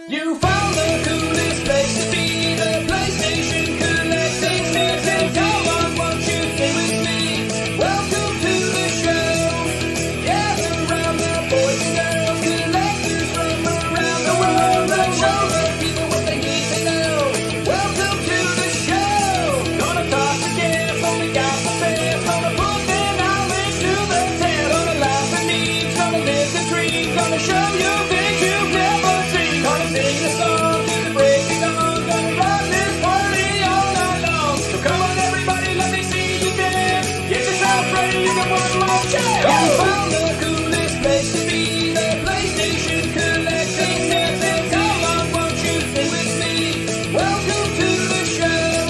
You found the coolest place to be, the PlayStation Collecting Nerds, and come on, won't you stay with me? Welcome to the show. Gather round the boys and girls, collectors from around the world, and show the people what they need to know. Welcome to the show. Gonna talk again, but we got the fans. Gonna put their knowledge to the test. Gonna laugh and eat, gonna live the dream, gonna show you things you've never seen. Gonna sing the song, gonna break it down, gonna rock this party all night long. So come on everybody, let me see you dance. Get yourself ready for one more chance. You found the coolest place to be, the PlayStation Collecting Nerds, and come on, won't you stay with me? Welcome to the show.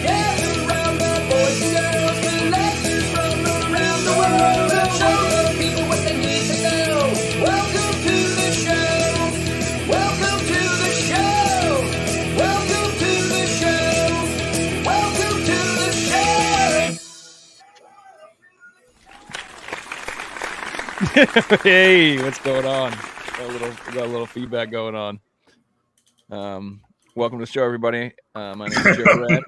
Gather round the boys and girls, collectors from around the world, and show the people what they need to know. Welcome to the show. Welcome to the show. Welcome to the show. Welcome to the show. Hey, what's going on? Got a little feedback going on. Welcome to the show, everybody. My name is Joe Rad.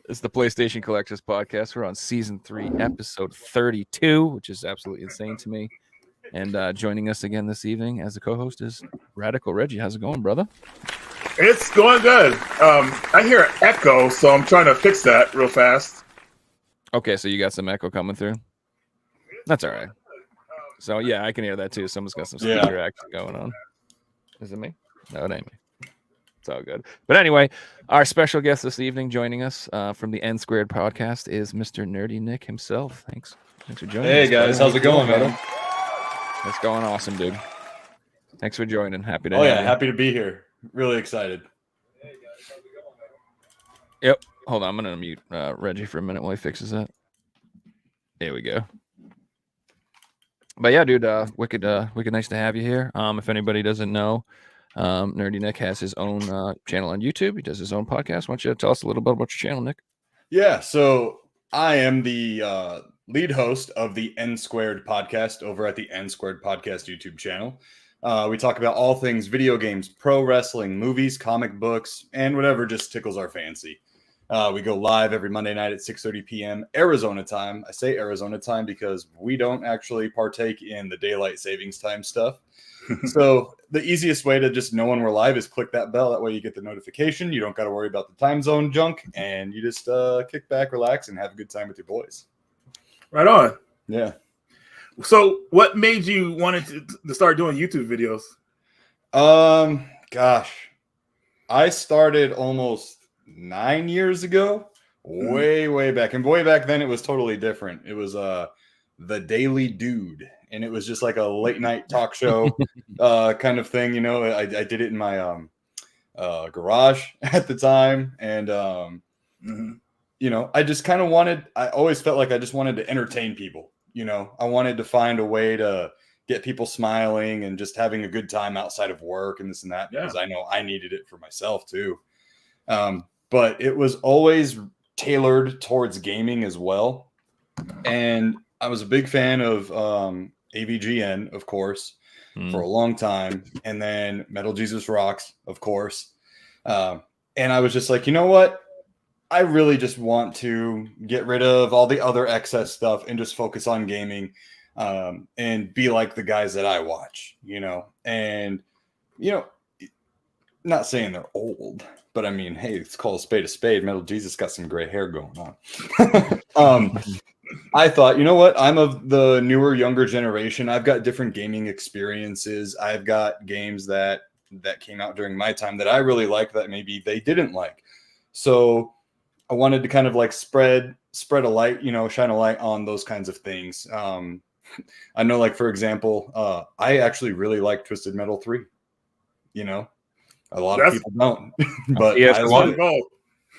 It's the PlayStation Collectors Podcast. We're on season 3, episode 32, which is absolutely insane to me. And joining us again this evening as a co-host is Radical Reggie. How's it going, brother? It's going good. I hear an echo, so I'm trying to fix that real fast. Okay, so you got some echo coming through. That's all right. So yeah, I can hear that too. Someone's got some speaker action going on. Is it me? No, it ain't me. It's all good. But anyway, our special guest this evening joining us from the N Squared podcast is Mr. Nerdy Nick himself. Thanks for joining us. Hey guys, how's it going, man? It's going awesome, dude. Thanks for joining. Happy to Oh have yeah, you. happy to be here. Really excited. Yep. Hold on, I'm gonna mute Reggie for a minute while he fixes that. There we go. But yeah, dude, wicked nice to have you here. If anybody doesn't know, Nerdy Nick has his own channel on YouTube. He does his own podcast. Why don't you tell us a little bit about your channel, Nick? Yeah, so I am the lead host of the N Squared podcast over at the N Squared podcast YouTube channel. We talk about all things video games, pro wrestling, movies, comic books, and whatever just tickles our fancy. We go live every Monday night at 6:30 p.m. Arizona time. I say Arizona time because we don't actually partake in the daylight savings time stuff. So the easiest way to just know when we're live is click that bell. That way you get the notification. You don't got to worry about the time zone junk, and you just kick back, relax, and have a good time with your boys. Right on. Yeah. So, what made you want to start doing YouTube videos? Gosh, I started almost 9 years ago, way back, and way back then it was totally different. It was The Daily Dude, and it was just like a late night talk show kind of thing. You know, I did it in my garage at the time, and you know, I just kind of I always felt like I just wanted to entertain people. You know, I wanted to find a way to get people smiling and just having a good time outside of work and this and that, because I know I needed it for myself too. But it was always tailored towards gaming as well. And I was a big fan of AVGN, of course, for a long time. And then Metal Jesus Rocks, of course. And I was just like, you know what? I really just want to get rid of all the other excess stuff and just focus on gaming and be like the guys that I watch, you know. And, you know, not saying they're old, but I mean, hey, it's called a spade a spade. Metal Jesus got some gray hair going on. I thought, you know what? I'm of the newer, younger generation. I've got different gaming experiences. I've got games that came out during my time that I really like that maybe they didn't like. So I wanted to kind of like spread a light, you know, shine a light on those kinds of things. I know, like, for example, I actually really like Twisted Metal 3. You know, a lot of people don't, but Yes, I love it.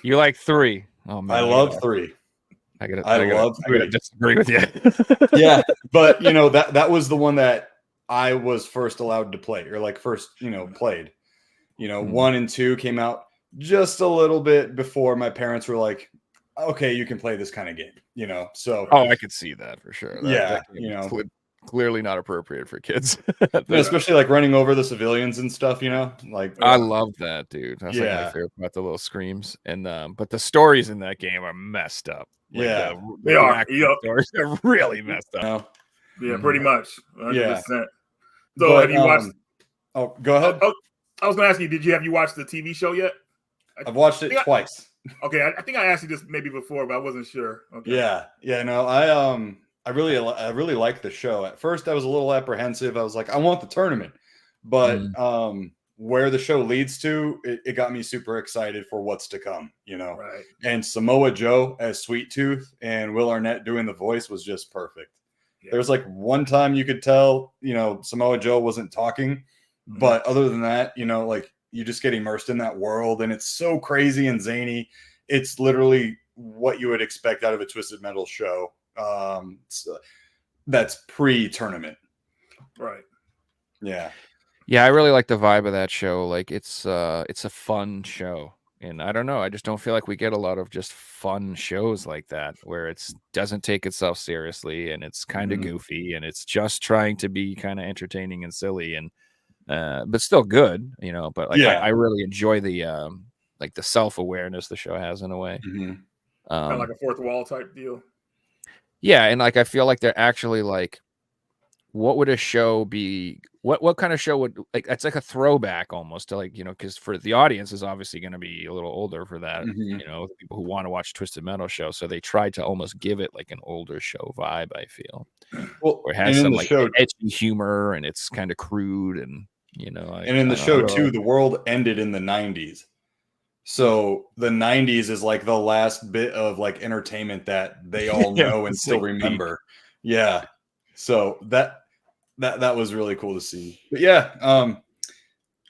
You like 3? Oh man, I love 3. I love gotta disagree with you. Yeah, but you know, that was the one that I was first allowed to play, or like first, you know, played. You know, 1 and 2 came out just a little bit before my parents were like, okay, you can play this kind of game, you know. So Oh, I could see that for sure. Yeah, game you is know. clearly not appropriate for kids. Especially like running over the civilians and stuff, you know. Like I love that, dude. That's like my Yeah. favorite part, the little screams. And but the stories in that game are messed up. Like, Yeah. They are, Black yep. stories are really messed you up. know? Yeah, pretty much. 100%. Yeah. So But, have you watched? Oh, go ahead. I was going to ask you, have you watched the TV show yet? I've watched it twice. Okay, I think I asked you this maybe before, but I wasn't sure. Okay. Yeah. No, I really liked the show. At first, I was a little apprehensive. I was like, I want the tournament, but where the show leads to, it got me super excited for what's to come. You know, Right. and Samoa Joe as Sweet Tooth and Will Arnett doing the voice was just perfect. Yeah. There was like one time you could tell, you know, Samoa Joe wasn't talking, but other than that, you know, like you just get immersed in that world, and it's so crazy and zany. It's literally what you would expect out of a Twisted Metal show. That's pre-tournament. Right. Yeah. Yeah, I really like the vibe of that show. Like it's a fun show. And I don't know, I just don't feel like we get a lot of just fun shows like that where it doesn't take itself seriously and it's kind of goofy and it's just trying to be kind of entertaining and silly and but still good, you know. But like I really enjoy the like the self-awareness the show has in a way. Kind of like a fourth wall type deal. Yeah, and like I feel like they're actually like, what would a show be? What kind of show would, like, it's like a throwback almost to, like, you know, because for the audience is obviously going to be a little older for that, you know, the people who want to watch Twisted Metal show. So they tried to almost give it like an older show vibe, I feel. Well, where it has some like edgy humor and it's kind of crude and, you know. And in the show too, the world ended in the 90s. So the 90s is like the last bit of like entertainment that they all know and still remember. Yeah. So that was really cool to see. But yeah,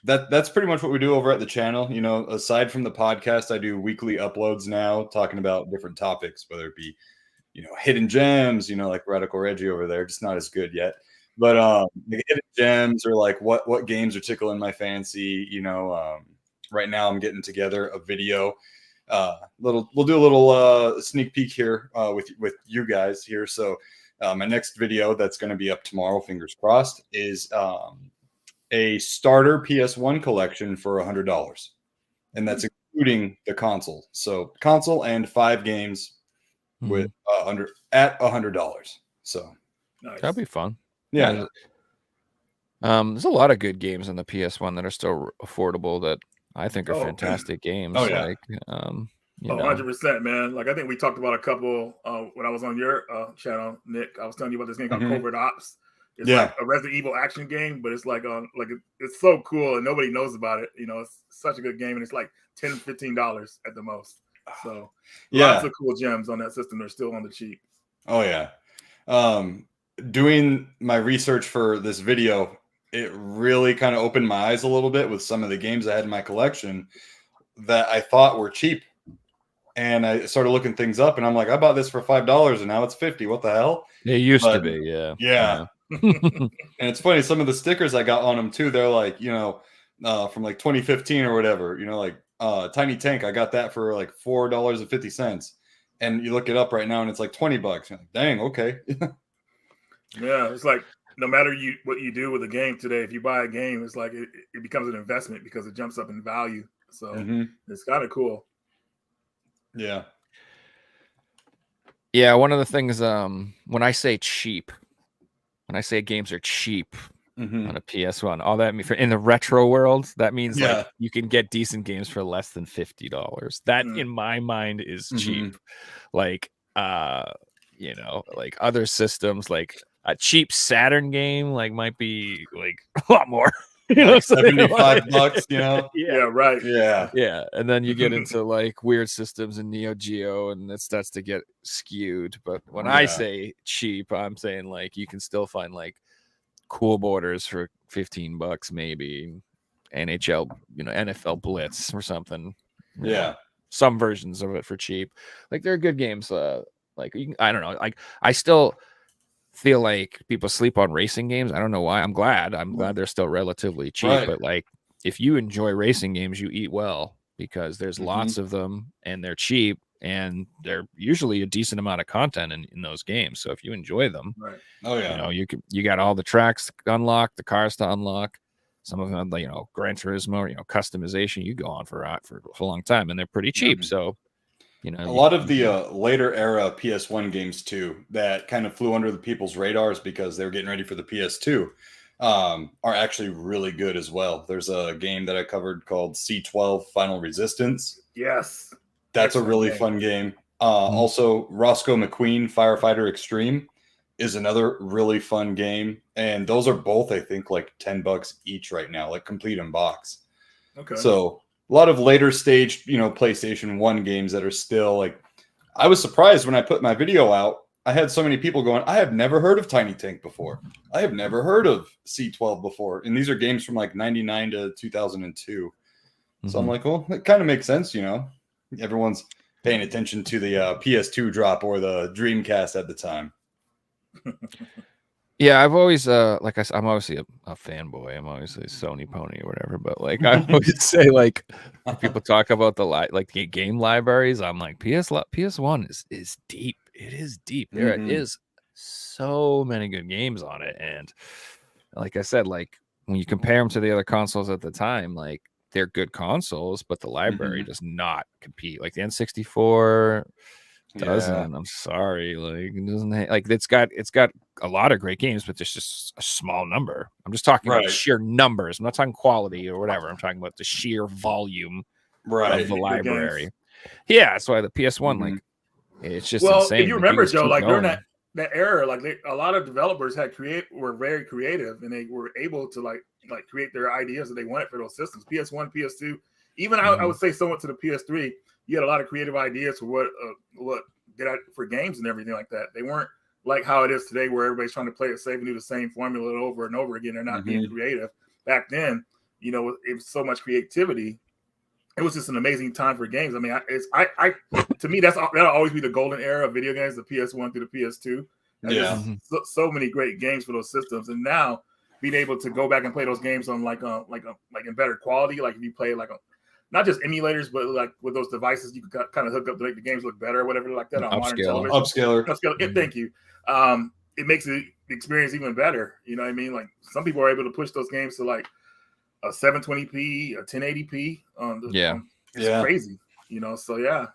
that's pretty much what we do over at the channel. You know, aside from the podcast, I do weekly uploads now talking about different topics, whether it be, you know, hidden gems, you know, like Radical Reggie over there, just not as good yet. But the hidden gems or like what games are tickling my fancy, you know. Right now I'm getting together a video. We'll do a little sneak peek here with you guys here. So my next video that's going to be up tomorrow, fingers crossed, is a starter PS1 collection for $100, and that's including the console. So console and 5 games with at $100. So nice. That'd be fun. Yeah. There's a lot of good games on the PS1 that are still affordable that I think are fantastic games. Oh yeah. Like, you know. 100%, man. Like I think we talked about a couple when I was on your channel, Nick. I was telling you about this game called Covert Ops. It's like a Resident Evil action game, but it's like it's so cool and nobody knows about it. You know, it's such a good game, and it's like $10-15 at the most. So lots of cool gems on that system. They're still on the cheap. Oh yeah. Doing my research for this video, it really kind of opened my eyes a little bit with some of the games I had in my collection that I thought were cheap. And I started looking things up and I'm like, I bought this for $5 and now it's $50. What the hell? It used to be. Yeah. And it's funny. Some of the stickers I got on them too, they're like, you know, from like 2015 or whatever, you know, like Tiny Tank. I got that for like $4.50. And you look it up right now and it's like $20. You're like, dang. Okay. Yeah. It's like, no matter what you do with a game today, if you buy a game, it's like it becomes an investment because it jumps up in value. So it's kind of cool. Yeah. Yeah. One of the things, when I say cheap, when I say games are cheap on a PS1, all that means in the retro world, that means like you can get decent games for less than $50. That in my mind is cheap. Like, you know, like other systems, like a cheap Saturn game, like might be like a lot more. You know, like $75, you know? Yeah, right. Yeah. And then you get into like weird systems in Neo Geo and it starts to get skewed. But when I say cheap, I'm saying like you can still find like Cool Borders for $15, maybe NHL, you know, NFL Blitz or something. Yeah. Some versions of it for cheap. Like they're good games. Like you can, I don't know. Like I still feel like people sleep on racing games. I don't know why. I'm glad they're still relatively cheap. But like if you enjoy racing games, you eat well because there's lots of them and they're cheap and they're usually a decent amount of content in those games. So if you enjoy them, Right. Oh yeah. you got all the tracks unlocked, the cars to unlock. Some of them, Gran Turismo, customization. You go on for a long time, and they're pretty cheap. So, a lot of the later era PS1 games too that kind of flew under the people's radars because they were getting ready for the PS2 are actually really good as well. There's a game that I covered called C12 Final Resistance. Yes. That's a really fun game. Also, Roscoe McQueen Firefighter Extreme is another really fun game. And those are both, I think, like $10 each right now, like complete in box. Okay. So a lot of later stage, PlayStation 1 games that are still like, I was surprised when I put my video out. I had so many people going, I have never heard of Tiny Tank before. I have never heard of C12 before. And these are games from like 99 to 2002. So I'm like, well, it kind of makes sense, Everyone's paying attention to the PS2 drop or the Dreamcast at the time. Yeah, I've always like I said, I'm obviously a fanboy. I'm obviously a Sony pony or whatever. But like I always say, like when people talk about the game libraries, I'm like PS1 is deep. It is deep. There is so many good games on it, and like I said, like when you compare them to the other consoles at the time, like they're good consoles, but the library does not compete. Like the N64 doesn't. I'm sorry, like it doesn't. It's got a lot of great games, but there's just a small number. I'm just talking about sheer numbers. I'm not talking quality or whatever. I'm talking about the sheer volume of the library. Yeah, that's why the PS1 like it's just insane. If you remember, Joe, like during that era, like a lot of developers were very creative, and they were able to like create their ideas that they wanted for those systems. PS1, PS2, even I would say somewhat to the PS3. You had a lot of creative ideas for what get out for games and everything like that. They weren't like how it is today, where everybody's trying to play it safe and do the same formula over and over again. They're not being creative. Back then, it was so much creativity. It was just an amazing time for games. I mean, to me, that'll always be the golden era of video games, the PS1 through the PS2. So many great games for those systems, and now being able to go back and play those games on like in better quality, like if you play not just emulators, but like with those devices, you can kind of hook up to make the games look better or whatever like that on modern television. Upscaler. Thank you. It makes the experience even better. You know what I mean? Like some people are able to push those games to like a 720p, a 1080p. It's crazy. So yeah.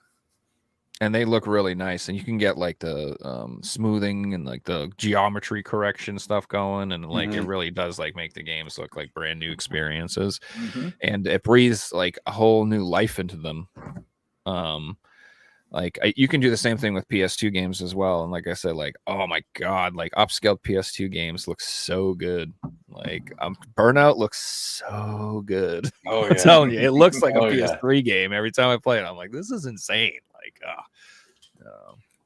And they look really nice, and you can get like the smoothing and like the geometry correction stuff going, and like it really does like make the games look like brand new experiences, and it breathes like a whole new life into them. You can do the same thing with PS2 games as well, and like I said, like oh my god, like upscaled PS2 games look so good. Like Burnout looks so good. I'm telling you, it looks like a PS3 game every time I play it. I'm like, this is insane.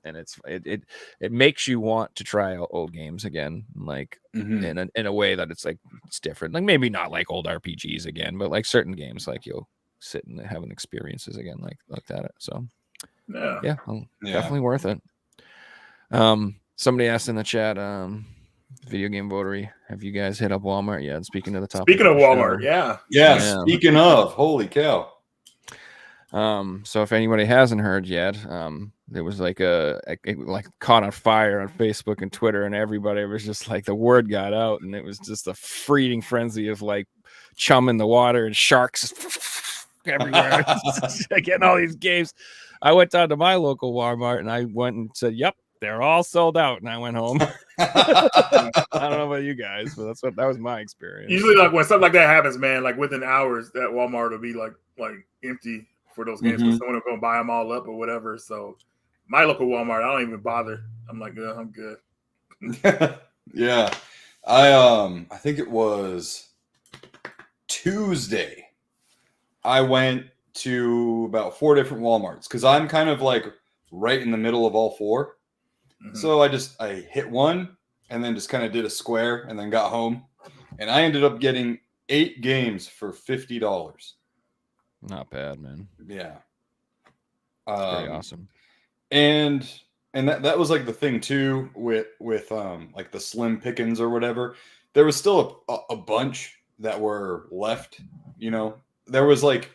And it makes you want to try out old games again, like in a way that it's different. Like maybe not like old RPGs again, but like certain games, like you'll sit and having experiences again, like that. So definitely worth it. Somebody asked in the chat, video game votery, have you guys hit up Walmart yet? Speaking of the topic, speaking of Walmart, speaking of, holy cow. So if anybody hasn't heard yet, there was like it caught on fire on Facebook and Twitter, and everybody was just like, the word got out, and it was just a feeding frenzy of like chum in the water and sharks everywhere, getting all these games. I went down to my local Walmart and I went and said, "Yep, they're all sold out," and I went home. I don't know about you guys, but that was my experience. Usually, like when something like that happens, man, like within hours, that Walmart will be like empty for those games because someone will go buy them all up or whatever. So my local Walmart, I don't even bother. I'm like, yeah, I'm good. Yeah. I think it was Tuesday. I went to about 4 different Walmarts because I'm kind of like right in the middle of all 4. So I hit one and then just kind of did a square and then got home, and I ended up getting 8 games for $50. Not bad, man. Yeah. Very awesome. And that was like the thing too with like the slim pickings or whatever. There was still a bunch that were left, There was like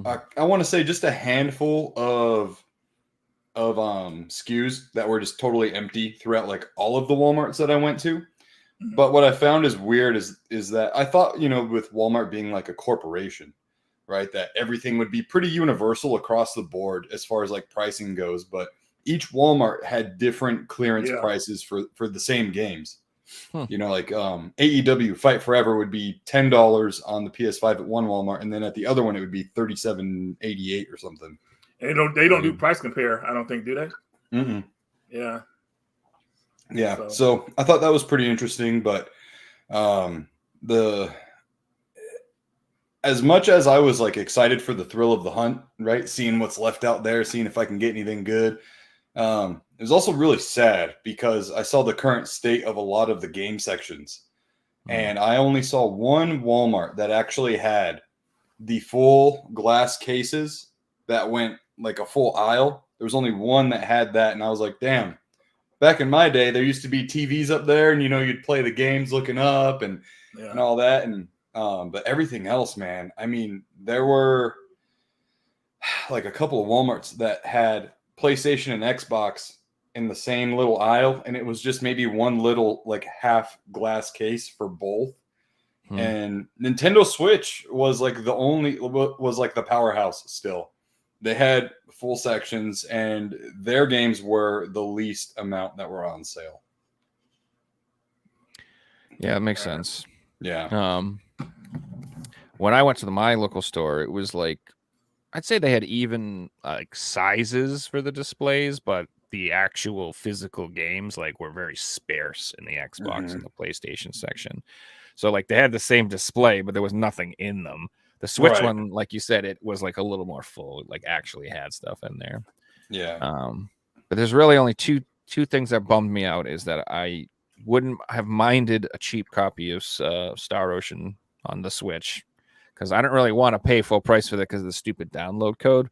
I want to say just a handful of SKUs that were just totally empty throughout like all of the Walmarts that I went to. But what I found is weird is that I thought, with Walmart being like a corporation, right, that everything would be pretty universal across the board as far as like pricing goes. But each Walmart had different clearance prices for the same games. Like AEW Fight Forever would be $10 on the PS5 at one Walmart, and then at the other one it would be $37.88 or something. And they don't do price compare, I don't think, do they? Mm-mm. Yeah. Yeah. So I thought that was pretty interesting, but as much as I was like excited for the thrill of the hunt, right, seeing what's left out there, seeing if I can get anything good. It was also really sad because I saw the current state of a lot of the game sections, and I only saw one Walmart that actually had the full glass cases that went like a full aisle. There was only one that had that, and I was like, damn. Back in my day, there used to be TVs up there, and you'd play the games looking up and all that, and but everything else, man. I mean, there were like a couple of Walmarts that had PlayStation and Xbox in the same little aisle, and it was just maybe one little like half glass case for both. And Nintendo Switch was like the powerhouse still. They had full sections, and their games were the least amount that were on sale. Yeah, it makes sense. Yeah. When I went to my local store, it was like, I'd say they had even like sizes for the displays, but the actual physical games like were very sparse in the Xbox and the PlayStation section. So like they had the same display, but there was nothing in them. The Switch one, like you said, it was like a little more full. It, like actually had stuff in there. Yeah. But there's really only two things that bummed me out. Is that I wouldn't have minded a cheap copy of Star Ocean on the Switch, because I don't really want to pay full price for that because of the stupid download code.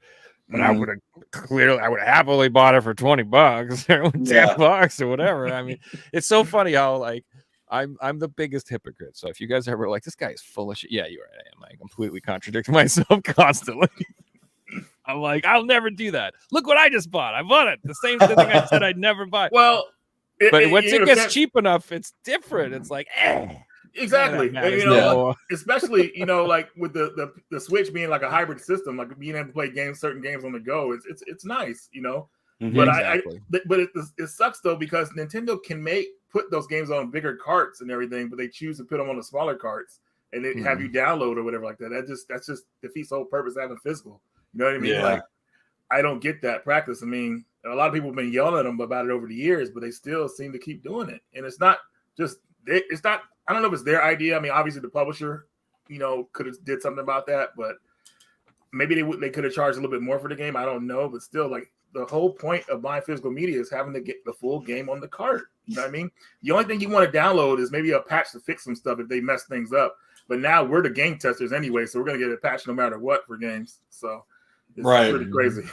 But I would have happily bought it for $20 or $10 or whatever. I mean, it's so funny how like I'm the biggest hypocrite. So if you guys ever like, this guy is full of shit. Yeah, you're right. I am. I completely contradict myself constantly. I'm like, I'll never do that. Look what I just bought. I bought it. The same thing I said I'd never buy. Well, but once it gets cheap enough, it's different. It's like, exactly. And, especially, like with the Switch being like a hybrid system, like being able to play certain games on the go. It's nice, But exactly. But it sucks though, because Nintendo can put those games on bigger carts and everything, but they choose to put them on the smaller carts and they have you download or whatever like that. That just defeats the whole purpose of having physical. You know what I mean? Yeah. Like, I don't get that practice. I mean, a lot of people have been yelling at them about it over the years, but they still seem to keep doing it. And it's not. I don't know if it's their idea. I mean, obviously the publisher, could have did something about that, but maybe they could have charged a little bit more for the game. I don't know, but still, like, the whole point of buying physical media is having to get the full game on the cart. You know what I mean? The only thing you want to download is maybe a patch to fix some stuff if they mess things up. But now we're the game testers anyway, so we're going to get a patch no matter what for games. So it's pretty crazy.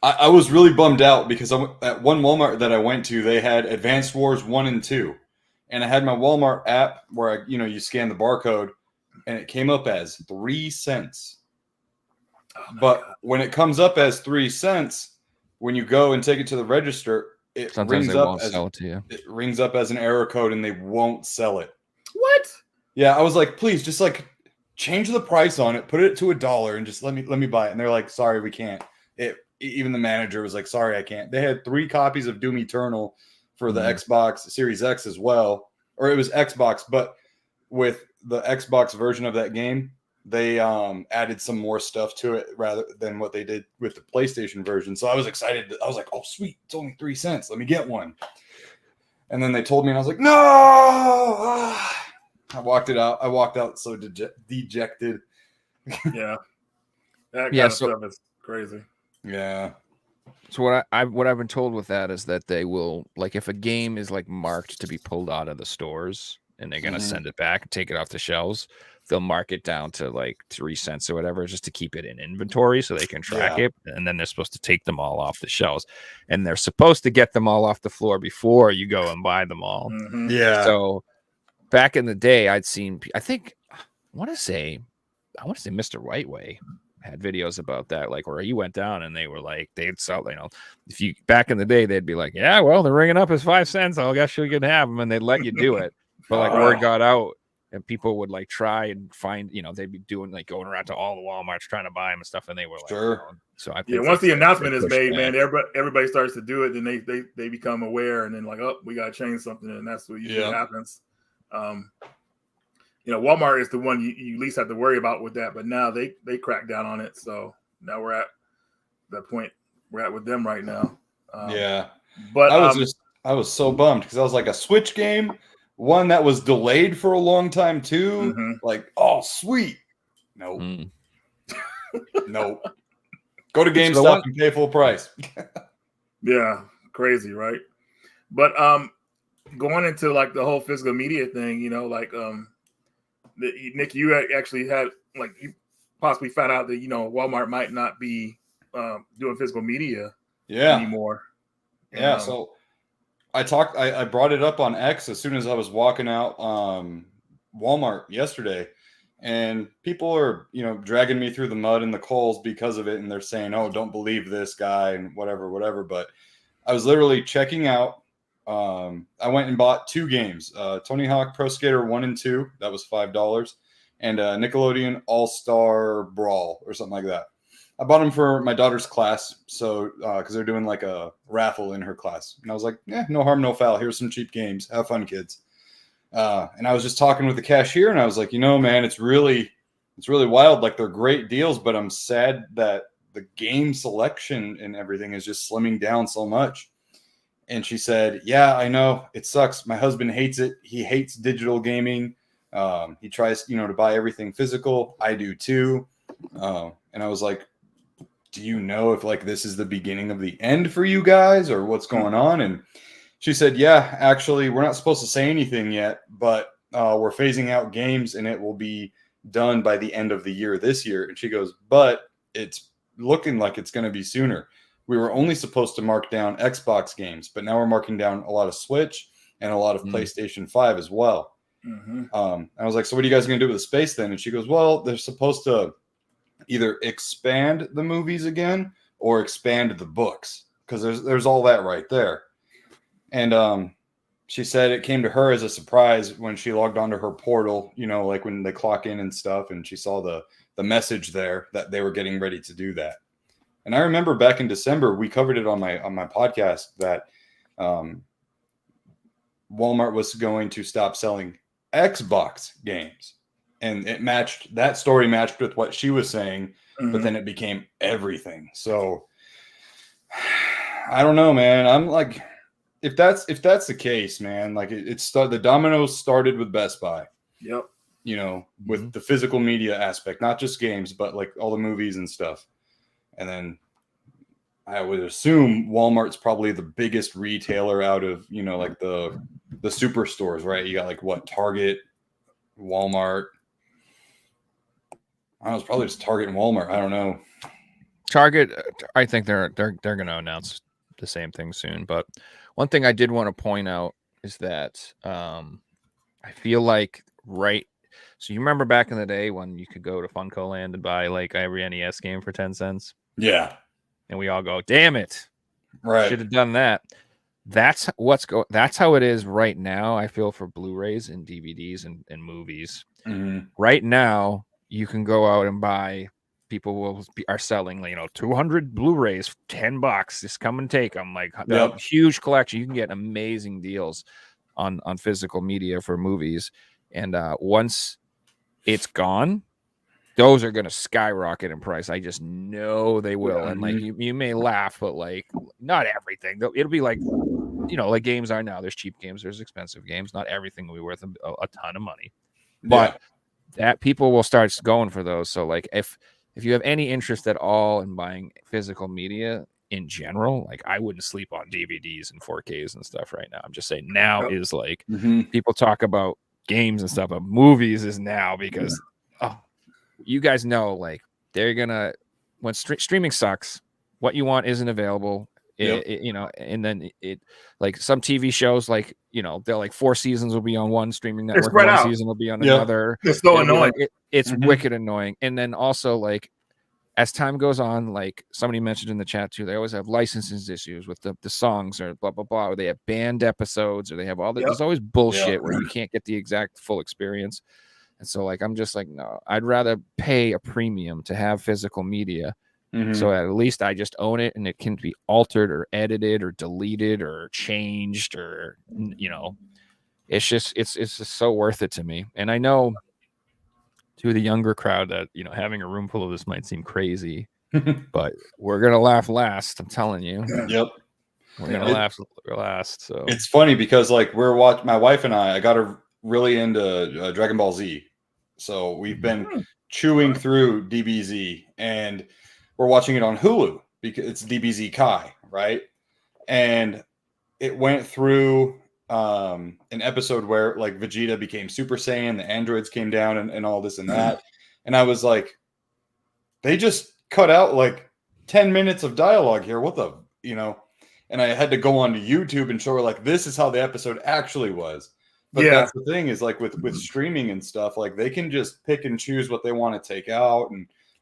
I was really bummed out because at one Walmart that I went to, they had Advanced Wars 1 and 2. And I had my Walmart app where you scan the barcode, and it came up as 3 cents. But when it comes up as 3 cents, when you go and take it to the register, it sometimes rings they up won't sell it to you. It rings up as an error code, and they won't sell it. What? Yeah, I was like, please, just like change the price on it, put it to $1, and just let me buy it. And they're like, sorry, we can't. Even the manager was like, sorry, I can't. They had 3 copies of Doom Eternal for the Xbox Series X as well, or it was Xbox, but with the Xbox version of that game, they added some more stuff to it rather than what they did with the PlayStation version. So I was excited. I was like, oh, sweet. It's only 3 cents. Let me get one. And then they told me, and I was like, no. I walked out so dejected. Yeah. That kind of stuff is crazy. Yeah. So what I've been told with that is that they will, like, if a game is like marked to be pulled out of the stores and they're gonna send it back and take it off the shelves, they'll mark it down to like 3 cents or whatever, just to keep it in inventory so they can track it. And then they're supposed to take them all off the shelves, and they're supposed to get them all off the floor before you go and buy them all. Mm-hmm. Yeah. So back in the day, I want to say Mr. Rightway had videos about that, like where he went down and they were like, they'd sell, if you back in the day, they'd be like, yeah, well, they're ringing up as 5 cents. I guess you can have them, and they'd let you do it. But like word got out, and people would like try and find, they'd be doing like going around to all the Walmarts trying to buy them and stuff, and they were like, sure. So I think once the announcement is made, man, everybody starts to do it, then they become aware, and then like, oh, we got to change something, and that's what usually happens. Walmart is the one you at least have to worry about with that, but now they crack down on it. So now we're at that point we're at with them right now. But I was so bummed because I was like, a Switch game, one that was delayed for a long time too. Mm-hmm. Like, oh, sweet. Nope. Nope. Go to GameStop and pay full price. Yeah, crazy, right? But going into like the whole physical media thing, Nick, you actually had like you possibly found out that Walmart might not be doing physical media anymore. Yeah, so I brought it up on X as soon as I was walking out Walmart yesterday. And people are, dragging me through the mud and the coals because of it. And they're saying, oh, don't believe this guy and whatever. But I was literally checking out. I went and bought 2 games, Tony Hawk Pro Skater 1 and 2. That was $5. And Nickelodeon All-Star Brawl or something like that. I bought them for my daughter's class. So, because they're doing like a raffle in her class. And I was like, no harm, no foul. Here's some cheap games. Have fun, kids. And I was just talking with the cashier, and I was like, man, it's really wild. Like, they're great deals, but I'm sad that the game selection and everything is just slimming down so much. And she said, yeah, I know, it sucks. My husband hates it. He hates digital gaming. He tries, to buy everything physical. I do too. And I was like, do you know if like this is the beginning of the end for you guys or what's going on? And she said, yeah, actually, we're not supposed to say anything yet, but we're phasing out games and it will be done by the end of the year this year. And she goes, but it's looking like it's going to be sooner. We were only supposed to mark down Xbox games, but now we're marking down a lot of Switch and a lot of PlayStation 5 as well. I was like, so what are you guys going to do with the space then? And she goes, well, they're supposed to either expand the movies again or expand the books because there's all that right there. And she said it came to her as a surprise when she logged onto her portal, like when they clock in and stuff, and she saw the message there that they were getting ready to do that. And I remember back in December, we covered it on my podcast that Walmart was going to stop selling Xbox games. And that story matched with what she was saying, but then it became everything. So I don't know, man. I'm like, if that's the case, man, like the dominoes started with Best Buy. Yep. With the physical media aspect, not just games, but like all the movies and stuff. And then I would assume Walmart's probably the biggest retailer out of, like the superstores, right? You got like what, Target, Walmart. I don't know, it's probably just Target and Walmart. I don't know. Target, I think they're going to announce the same thing soon. But one thing I did want to point out is that I feel like so you remember back in the day when you could go to Funko Land and buy like every NES game for 10 cents? Yeah. And we all go, damn it. Right. Should have done that. That's how it is right now. I feel for Blu-rays and DVDs and movies. Right now, you can go out and buy. People are selling, 200 Blu-rays, $10. Just come and take them. Like huge collection. You can get amazing deals on physical media for movies. And once it's gone, those are going to skyrocket in price. I just know they will. And like you may laugh, but like not everything. It'll be like, like games are now. There's cheap games, there's expensive games. Not everything will be worth a ton of money, but that people will start going for those. So like if you have any interest at all in buying physical media in general, like I wouldn't sleep on DVDs and 4Ks and stuff right now. I'm just saying now is like people talk about games and stuff, but movies is now because you guys know, like they're gonna when streaming sucks, what you want isn't available. And then it like some TV shows, like they're like 4 seasons will be on one streaming network, season will be on another. It's so annoying. It's wicked annoying. And then also like as time goes on, like somebody mentioned in the chat too, they always have licenses issues with the songs or blah blah blah, or they have banned episodes, or they have all that. There's always bullshit where you can't get the exact full experience. And so like I'm just like, no, I'd rather pay a premium to have physical media. So at least I just own it, and it can be altered or edited or deleted or changed, or it's just so worth it to me. And I know to the younger crowd that having a room full of this might seem crazy, but we're gonna laugh last. I'm telling you. Yep, we're gonna laugh last. So it's funny because like my wife and I got her really into Dragon Ball Z, so we've been chewing through DBZ, and we're watching it on Hulu because it's DBZ Kai, right? And it went through an episode where like Vegeta became Super Saiyan, the androids came down, and all this and that. And I was like, they just cut out like 10 minutes of dialogue here. What the, and I had to go onto YouTube and show her like, this is how the episode actually was. But that's the thing is like with streaming and stuff, like they can just pick and choose what they want to take out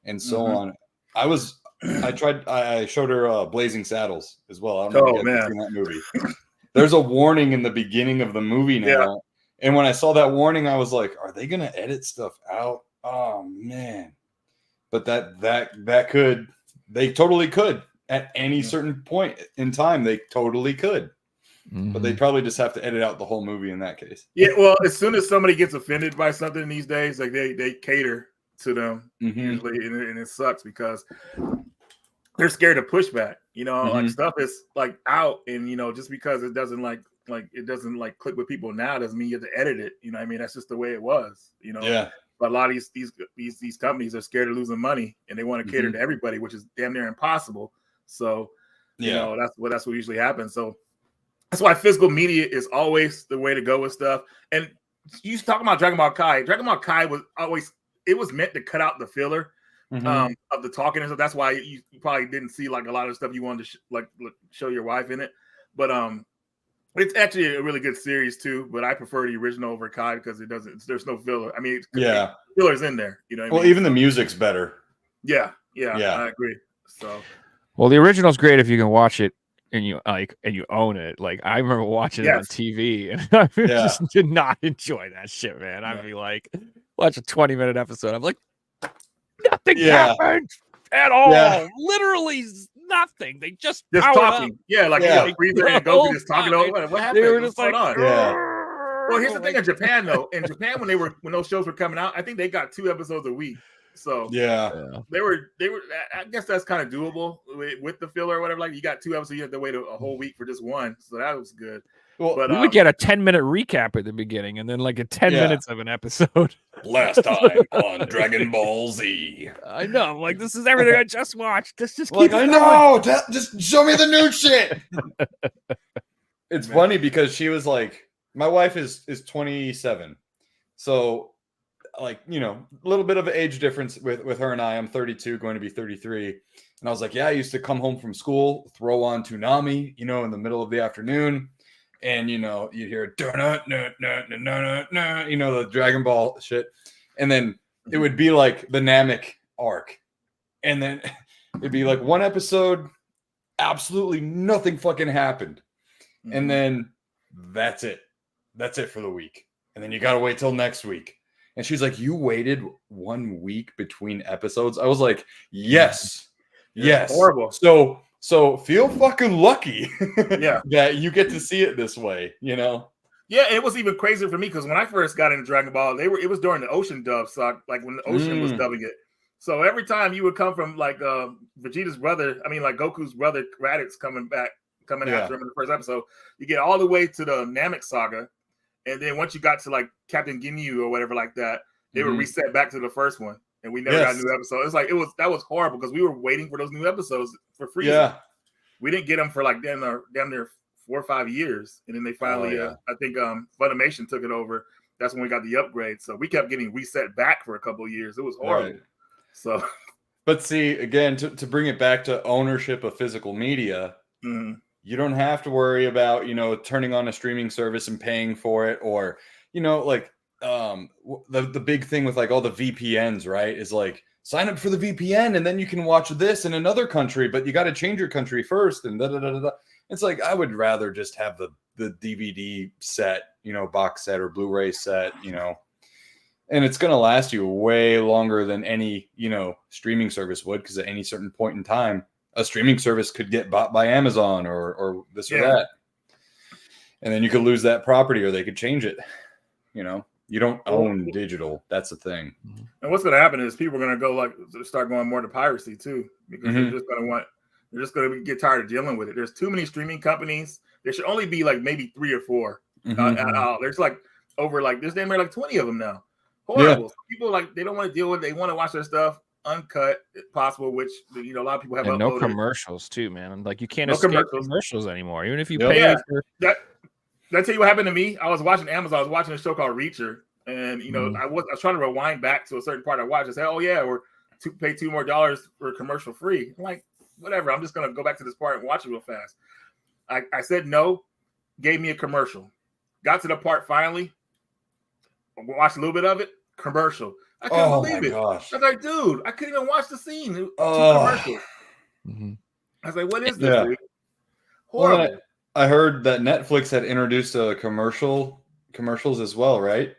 and so on. I showed her Blazing Saddles as well. I don't know if you guys have seen that movie. There's a warning in the beginning of the movie now. Yeah. And when I saw that warning, I was like, are they going to edit stuff out? Oh man. But they totally could at any certain point in time. They totally could. But they probably just have to edit out the whole movie in that case. Yeah. Well, as soon as somebody gets offended by something these days, like they cater to them usually, and it sucks because they're scared of pushback. Like stuff is like out, and just because it doesn't like it doesn't like click with people now doesn't mean you have to edit it. I mean, that's just the way it was. Yeah. But a lot of these companies are scared of losing money, and they want to cater to everybody, which is damn near impossible. So that's what usually happens. So that's why physical media is always the way to go with stuff. And you talking about Dragon Ball Kai. Dragon Ball Kai was always. It was meant to cut out the filler of the talking and stuff. That's why you probably didn't see like a lot of stuff you wanted to show your wife in it. But it's actually a really good series too. But I prefer the original over Kai because there's no filler. I mean, filler's in there. Even the music's better. Yeah, I agree. So, well, the original's great if you can watch it and you own it. Like I remember watching it on TV, and I just did not enjoy that shit, man. I'd be like. Watch a 20-minute episode. I'm like, nothing happened at all. Yeah. Literally nothing. They just talking. Up. Yeah, like Frieza and Goku just talking over. What happened? They were just like, Well, here's the thing in Japan though. In Japan, when those shows were coming out, I think they got 2 episodes a week. So they were. I guess that's kind of doable with the filler or whatever. Like you got 2 episodes, you have to wait a whole week for just one. So that was good. Well, but, we would get a 10-minute recap at the beginning, and then like a 10 minutes of an episode. Last time on Dragon Ball Z. I know. I'm like, this is everything I just watched. Just keep like I know. Just show me the new shit. It's funny because she was like, my wife is 27, so like a little bit of an age difference with her and I. I'm 32, going to be 33, and I was like, yeah, I used to come home from school, throw on Toonami, in the middle of the afternoon. And, you'd hear, the Dragon Ball shit. And then it would be like the Namek arc. And then it'd be like one episode, absolutely nothing fucking happened. And then that's it. That's it for the week. And then you got to wait till next week. And she's like, you waited 1 week between episodes? I was like, yes. Yes. Horrible. So feel fucking lucky that you get to see it this way, Yeah, it was even crazier for me because when I first got into Dragon Ball, it was during the Ocean dub, so like when the Ocean was dubbing it. So every time you would come from like Vegeta's brother, like Goku's brother Raditz coming after him in the first episode, you get all the way to the Namek saga, and then once you got to like Captain Ginyu or whatever like that, they would reset back to the first one. And we never got a new episode. It's like that was horrible because we were waiting for those new episodes for free. Yeah, we didn't get them for like damn near 4 or 5 years, and then they finally, I think, Funimation took it over. That's when we got the upgrade. So we kept getting reset back for a couple of years. It was horrible. Right. So, but see, again, to bring it back to ownership of physical media, you don't have to worry about turning on a streaming service and paying for it, or like. The big thing with like all the VPNs, right, is like sign up for the VPN and then you can watch this in another country, but you got to change your country first. And It's like, I would rather just have the DVD set, box set or Blu-ray set, and it's going to last you way longer than any, streaming service would. Because at any certain point in time, a streaming service could get bought by Amazon or this or that. And then you could lose that property, or they could change it. You don't own digital. That's the thing. And what's going to happen is people are going to start going more to piracy too, because they're just going to get tired of dealing with it. There's too many streaming companies. There should only be like maybe 3 or 4. There's like over there's damn near like 20 of them now. Horrible. Yeah. People they don't want to deal with it. They want to watch their stuff uncut if possible, which a lot of people have. And no commercials too, man. Like you can't escape commercials anymore, even if you pay for that. Did I tell you what happened to me? I was watching Amazon. I was watching a show called Reacher, and I was trying to rewind back to a certain part I watched. I said, "Oh yeah, we're to pay $2 more for commercial free." I'm like, whatever. I'm just gonna go back to this part and watch it real fast. I said no, gave me a commercial. Got to the part finally, watched a little bit of it. Commercial. I couldn't believe it. Gosh. I was like, dude, I couldn't even watch the scene. Commercial. I was like, what is this? Dude? Horrible. Well, I heard that Netflix had introduced a commercials as well, right?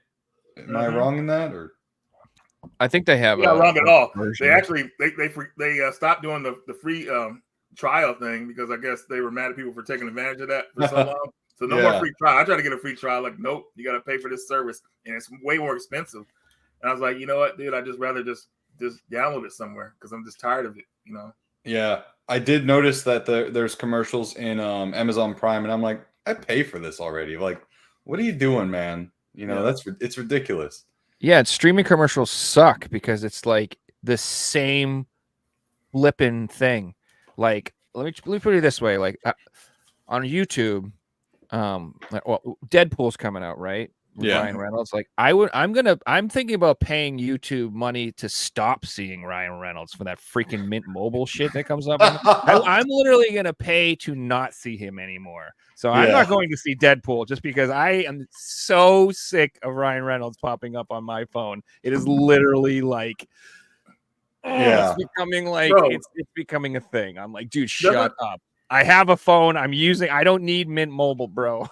Am I wrong in that, or? I think they have. Not wrong at all. They actually they stopped doing the free trial thing because I guess they were mad at people for taking advantage of that for so long. So no more free trial. I tried to get a free trial. Like, nope, you got to pay for this service, and it's way more expensive. And I was like, you know what, dude? I just rather just download it somewhere because I'm just tired of it. Yeah, I did notice that there's commercials in Amazon Prime, and I'm like, I pay for this already. Like, what are you doing, man? It's ridiculous. Yeah, streaming commercials suck because it's like the same flipping thing. Like, let me put it this way: like on YouTube, Deadpool's coming out, right? Yeah. Ryan Reynolds. Like, I'm thinking about paying YouTube money to stop seeing Ryan Reynolds for that freaking Mint Mobile shit that comes up. I'm literally gonna pay to not see him anymore. So I'm not going to see Deadpool just because I am so sick of Ryan Reynolds popping up on my phone. It is literally like, it's becoming like it's becoming a thing. I'm like, dude, shut up. I have a phone. I don't need Mint Mobile, bro.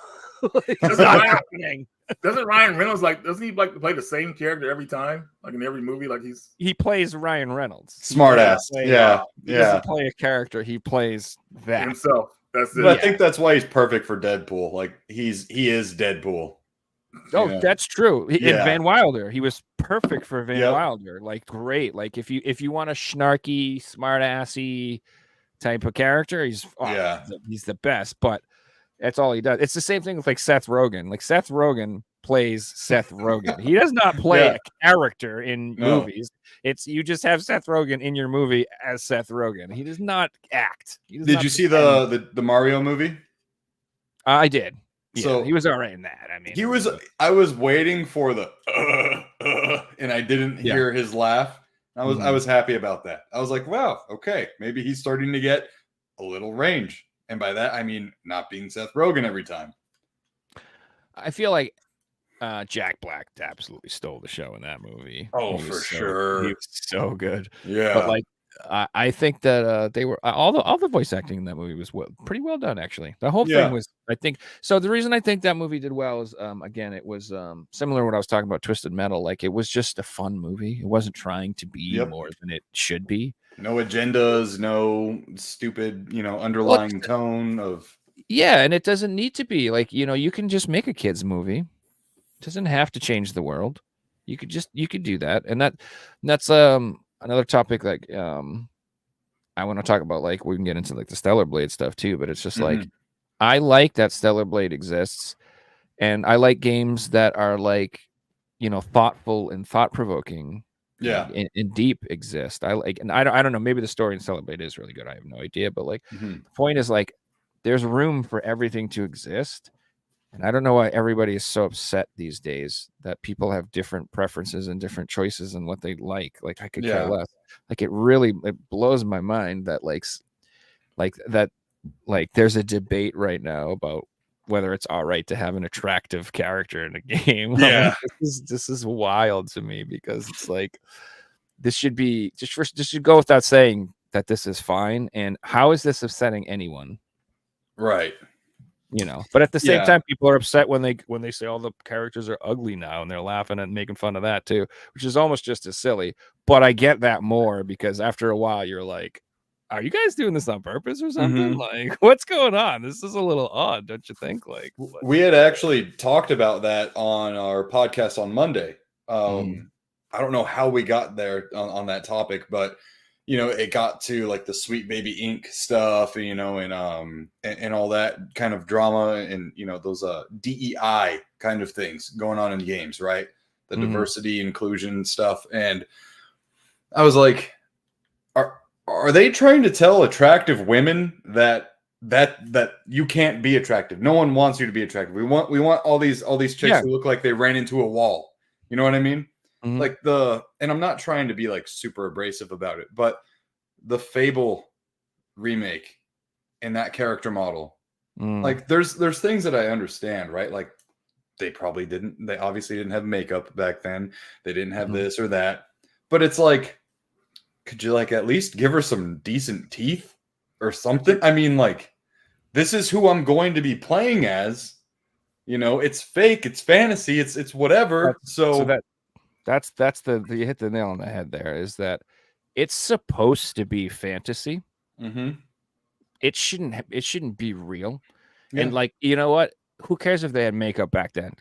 It's not happening. Doesn't Ryan Reynolds doesn't he play the same character every time? Like in every movie? He plays Ryan Reynolds. Smart ass. He doesn't play a character, he plays that himself. That's it. But I think that's why he's perfect for Deadpool. Like he is Deadpool. Oh, that's true. In Van Wilder, he was perfect for Van Wilder. Like, great. Like if you want a snarky, smart assy type of character, he's the best. But that's all he does. It's the same thing with Seth Rogen. Like Seth Rogen plays Seth Rogen. He does not play a character in movies. It's you just have Seth Rogen in your movie as Seth Rogen. He does not act. Did you see the Mario movie? I did. Yeah, so he was all right in that. I mean, I was waiting for the and I didn't hear his laugh. I was happy about that. I was like, wow, okay, maybe he's starting to get a little range. And by that, I mean not being Seth Rogen every time. I feel like Jack Black absolutely stole the show in that movie. Oh, for sure. He was so good. Yeah. But I think that they were all the voice acting in that movie was pretty well done, actually. The whole thing was, I think. So the reason I think that movie did well is, again, it was similar to what I was talking about Twisted Metal. Like, it was just a fun movie. It wasn't trying to be more than it should be. No agendas, no stupid, underlying tone of. Yeah, and it doesn't need to be. Like, you can just make a kids movie. It doesn't have to change the world. You could do that, and that's another topic. Like, I want to talk about. Like, we can get into the Stellar Blade stuff too, but it's just like, I like that Stellar Blade exists, and I like games that are thoughtful and thought provoking. Yeah, and deep exist. I don't know. Maybe the story in Stellar Blade is really good. I have no idea, but the point is there's room for everything to exist. And I don't know why everybody is so upset these days that people have different preferences and different choices and what they like. Like, I could care less. Like, it blows my mind that there's a debate right now about whether it's all right to have an attractive character in a game. Yeah. This is wild to me because it's like this should be just should go without saying that this is fine. And how is this upsetting anyone? Right. You know, but at the same time, people are upset when they say all the characters are ugly now, and they're laughing and making fun of that too, which is almost just as silly. But I get that more because after a while, you're like, are you guys doing this on purpose or something? Like, what's going on? This is a little odd, don't you think? Like, we had actually talked about that on our podcast on Monday. I don't know how we got there on that topic, but you know, it got to like the Sweet Baby Inc. stuff, you know, and all that kind of drama and, you know, those DEI kind of things going on in games, right? The diversity, inclusion stuff. And I was like, are they trying to tell attractive women that you can't be attractive? No one wants you to be attractive. We want all these chicks who look like they ran into a wall. You know what I mean? Like and I'm not trying to be like super abrasive about it, but the Fable remake and that character model, like there's things that I understand, right? Like they obviously didn't have makeup back then. They didn't have this or that, but it's like, could you like at least give her some decent teeth or something? I mean, like, this is who I'm going to be playing as, you know, it's fake, it's fantasy, it's whatever. That's you hit the nail on the head there, is that it's supposed to be fantasy. It shouldn't be real. And like, you know what? Who cares if they had makeup back then?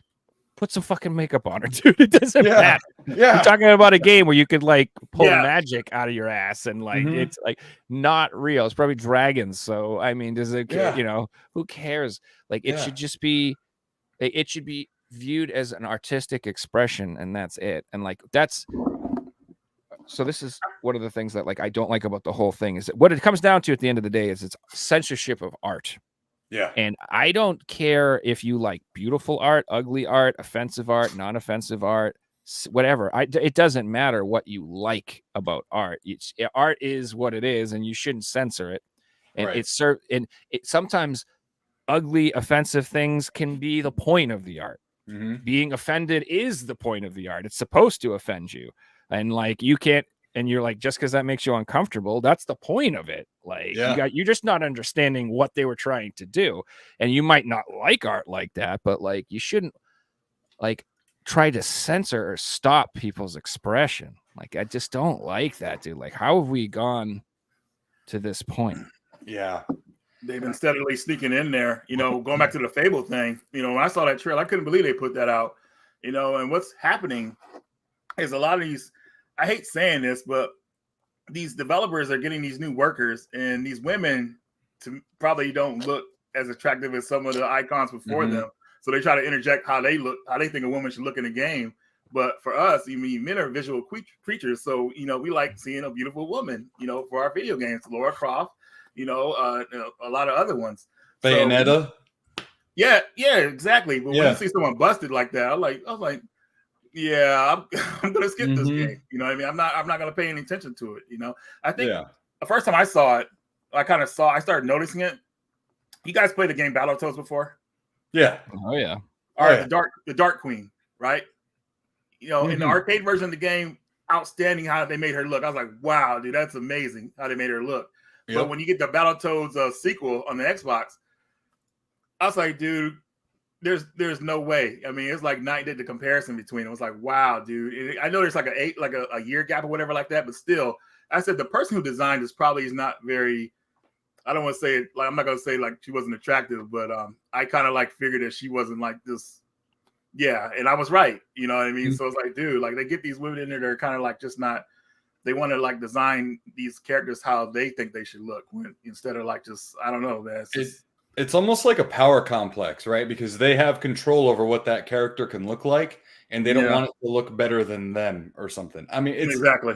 Put some fucking makeup on her, dude. It doesn't matter. You're talking about a game where you could like pull magic out of your ass and like it's like not real. It's probably dragons. So I mean, does it you know, who cares? Like it should just be viewed as an artistic expression, and that's it. And like so this is one of the things that like I don't like about the whole thing, is that what it comes down to at the end of the day is it's censorship of art. And I don't care if you like beautiful art, ugly art, offensive art, non-offensive art, whatever. It doesn't matter what you like about art. Art is what it is, and you shouldn't censor it. And sometimes ugly, offensive things can be the point of the art. Being offended is the point of the art. It's supposed to offend you, and like you can't. And you're like, just because that makes you uncomfortable, that's the point of it. Like you're just not understanding what they were trying to do. And you might not like art like that, but like you shouldn't like try to censor or stop people's expression. Like I just don't like that, dude. Like how have we gone to this point? They've been steadily sneaking in there, you know, going back to the Fable thing. You know, when I saw that trailer, I couldn't believe they put that out, you know, and what's happening is a lot of these, I hate saying this, but these developers are getting these new workers, and these women probably don't look as attractive as some of the icons before them. So they try to interject how they look, how they think a woman should look in a game. But for us, I mean, men are visual creatures. So, you know, we like seeing a beautiful woman, you know, for our video games, Lara Croft, you know, a lot of other ones. Bayonetta. So, yeah, exactly. But when you see someone busted like that, I was like, yeah, I'm gonna skip this game. You know what I mean? I'm not gonna pay any attention to it. You know, I think the first time I saw it, I started noticing it. You guys played the game Battletoads before? Yeah. Oh yeah. All right, the Dark Queen, right? You know, in the arcade version of the game, outstanding how they made her look. I was like, wow, dude, that's amazing how they made her look. But when you get the Battletoads sequel on the Xbox, I was like, dude, there's no way. I mean, it's like night did the comparison between. It was like, wow, dude. I know there's like a year gap or whatever like that, but still, I said the person who designed this probably is not very. I don't want to say it like I'm not gonna say like she wasn't attractive, but I kind of like figured that she wasn't like this. Yeah, and I was right. You know what I mean? So it's like, dude, like they get these women in there, they're kind of like just not. They want to like design these characters how they think they should look, instead of like just I don't know, man. It's almost like a power complex, right? Because they have control over what that character can look like, and they don't want it to look better than them or something. I mean, it's exactly.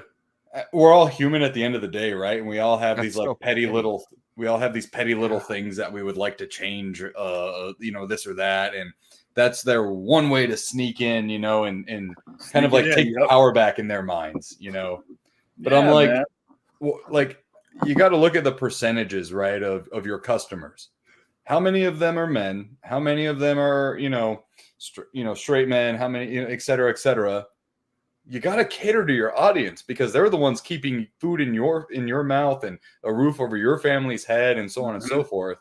We're all human at the end of the day, right? And we all have these like petty little things that we would like to change, you know, this or that, and that's their one way to sneak in, you know, and kind of like take power back in their minds, you know. But I'm like, well, like you got to look at the percentages, right, of your customers. How many of them are men? How many of them are, straight men? How many, et cetera, et cetera. you got to cater to your audience because they're the ones keeping food in your mouth and a roof over your family's head and so on and so forth.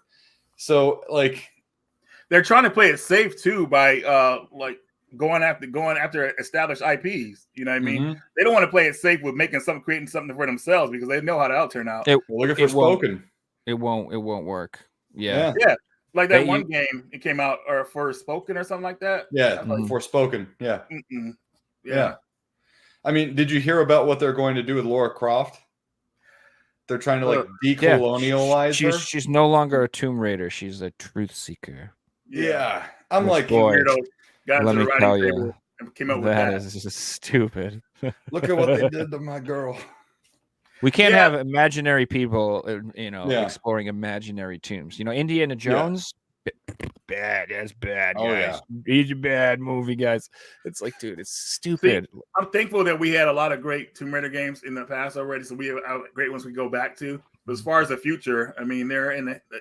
So like they're trying to play it safe too by like going after established IPs. You know what I mean? They don't want to play it safe with creating something for themselves because they know how that'll turn out. Looking for Spoken. It won't work. Yeah. Like that one game, it came out or for Spoken or something like that. Yeah, for Spoken. Yeah. Yeah. I mean, did you hear about what they're going to do with Lara Croft? They're trying to like decolonialize her. She's no longer a Tomb Raider. She's a truth seeker. Yeah. I'm like, boy, let me tell you, came up with that is just stupid. Look at what they did to my girl. We can't have imaginary people, exploring imaginary tombs. You know, Indiana Jones, bad. That's bad, guys. He's a bad movie, guys. It's like, dude, it's stupid. See, I'm thankful that we had a lot of great Tomb Raider games in the past already, so we have great ones we go back to. But as far as the future, I mean,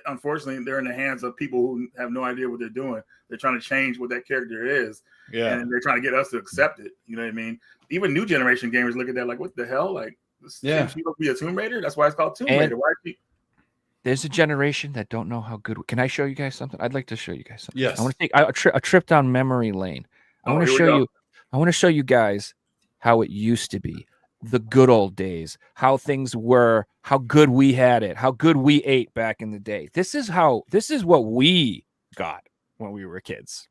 unfortunately, they're in the hands of people who have no idea what they're doing. They're trying to change what that character is, and they're trying to get us to accept it. You know what I mean? Even new generation gamers look at that like, what the hell? Like, she must be a Tomb Raider. That's why it's called Tomb Raider. Why? There's a generation that don't know how good. Can I show you guys something? I'd like to show you guys something. Yes. I want to take a trip down memory lane. I want to show you guys how it used to be, the good old days, how things were, how good we had it, how good we ate back in the day. This is what we got when we were kids.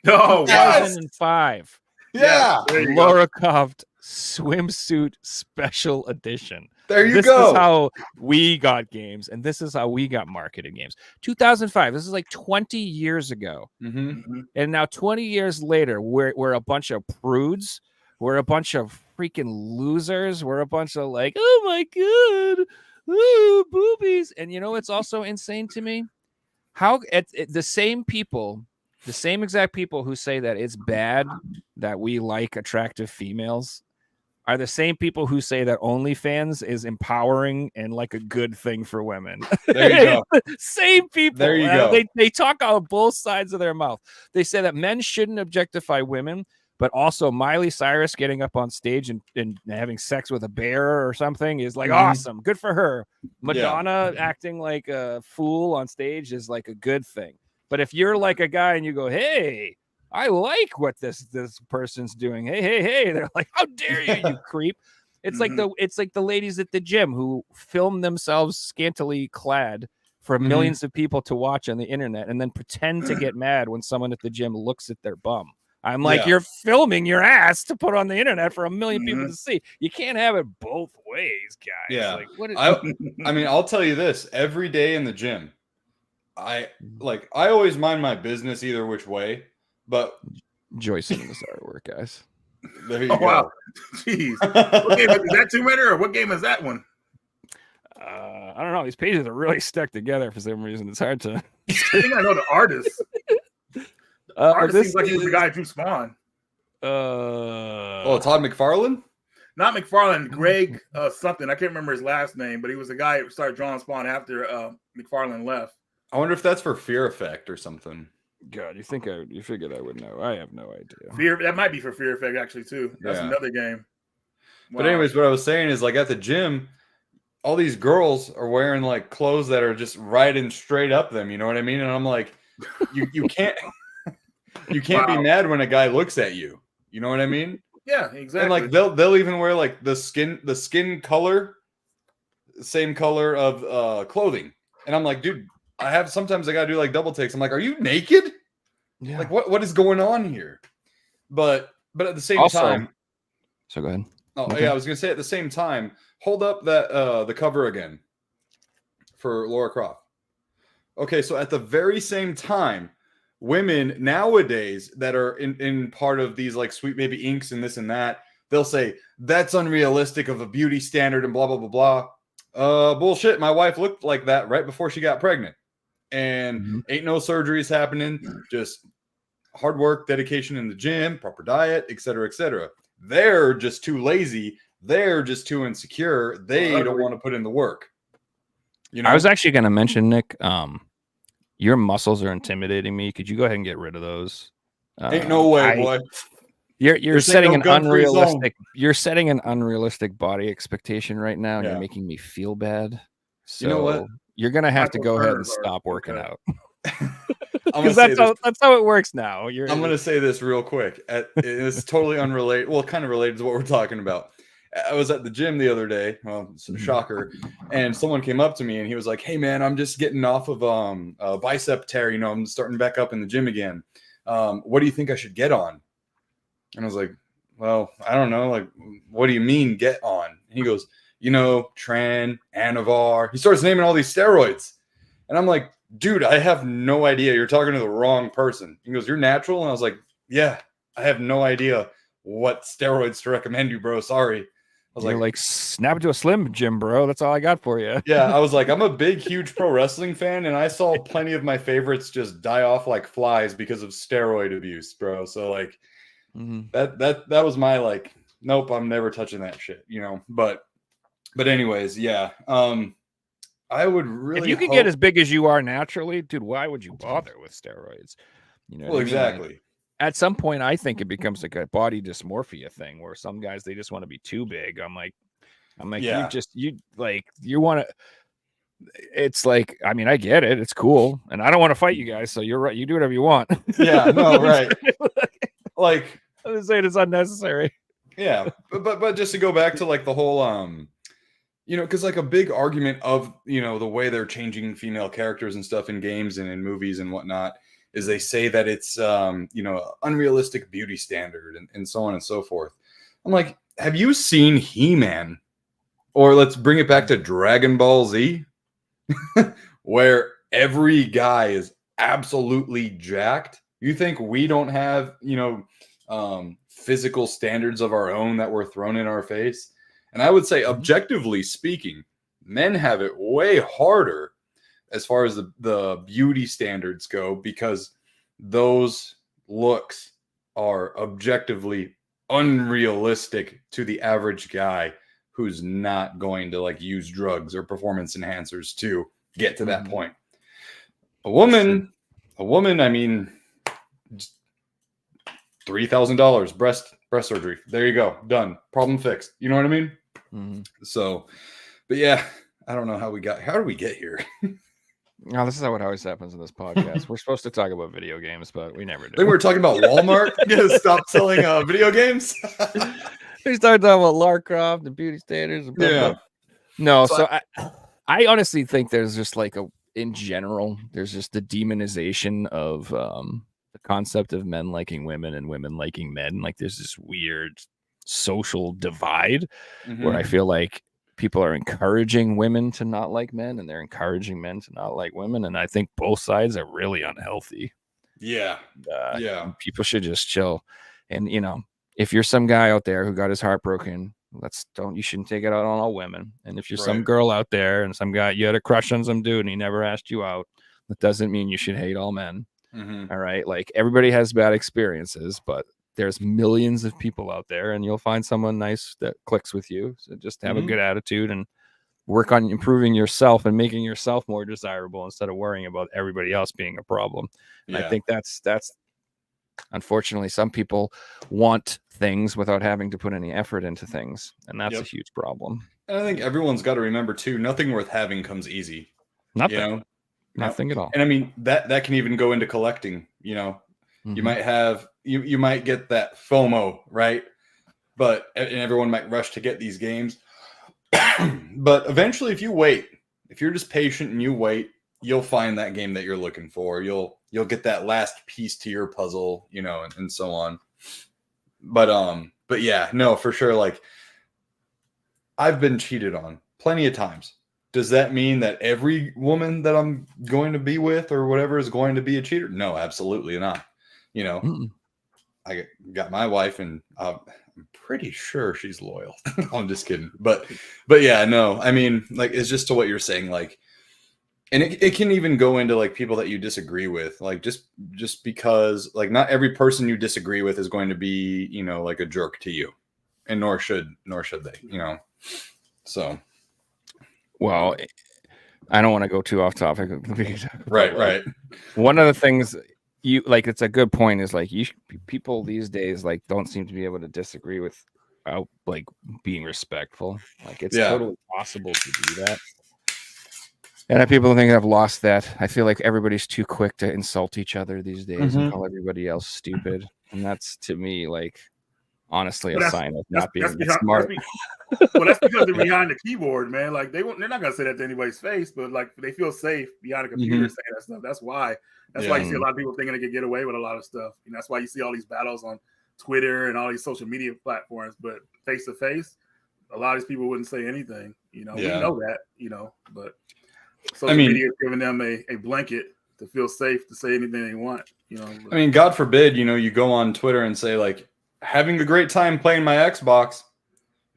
Oh, 2005. Yeah. Lara Croft swimsuit special edition. There you go. This is how we got games, and this is how we got marketed games. 2005. This is like 20 years ago. And now 20 years later, we're a bunch of prudes. We're a bunch of freaking losers. We're a bunch of like, oh my god, ooh, boobies. And you know what's also insane to me? How the same exact people who say that it's bad that we like attractive females are the same people who say that OnlyFans is empowering and like a good thing for women. There you go. Same people. There you go. They talk out both sides of their mouth. They say that men shouldn't objectify women, but also Miley Cyrus getting up on stage and having sex with a bear or something is like awesome. Good for her. Madonna acting like a fool on stage is like a good thing. But if you're like a guy and you go, hey, I like what this person's doing. Hey, they're like, how dare you creep? It's like the ladies at the gym who film themselves scantily clad for millions of people to watch on the internet and then pretend to get mad when someone at the gym looks at their bum. I'm like, you're filming your ass to put on the internet for 1 million people to see. You can't have it both ways, guys. Yeah. Like, what is I mean, I'll tell you this, every day in the gym, I always mind my business either which way, but Joyce in this artwork, guys. There you go. Wow. Jeez. What game is that Tomb Raider or what game is that one? I don't know. These pages are really stuck together for some reason. It's hard to. I think I know the artist. Artist seems like he was the guy who drew Spawn. Todd McFarlane? Not McFarlane, Greg something. I can't remember his last name, but he was the guy who started drawing Spawn after McFarlane left. I wonder if that's for Fear Effect or something. God, you figured I would know? I have no idea. That might be for Fear Effect actually too. That's another game. Wow. But anyways, what I was saying is like at the gym, all these girls are wearing like clothes that are just riding straight up them. You know what I mean? And I'm like, you can't be mad when a guy looks at you. You know what I mean? Yeah, exactly. And like they'll even wear like the skin color, same color of clothing. And I'm like, dude, sometimes I gotta do like double takes. I'm like, are you naked? Yeah. Like what is going on here? But at the same time. So go ahead. Oh yeah, I was gonna say at the same time, hold up that the cover again for Lara Croft. Okay, so at the very same time, women nowadays that are in part of these like Sweet Baby Inks and this and that, they'll say that's unrealistic of a beauty standard and blah blah blah blah. Bullshit. My wife looked like that right before she got pregnant, and ain't no surgeries happening. Just hard work, dedication in the gym, proper diet, etc., etc. They're just too lazy. They're just too insecure. They don't want to put in the work. You know, I was actually going to mention, Nick. Your muscles are intimidating me. Could you go ahead and get rid of those? Ain't no way, boy. You're This ain't setting no an gun-free zone. unrealistic body expectation right now, and Yeah. you're making me feel bad. So You know what? you're gonna have to Michael go ahead and Burns are stop working okay. out. I'm gonna Because say this. that's how it works now. I'm gonna say this real quick. It's totally unrelated. Well, kind of related to what we're talking about. I was at the gym the other day. Well, it's a shocker. And someone came up to me and he was like, "Hey man, I'm just getting off of a bicep tear. You know, I'm starting back up in the gym again. What do you think I should get on?" And I was like, "Well, I don't know. Like, what do you mean get on?" And he goes, "You know, Tren, Anavar." He starts naming all these steroids, and I'm like, "Dude, I have no idea. You're talking to the wrong person." He goes, "You're natural," and I was like, "Yeah, I have no idea what steroids to recommend you, bro. Sorry." I was like snap it to a Slim Jim, bro. That's all I got for you. Yeah, I was like, I'm a big, huge pro wrestling fan, and I saw plenty of my favorites just die off like flies because of steroid abuse, bro. So like, that was my like, nope, I'm never touching that shit, you know. But anyways, yeah. I would really if you can get as big as you are naturally, dude, why would you bother with steroids? You know, well, exactly. Like, at some point, I think it becomes like a body dysmorphia thing where some guys they just want to be too big. I'm like, Yeah. you want to. It's like, I mean, I get it. It's cool, and I don't want to fight you guys. So you're right. You do whatever you want. Yeah. No. Right. Like, I'm just saying it's unnecessary. Yeah, but just to go back to like the whole you know, because like a big argument of, you know, the way they're changing female characters and stuff in games and in movies and whatnot is they say that it's you know, unrealistic beauty standard and so on and so forth. I'm like, have you seen He-Man? Or let's bring it back to Dragon Ball Z, where every guy is absolutely jacked. You think we don't have, you know, physical standards of our own that were thrown in our face? And I would say, objectively speaking, men have it way harder as far as the beauty standards go, because those looks are objectively unrealistic to the average guy who's not going to like use drugs or performance enhancers to get to that point. A woman, I mean, $3,000 breast surgery. There you go. Done. Problem fixed. You know what I mean? So, but yeah, I don't know how did we get here? No, this is how it always happens in this podcast. We're supposed to talk about video games, but we never do. Then we were talking about Walmart. Stop selling video games. We started talking about Lara Croft and beauty standards. And blah, blah. No, so I honestly think there's just like in general, there's just the demonization of the concept of men liking women and women liking men. Like there's this weird social divide where I feel like people are encouraging women to not like men and they're encouraging men to not like women. And I think both sides are really unhealthy. Yeah. People should just chill. And, you know, if you're some guy out there who got his heart broken, you shouldn't take it out on all women. And if you're some girl out there and some guy, you had a crush on some dude and he never asked you out, that doesn't mean you should hate all men. All right. Like everybody has bad experiences, but there's millions of people out there and you'll find someone nice that clicks with you. So just have a good attitude and work on improving yourself and making yourself more desirable instead of worrying about everybody else being a problem. And I think that's unfortunately, some people want things without having to put any effort into things. And that's a huge problem. And I think everyone's got to remember too, nothing worth having comes easy. Nothing. You know? Nothing at all. And I mean, that can even go into collecting, you know. You might have you might get that FOMO, right? And everyone might rush to get these games. But eventually, if you're just patient and you wait, you'll find that game that you're looking for. You'll get that last piece to your puzzle, you know, and so on. But yeah, no, for sure. Like I've been cheated on plenty of times. Does that mean that every woman that I'm going to be with or whatever is going to be a cheater? No, absolutely not. You know, I got my wife and I'm pretty sure she's loyal. I'm just kidding. But yeah, no, I mean, like, it's just to what you're saying. Like, and it can even go into like people that you disagree with, like just because like not every person you disagree with is going to be, you know, like a jerk to you, and nor should they, you know. So, well, I don't want to go too off topic. Right. One of the things you like it's a good point. Is like people these days like don't seem to be able to disagree with like being respectful. Like it's totally possible to do that. And people think I've lost that. I feel like everybody's too quick to insult each other these days and call everybody else stupid. And that's to me like honestly a sign of not being smart. Well, that's because they're behind the keyboard, man. Like they're not gonna say that to anybody's face, but like they feel safe behind a computer saying that stuff. That's why. That's why you see a lot of people thinking they can get away with a lot of stuff. And that's why you see all these battles on Twitter and all these social media platforms. But face to face, a lot of these people wouldn't say anything. We know that, but social media is giving them a blanket to feel safe to say anything they want. I mean, God forbid, you go on Twitter and say like, having a great time playing my Xbox.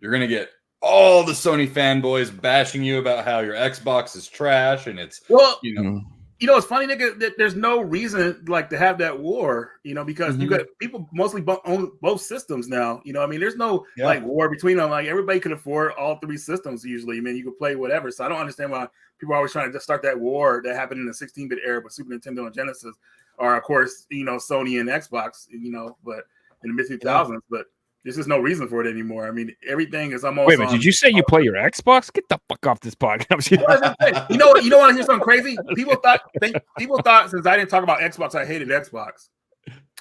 You're going to get all the Sony fanboys bashing you about how your Xbox is trash and it's, it's funny, nigga, that there's no reason like to have that war, because you got people mostly own both systems now. There's no like war between them. Like everybody can afford all three systems usually. You can play whatever. So I don't understand why people are always trying to just start that war that happened in the 16-bit era with Super Nintendo and Genesis, or of course, Sony and Xbox, but in the mid-2000s, but there's just no reason for it anymore. Everything is almost. Wait a minute, did you say you play your Xbox? Get the fuck off this podcast. You know what? I hear something crazy. People thought since I didn't talk about Xbox, I hated Xbox.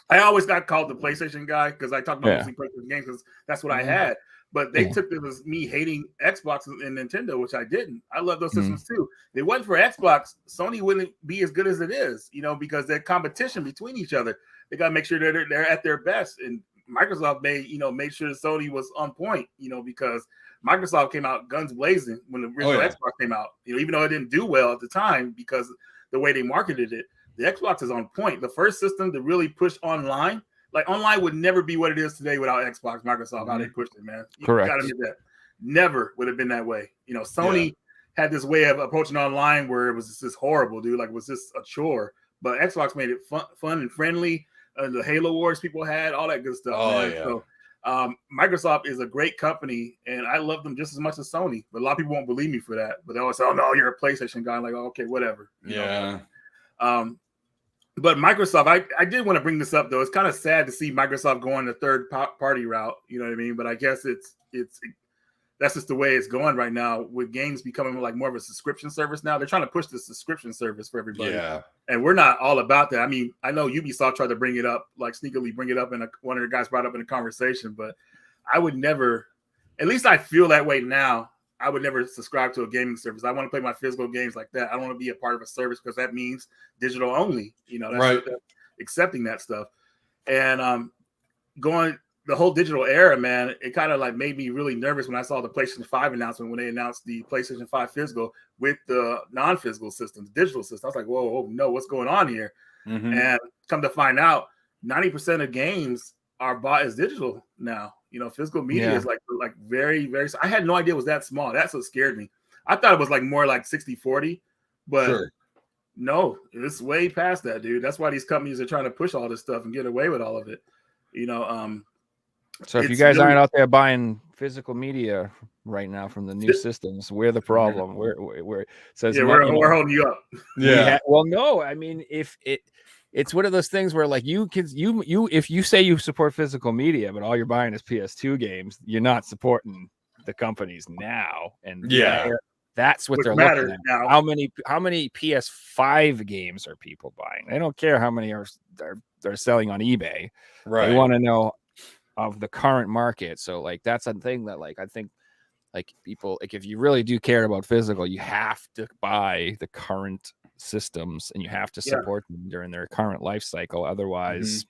I always got called the PlayStation guy because I talked about mostly PlayStation games because that's what I had. But they took it as me hating Xbox and Nintendo, which I didn't. I love those systems too. If it wasn't for Xbox, Sony wouldn't be as good as it is, because they're competition between each other. They got to make sure they're at their best. And Microsoft made sure that Sony was on point, because Microsoft came out guns blazing when the original Xbox came out. Even though it didn't do well at the time because the way they marketed it, the Xbox is on point. The first system to really push online, like online would never be what it is today without Xbox, Microsoft, how they pushed it, man. Correct. You gotta admit that. Never would have been that way. Sony had this way of approaching online where it was just horrible, dude. Like it was just a chore. But Xbox made it fun and friendly. The Halo Wars people had, all that good stuff. So Microsoft is a great company, and I love them just as much as Sony. But a lot of people won't believe me for that. But they always say, "Oh no, you're a PlayStation guy." I'm like, oh, okay, whatever. But Microsoft, I did want to bring this up though. It's kind of sad to see Microsoft going the third party route. You know what I mean? But I guess it's that's just the way it's going right now, with games becoming like more of a subscription service now. They're trying to push the subscription service for everybody. Yeah. And we're not all about that. I know Ubisoft tried to bring it up, like sneakily bring it up, and one of the guys brought up in a conversation, but I would never, at least I feel that way now. I would never subscribe to a gaming service. I want to play my physical games like that. I don't want to be a part of a service because that means digital only, that's accepting that stuff. And going the whole digital era, man, it kind of like made me really nervous when I saw the PlayStation 5 announcement, when they announced the PlayStation 5 physical with the non-physical system, the digital system. I was like, whoa, no, what's going on here? And come to find out, 90% of games are bought as digital now. Physical media is like very, very. I had no idea it was that small. That's what scared me. I thought it was like more like 60-40, but no, it's way past that, dude. That's why these companies are trying to push all this stuff and get away with all of it. So if you guys aren't out there buying physical media right now from the new systems, we're the problem. We're says we're holding you up. Well, no, if it's one of those things where like you if you say you support physical media, but all you're buying is PS2 games, you're not supporting the companies now. And that's what they're looking at now. How many PS5 games are people buying? They don't care how many they're selling on eBay. Right. They want to know of the current market. So like that's a thing that like I think like people like if you really do care about physical, you have to buy the current systems and you have to support them during their current life cycle. Otherwise,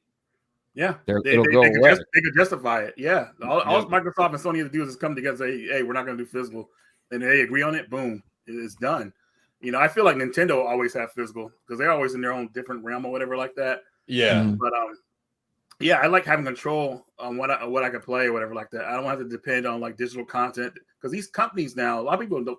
it'll go away. They could justify it. Yeah. All Microsoft and Sony have to do is just come together and say, hey, we're not going to do physical. And they agree on it. Boom. It's done. I feel like Nintendo always have physical because they're always in their own different realm or whatever like that. Yeah. But I like having control on what I can play or whatever like that. I don't have to depend on like digital content because these companies now, a lot of people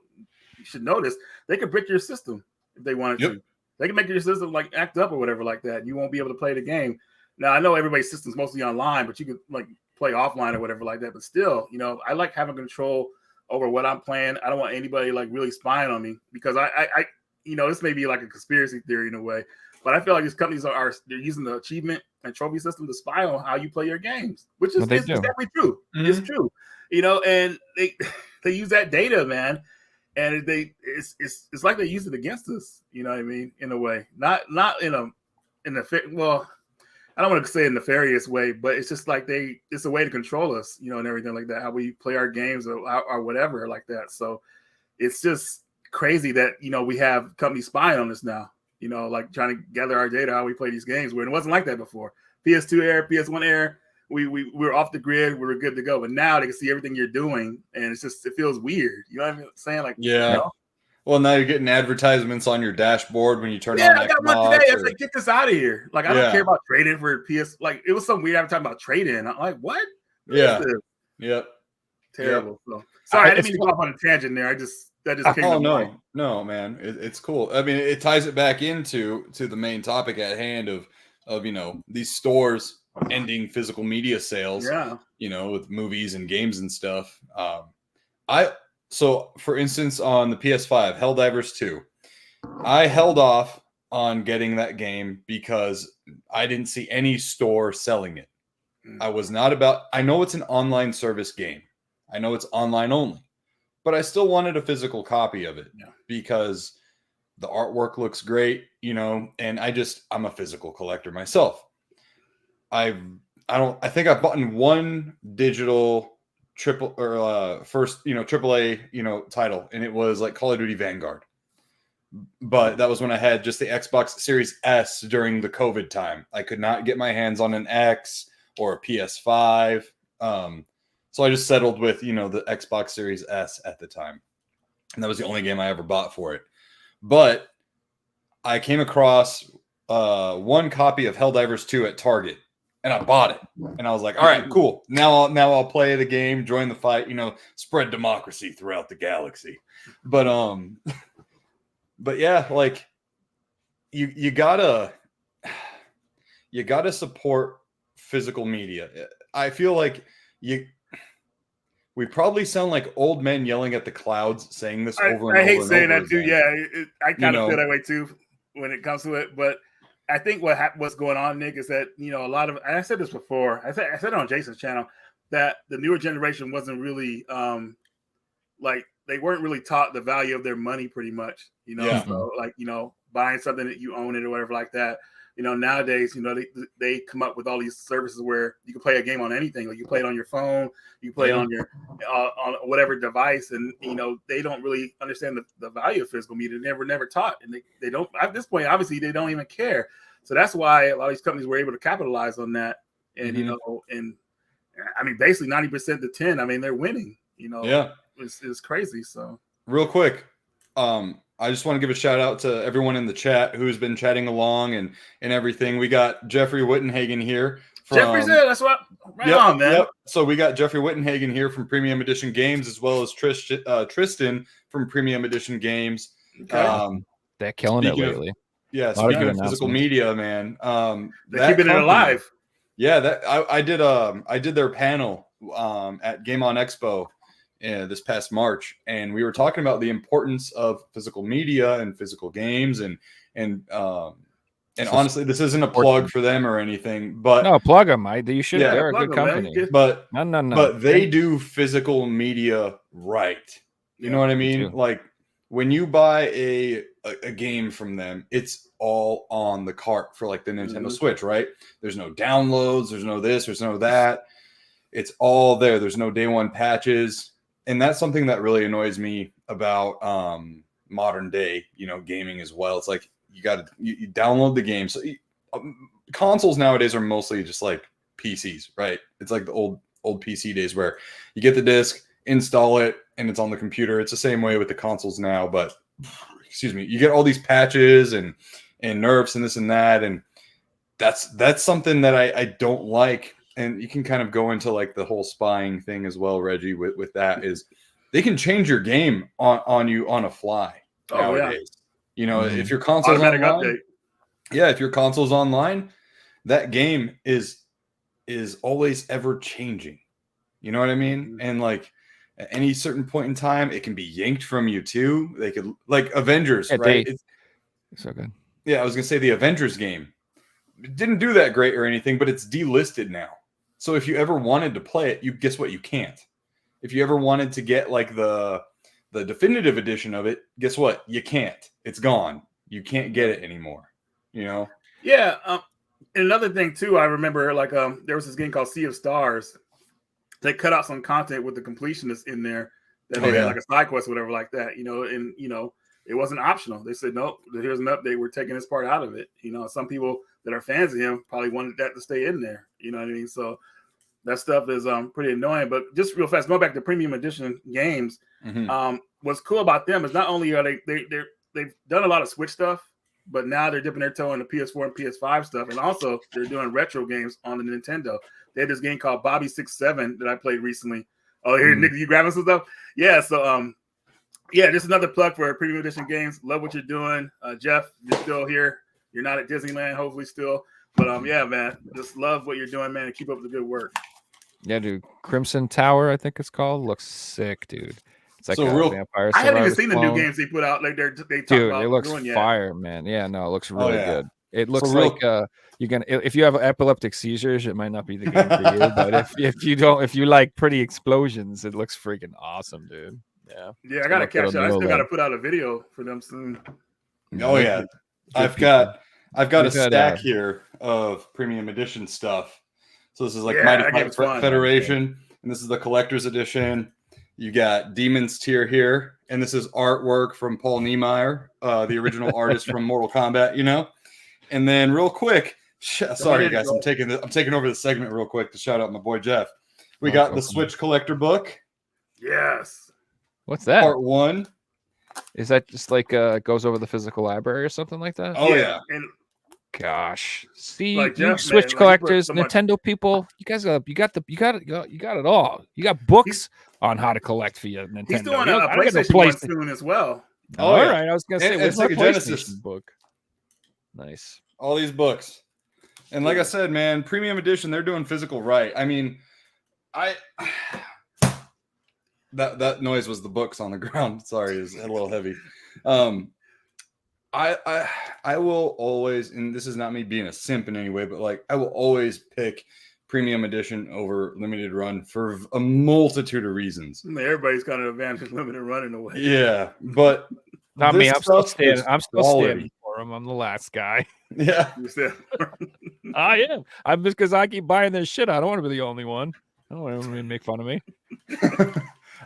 should know this, they can brick your system if they wanted to. They can make your system like act up or whatever like that. You won't be able to play the game. Now I know everybody's system's mostly online, but you can like play offline or whatever like that. But still, I like having control over what I'm playing. I don't want anybody like really spying on me because this may be like a conspiracy theory in a way, but I feel like these companies they're using the achievement and trophy system to spy on how you play your games, which is it's definitely true. Mm-hmm. It's true, and they use that data, man, and it's like they use it against us. You know what I mean? In a way, not in the I don't want to say a nefarious way, but it's just like it's a way to control us, and everything like that, how we play our games or whatever like that. So it's just crazy that, we have companies spying on us now, like trying to gather our data, how we play these games, where it wasn't like that before. PS2 era, PS1 era, we were off the grid, we were good to go. But now they can see everything you're doing, and it feels weird. You know what I'm saying? Like, yeah. Well, now you're getting advertisements on your dashboard when you turn on. I got one today. I was like, get this out of here. Like, I don't care about trading for PS. Like, it was some weird advertisement about trading. I'm like, what? Yeah. Yep. Terrible. Yep. So, sorry, I didn't mean to go off on a tangent there. That just came to mind. No, man. It's cool. I mean, it ties it back into the main topic at hand of these stores ending physical media sales. Yeah. With movies and games and stuff. So, for instance, on the PS5, Helldivers 2, I held off on getting that game because I didn't see any store selling it. I know it's an online service game. I know it's online only, but I still wanted a physical copy of it because the artwork looks great, and I'm a physical collector myself. I think I've bought one digital AAA title, and it was like Call of Duty Vanguard, but that was when I had just the Xbox Series S during the COVID time. I could not get my hands on an X or a PS5, so I just settled with the Xbox Series S at the time, and that was the only game I ever bought for it. But I came across one copy of Helldivers 2 at Target, and I bought it, and I was like, all right, cool. Now I'll play the game, join the fight, spread democracy throughout the galaxy. But yeah, like you gotta support physical media. I feel like we probably sound like old men yelling at the clouds saying this over and over. I hate and saying over that too. again. Yeah, I kind of feel that way too when it comes to it, but I think what's going on, Nick, is that a lot of, and I said this before. I said it on Jason's channel that the newer generation wasn't really like they weren't really taught the value of their money, pretty much. So like buying something that you own it or whatever like that. Nowadays, they come up with all these services where you can play a game on anything. Like you play it on your phone, you play it on your on whatever device, and they don't really understand the value of physical media. They never taught, and they don't at this point. Obviously, they don't even care. So that's why a lot of these companies were able to capitalize on that, and and I mean, basically 90% to 10. I mean, they're winning. It's crazy. So real quick, I just want to give a shout out to everyone in the chat who's been chatting along and everything. We got Jeffrey Wittenhagen here. Jeffrey's there. That's what. On, man. Yep. So we got Jeffrey Wittenhagen here from Premium Edition Games, as well as Tristan from Premium Edition Games. Okay. They're killing it lately. Speaking of physical media, man, they're keeping it alive. Yeah, I did their panel at Game On Expo this past March, and we were talking about the importance of physical media and physical games, and honestly, this isn't a plug for them or anything, but no, plug them, Mike. You should. They're a good company, but no. But they do physical media right. You know what I mean? Like when you buy a game from them, it's all on the cart for like the Nintendo Switch, right? There's no downloads, there's no this, there's no that. It's all there. There's no day one patches. And that's something that really annoys me about modern day, gaming as well. It's like you download the game. So consoles nowadays are mostly just like PCs, right? It's like the old PC days where you get the disc, install it, and it's on the computer. It's the same way with the consoles now, but excuse me, you get all these patches and nerfs and this and that, and that's something that I don't like. And you can kind of go into like the whole spying thing as well, Reggie, with that is they can change your game on you on a fly nowadays. If your console's online, update. Yeah, if your console's online, that game is always ever changing. You know what I mean? And at any certain point in time, it can be yanked from you too. They could, like Avengers, Yeah, right? it's so good. Yeah, I was gonna say the Avengers game. It didn't do that great or anything, but it's delisted now. So if you ever wanted to play it, you guess what? You can't. If you ever wanted to get like the definitive edition of it, guess what? You can't. It's gone. You can't get it anymore. You know? Yeah. And another thing too, I remember like there was this game called Sea of Stars. They cut out some content with the completionists in there that they had like a side quest or whatever like that, you know, and you know, it wasn't optional. They said, nope, here's an update. We're taking this part out of it. You know, some people that are fans of him probably wanted that to stay in there. You know what I mean? So that stuff is pretty annoying. But just real fast, going back to premium edition games, what's cool about them is not only are they've done a lot of Switch stuff, but now they're dipping their toe in the PS4 and PS5 stuff, and also they're doing retro games on the Nintendo. They had this game called Bobby 6-7 that I played recently. Oh, here, Nick, you grabbing some stuff? Yeah, so yeah, just another plug for premium edition games. Love what you're doing, Jeff. You're still here. You're not at Disneyland, hopefully still, but yeah, man, just love what you're doing, man, and keep up the good work. Yeah, dude. Crimson Tower, I think it's called. Looks sick, dude. It's like So a real- vampire. I haven't even Survivor seen the new clone. games they put out. Like they talk Dude, about it looks doing yet. fire, man. Yeah, no, it looks really yeah. good. It looks So real- like you're gonna if you have epileptic seizures, it might not be the game for you. But if you like pretty explosions, it looks freaking awesome, dude. Yeah. Yeah, I gotta Look, it'll catch up. I still know gotta that. put out a video for them soon. Oh yeah. I've people. got a We've had, stack here of premium edition stuff. So this is like Yeah, Mighty that Fight game's fun. Federation, and this is the collector's edition. You got Demon's Tier here, and this is artwork from Paul Niemeyer, the original artist from Mortal Kombat. You know, and then real quick, sorry guys, I'm taking over the segment real quick to shout out my boy Jeff. We Oh, got the welcome. Switch collector book, Yes. What's that? part 1. Is that just like goes over the physical library or something like that? Oh yeah. And Gosh, see, Like you Jeff, Switch man, like, he put collectors, so much- Nintendo people, you guys you got it all. You got books on how to collect for your Nintendo. he's doing You a don't- I don't get no PlayStation one PlayStation. soon as well. Oh, All yeah. right, I was gonna say, And where's my Sega PlayStation Genesis. book? Nice. All these books. And like I said, man, premium edition, they're doing physical right. I mean, that noise was the books on the ground. Sorry, it's a little heavy. I will always, and this is not me being a simp in any way, but like I will always pick premium edition over limited run for a multitude of reasons. I mean, everybody's got an advantage in limited running away. Yeah, but Not me. this I'm still stuff standing. is I'm still quality. standing for him. I'm the last guy. Yeah, You said, I am. I'm just because I keep buying this shit. I don't want to be the only one. I don't want anyone to make fun of me.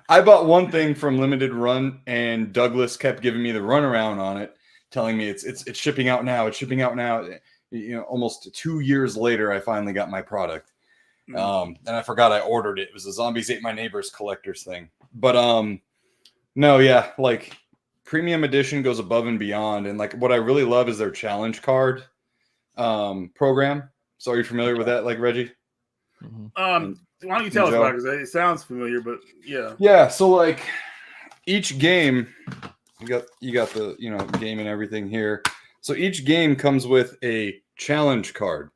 I bought one thing from limited run, and Douglas kept giving me the runaround on it, telling me it's shipping out now. It's shipping out now. You know, almost 2 years later, I finally got my product. And I forgot I ordered it. It was a Zombies Ate My Neighbors collector's thing. But no, yeah, like premium edition goes above and beyond. And like what I really love is their challenge card program. So are you familiar with that, like Reggie? Mhm. why don't you tell us Joe? about it? 'Cause it sounds familiar, but yeah. Yeah, so like each game, you got the game and everything here. So each game comes with a challenge card,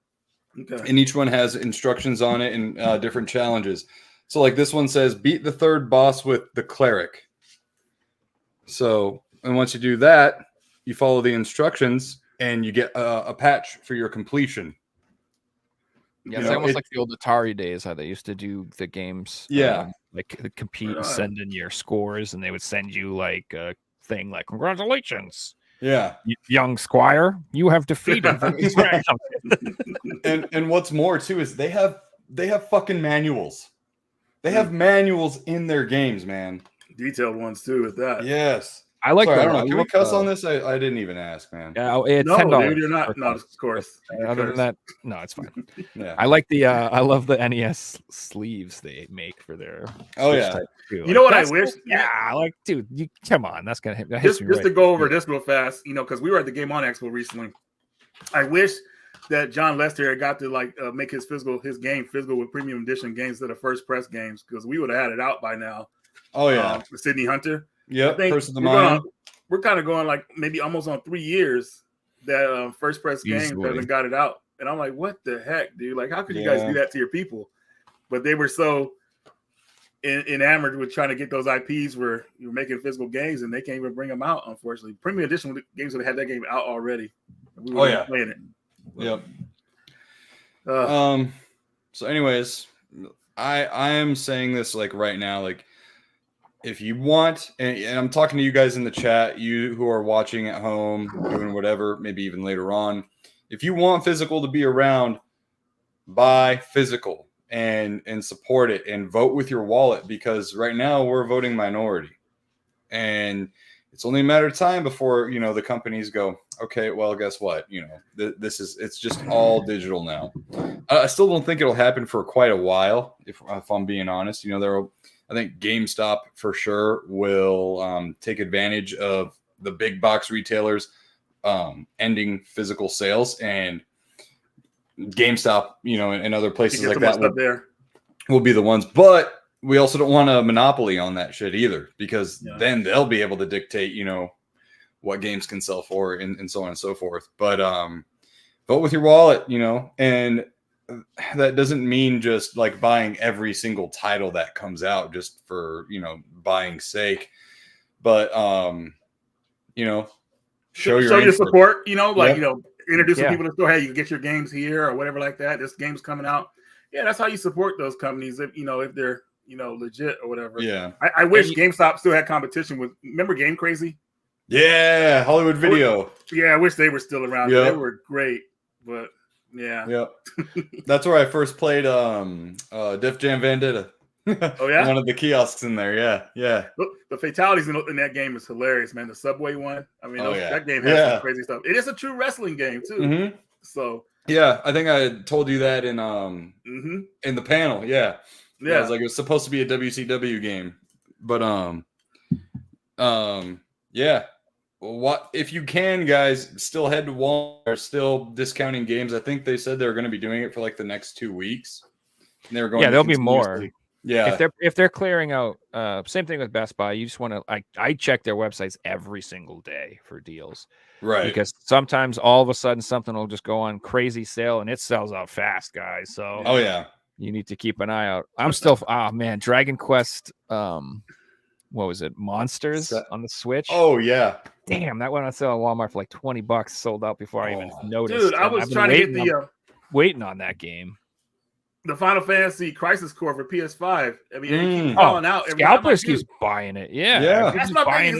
Okay. and each one has instructions on it and different challenges. So like this one says, beat the third boss with the cleric. So, and once you do that, you follow the instructions and you get a patch for your completion. Yeah, You it's know, almost it- like the old Atari days, how they used to do the games. Yeah. Like compete, Right. send in your scores, and they would send you like a thing like, "Congratulations, Yeah. young squire, you have defeated the round." And what's more too is they have fucking manuals. They have manuals in their games, man. Detailed ones too with that. Yes. I like. Sorry, I the- don't know. Can we love cuss the- on this? I didn't even ask, man. Yeah, it's No, $10. dude, you're not. for No, cuss. of course. Other than that, no, it's fine. Yeah. I like the I love the NES sleeves they make for their Oh, Switch yeah. type, too. You know what I that's- wish? Yeah, like dude, you come on, that's gonna hit. That hits Just me to right. go over this real fast, because we were at the Game On Expo recently. I wish that John Lester had got to make his game physical with premium edition games instead of first press games, because we would have had it out by now. Oh yeah. With Sidney Hunter. Yep. I think Curse of the we're Mayan. gonna- We're kind of going like maybe almost on 3 years that first press games Easily. hasn't got it out, and I'm like, what the heck, dude? Like, how could you guys Yeah. do that to your people? But they were so enamored with trying to get those IPs where you're making physical games and they can't even bring them out. Unfortunately, Premium Edition games would have had that game out already. We were playing it. Yep. So anyways, I am saying this like right now, like if you want, and I'm talking to you guys in the chat, you who are watching at home, doing whatever, maybe even later on, if you want physical to be around, buy physical and support it and vote with your wallet, because right now we're voting minority, and it's only a matter of time before, you know, the companies go, okay, well, guess what? You know, it's just all digital now. I still don't think it'll happen for quite a while, if I'm being honest. You know, I think GameStop for sure will take advantage of the big box retailers ending physical sales, and GameStop, you know, and other places like that will be the ones. But we also don't want a monopoly on that shit either, because then they'll be able to dictate, you know, what games can sell for and so on and so forth. But vote with your wallet, you know, and that doesn't mean just like buying every single title that comes out just for, you know, buying sake. But you know, show your support, you know, like, you know, introducing people to store, hey, you can get your games here or whatever like that. This game's coming out. Yeah, that's how you support those companies, if you know, if they're, you know, legit or whatever. Yeah. I wish GameStop still had competition with, remember Game Crazy? Yeah, Hollywood Video. Yeah, I wish they were still around. Yep. They were great, but yeah. Yep. That's where I first played Def Jam Vendetta. Oh yeah? One of the kiosks in there. Yeah, yeah. The fatalities in that game is hilarious, man. The Subway one. I mean, that game has some crazy stuff. It is a true wrestling game too. Mm-hmm. So yeah, I think I told you that in the panel. Yeah. Yeah. I was like, it was supposed to be a WCW game. But yeah. What if you can, guys, still head to Walmart. They're still discounting games. I think they said they were going to be doing it for like the next 2 weeks. And they were going there'll be more. Yeah. If they're clearing out, same thing with Best Buy. You just want to, I check their websites every single day for deals. Right. Because sometimes all of a sudden something will just go on crazy sale and it sells out fast, guys. So you need to keep an eye out. I'm still Dragon Quest what was it? Monsters on the Switch. Oh yeah. Damn, that went on sale at Walmart for like $20, sold out before I even noticed. Dude, I was trying to get waiting on that game. The Final Fantasy Crisis Core for PS5. I mean, they keep calling out. Scalpers keeps buying it. Yeah. That's my thing.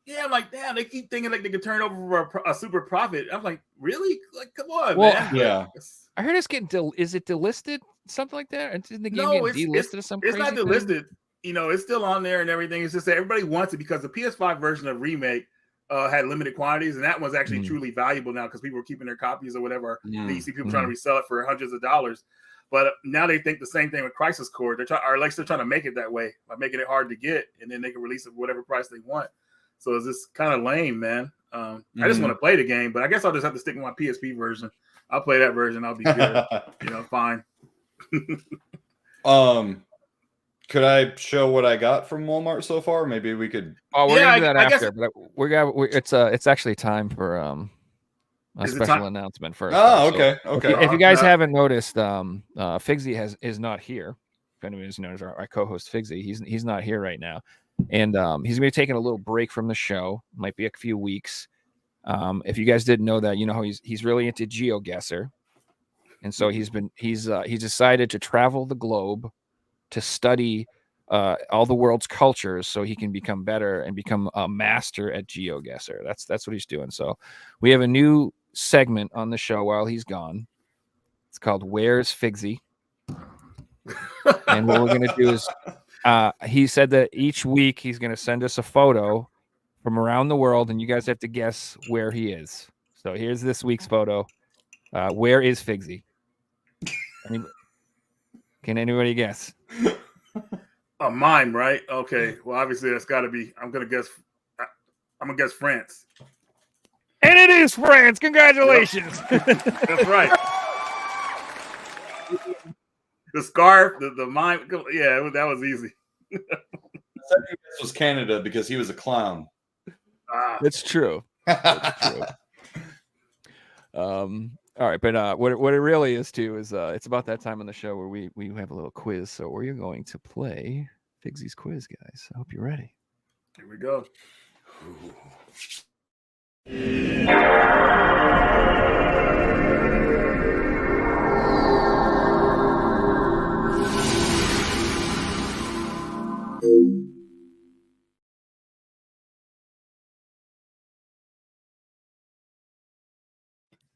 Yeah, I'm like, damn, they keep thinking like they could turn over for a super profit. I'm like, really? Like, come on, man. Yeah. I heard it's getting is it delisted? Something like that? Isn't the game getting delisted or something? It's not delisted. You know, it's still on there and everything. It's just that everybody wants it because the PS5 version of Remake had limited quantities, and that one's actually truly valuable now because people are keeping their copies or whatever. You see people trying to resell it for hundreds of dollars. But now they think the same thing with Crisis Core. They're trying to make it that way by making it hard to get, and then they can release it for whatever price they want. So it's just kind of lame, man. I just want to play the game, but I guess I'll just have to stick with my PSP version. I'll play that version. I'll be good. Fine. Could I show what I got from Walmart so far? Maybe we could. Oh, we're gonna do that after. But it's actually time for a special announcement first. Oh, okay. Okay. If you guys haven't noticed, Figsy is not here. If anyone knows our co-host Figsy, he's not here right now, and he's gonna be taking a little break from the show. Might be a few weeks. If you guys didn't know that, you know how he's really into GeoGuessr, and so he's decided to travel the globe to study all the world's cultures so he can become better and become a master at GeoGuessr. That's what he's doing. So we have a new segment on the show while he's gone. It's called Where's Figsy? And what we're going to do is he said that each week he's going to send us a photo from around the world, and you guys have to guess where he is. So here's this week's photo. Where is Figsy? Can anybody guess? A mime, right? Okay. Well, obviously that's got to be. I'm gonna guess France. And it is France. Congratulations. Yep. That's right. The scarf, the mime. Yeah, that was easy. This was Canada because he was a clown. That's true. That's true. All right, but what it really is too is it's about that time on the show where we have a little quiz. So we're going to play Figsy's quiz, guys. I hope you're ready. Here we go.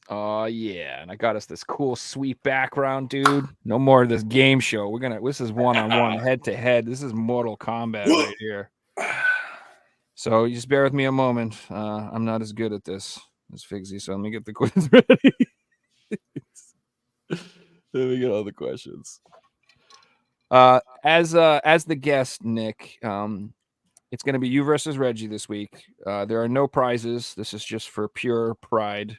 Oh yeah, and I got us this cool, sweet background, dude. No more of this game show. This is one-on-one, head-to-head. This is Mortal Kombat right here. So you just bear with me a moment. I'm not as good at this as Figsy, so let me get the quiz ready. Let me get all the questions. As the guest, Nick, it's going to be you versus Reggie this week. There are no prizes. This is just for pure pride.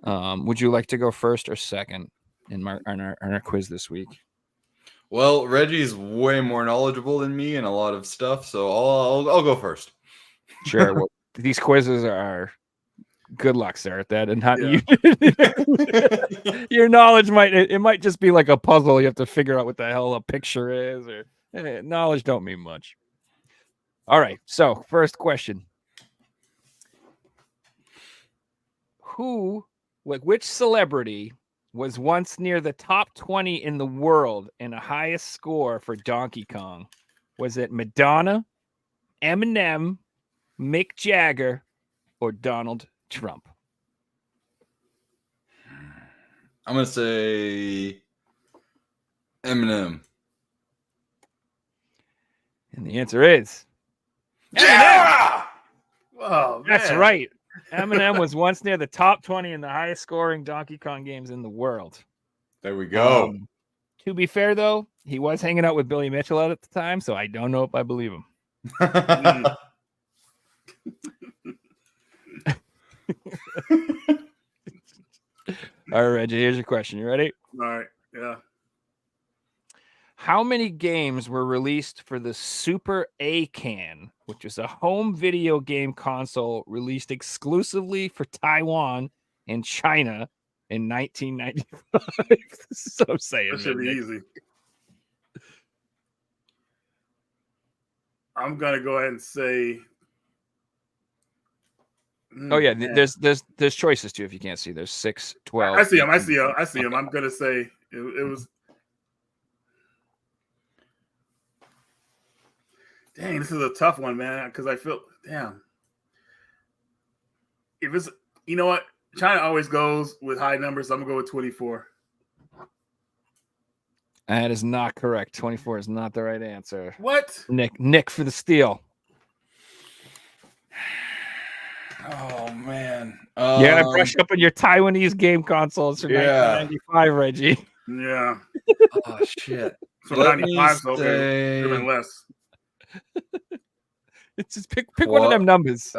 Would you like to go first or second in our quiz this week? Well, Reggie's way more knowledgeable than me in a lot of stuff, so I'll go first. Sure. Well, these quizzes are good luck, sir, at that, and not you. Your knowledge might just be like a puzzle. You have to figure out what the hell a picture is, or knowledge don't mean much. All right. So, first question: which celebrity was once near the top 20 in the world in the highest score for Donkey Kong? Was it Madonna, Eminem, Mick Jagger, or Donald Trump? I'm going to say Eminem. And the answer is Yeah! Oh, that's man. right. Eminem was once near the top 20 in the highest scoring Donkey Kong games in the world. There we go. To be fair, though, he was hanging out with Billy Mitchell at the time, so I don't know if I believe him. All right, Reggie, here's your question. You ready? All right. Yeah. How many games were released for the Super A-Can, which is a home video game console released exclusively for Taiwan and China in 1995? So I'm saying That should be easy. I'm gonna go ahead and say. Oh yeah, there's choices too. If you can't see, there's 6, 12. I see him. I'm gonna say it was. Dang, this is a tough one, man. Because I feel, damn. If it's, you know what, China always goes with high numbers. So I'm gonna go with 24. That is not correct. 24 is not the right answer. What? Nick for the steal. Oh, man. Yeah, brush up on your Taiwanese game consoles from 1995, Reggie. Yeah. Oh, shit. So Let 95, me so okay, even less. It's just pick one of them numbers.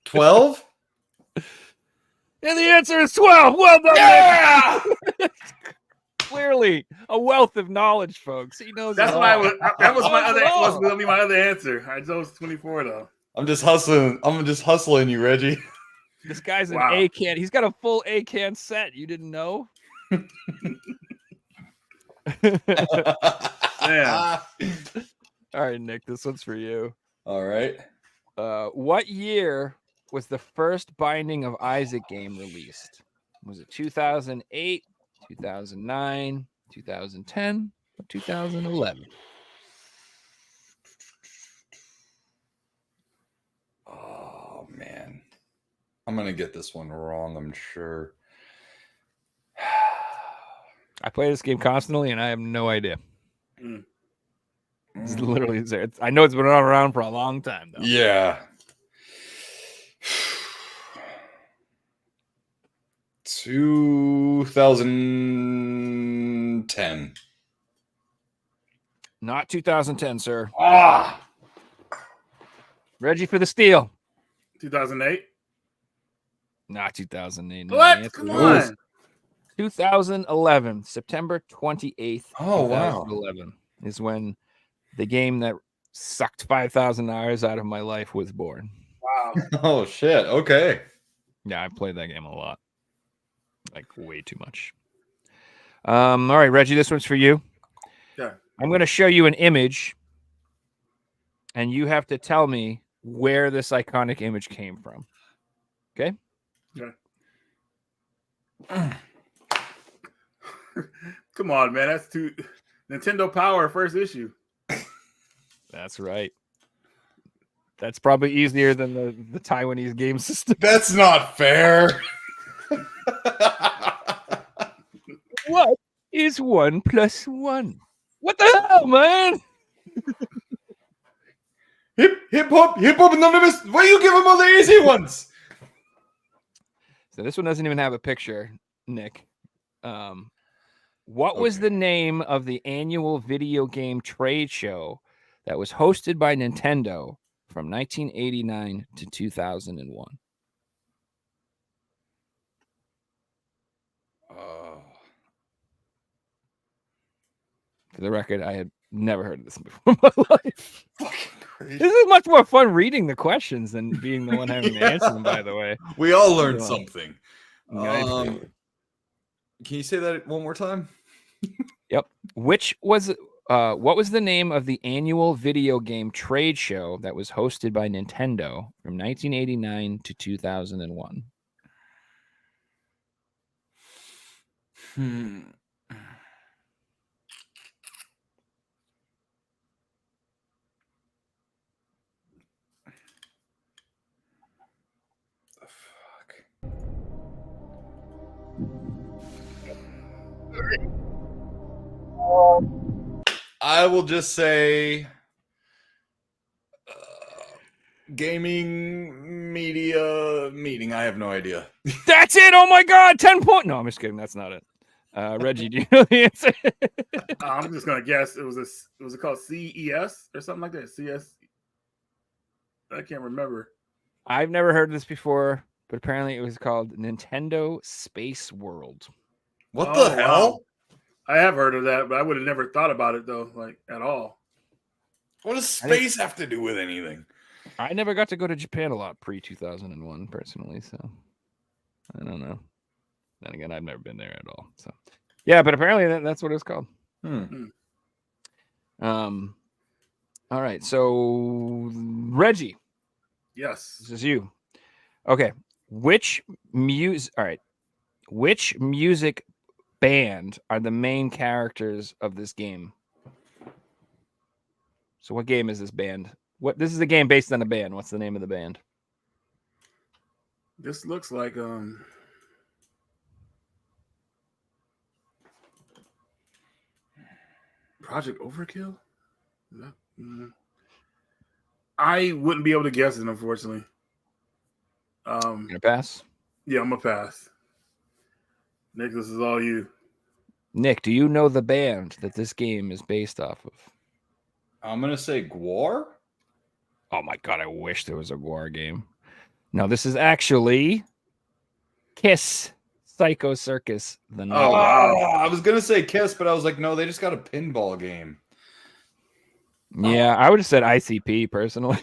12? And the answer is 12. Well done. Yeah! Clearly a wealth of knowledge, folks. He knows. That's it why all. that was my other. all. Was gonna be my other answer. I chose 24 though. I'm just hustling you, Reggie. This guy's Wow. an A-Can. He's got a full A-Can set. You didn't know? Yeah. All right, Nick, this one's for you. All right. What year was the first Binding of Isaac game released? Was it 2008, 2009, 2010, or 2011? Oh, man. I'm going to get this one wrong, I'm sure. I play this game constantly, and I have no idea. It's literally there. I know it's been around for a long time, though. Yeah. 2010. Not 2010, sir. Ah! Reggie for the steal. 2008. Not 2008. No, What? the answer Come was on. 2011, September 28th. Oh, wow. 2011 is when the game that sucked 5,000 hours out of my life was born. Wow. Oh, shit. Okay. Yeah, I played that game a lot. Like way too much. All right, Reggie, this one's for you. Yeah. I'm going to show you an image, and you have to tell me where this iconic image came from. Okay? Yeah. Come on, man. That's too Nintendo Power first issue. That's right. That's probably easier than the Taiwanese game system. That's not fair. What is 1 + 1? What the hell, man? Hip hop, anonymous. Why you give them all the easy ones? So this one doesn't even have a picture, Nick. What was the name of the annual video game trade show that was hosted by Nintendo from 1989 to 2001? For the record, I had never heard of this before in my life. Fucking crazy. This is much more fun reading the questions than being the one having to answer them, by the way. We all learned something. Nice. Can you say that one more time? Yep. What was the name of the annual video game trade show that was hosted by Nintendo from 1989 to 2001? I will just say gaming media meeting. I have no idea. That's it. Oh my God. 10 points. No, I'm just kidding. That's not it. Reggie, do you know the answer? I'm just gonna guess it was called CES or something like that. CS. I can't remember. I've never heard of this before, but apparently it was called Nintendo Space World. What the hell? Wow. I have heard of that, but I would have never thought about it though, like at all. What does space have to do with anything? I never got to go to Japan a lot pre-2001 personally, so I don't know. Then again, I've never been there at all. So yeah, but apparently that's what it's called. All right, so Reggie. Yes. This is you. Okay. Which music band are the main characters of this game? So what game is this band? This is a game based on a band. What's the name of the band? This looks like Project Overkill? I wouldn't be able to guess it, unfortunately. You gonna pass? Yeah, I'm gonna pass. Nick, this is all you. Nick, do you know the band that this game is based off of? I'm gonna say Gwar. Oh my God, I wish there was a Gwar game. No, this is actually Kiss Psycho Circus. I was gonna say Kiss, but I was like, no, they just got a pinball game. Yeah, I would have said ICP personally.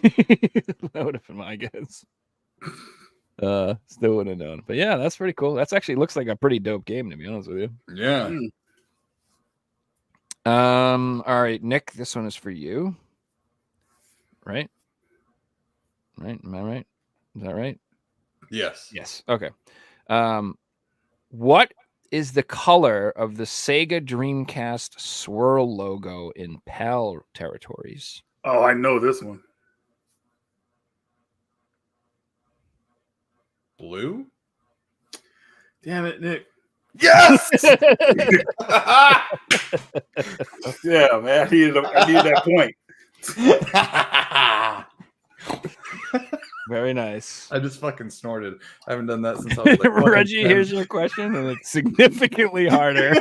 That would have been my guess. Still wouldn't have known. But yeah, that's pretty cool. That's actually looks like a pretty dope game, to be honest with you. Yeah. All right, Nick, this one is for you. Right? Right? Am I right? Is that right? Yes. Yes. Okay. What is the color of the Sega Dreamcast swirl logo in PAL territories? Oh, I know this one. Blue? Damn it, Nick. Yes! Yeah, man. I needed that point. Very nice. I just fucking snorted. I haven't done that since I was like Reggie, here's your question, and it's significantly harder.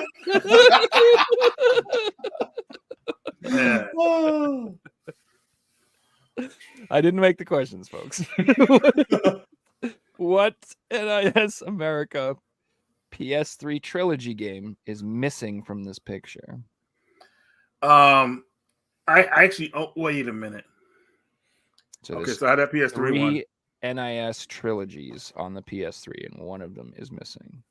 Yeah. I didn't make the questions, folks. What NIS America PS3 trilogy game is missing from this picture? I actually. Oh, wait a minute. So Okay, so I had that PS3 one. three NIS trilogies on the PS3, and one of them is missing.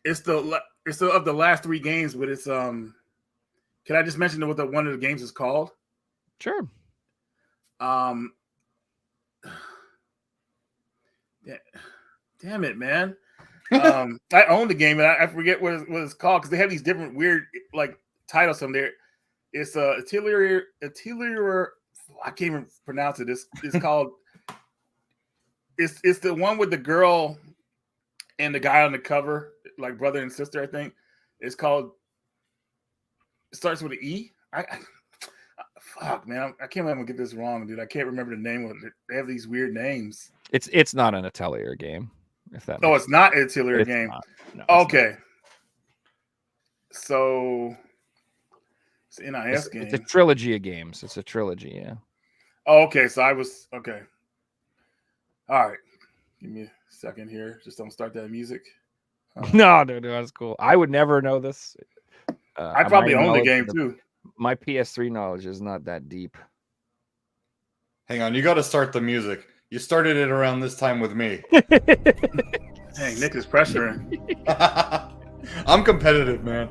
It's the It's of the last 3 games, but it's Can I just mention what one of the games is called? Sure. Yeah, damn it, man. I own the game and I forget what it's called because they have these different weird like titles from there. It's Atelier. I can't even pronounce it. It's called. It's the one with the girl and the guy on the cover, like brother and sister. I think it's called. It starts with an E. Fuck, man, I can't let me get this wrong, dude. I can't remember the name of it. They have these weird names. It's not an Atelier game. If that. No, it's not an Atelier game. No, okay. So it's an NIS game. It's a trilogy of games. It's a trilogy, yeah. Oh, okay. So I was okay. All right. Give me a second here. Just don't start that music. No, that's cool. I would never know this. I probably own the game too. My PS3 knowledge is not that deep. Hang on, you got to start the music. You started it around this time with me. Dang, Nick is pressuring. I'm competitive, man.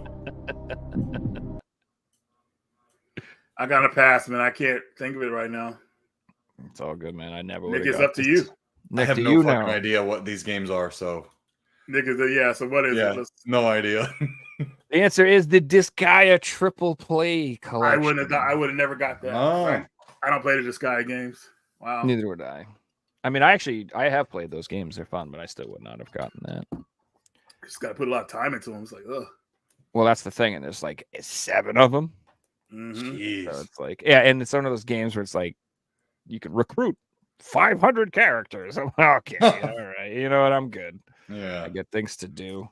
I got to pass, man. I can't think of it right now. It's all good, man. I never. Nick, it's up to you. Nick, I have no fucking idea what these games are, so. Nick is So what is it? No idea. The answer is the Disgaea Triple Play Collection. I would have never got that. Oh. I don't play the Disgaea games. Wow. Neither would I. I mean, I have played those games. They're fun, but I still would not have gotten that. Just got to put a lot of time into them. It's like, ugh. Well, that's the thing, and there's like 7 of them. Mm-hmm. So it's like, yeah, and it's one of those games where it's like you can recruit 500 characters. I'm like, okay, all right, you know what? I'm good. Yeah, I get things to do.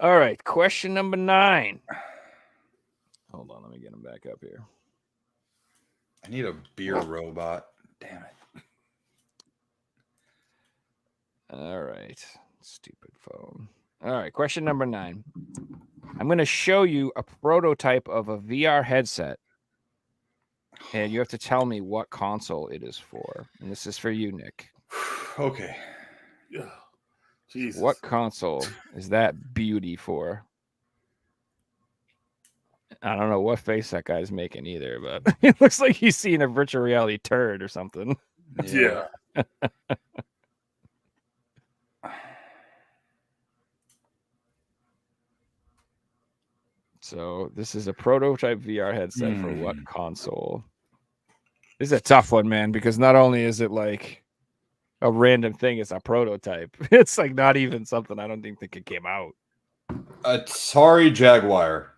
All right, question number 9. Hold on, let me get him back up here. I need a beer robot. Damn it. All right. Stupid phone. All right. Question number 9. I'm going to show you a prototype of a VR headset. And you have to tell me what console it is for. And this is for you, Nick. Okay. Yeah. Jesus. What console is that beauty for? I don't know what face that guy's making either, but it looks like he's seen a virtual reality turd or something. Yeah. So this is a prototype VR headset for what console? This is a tough one, man, because not only is it like a random thing, it's a prototype. It's like not even something I don't think it came out. Atari Jaguar.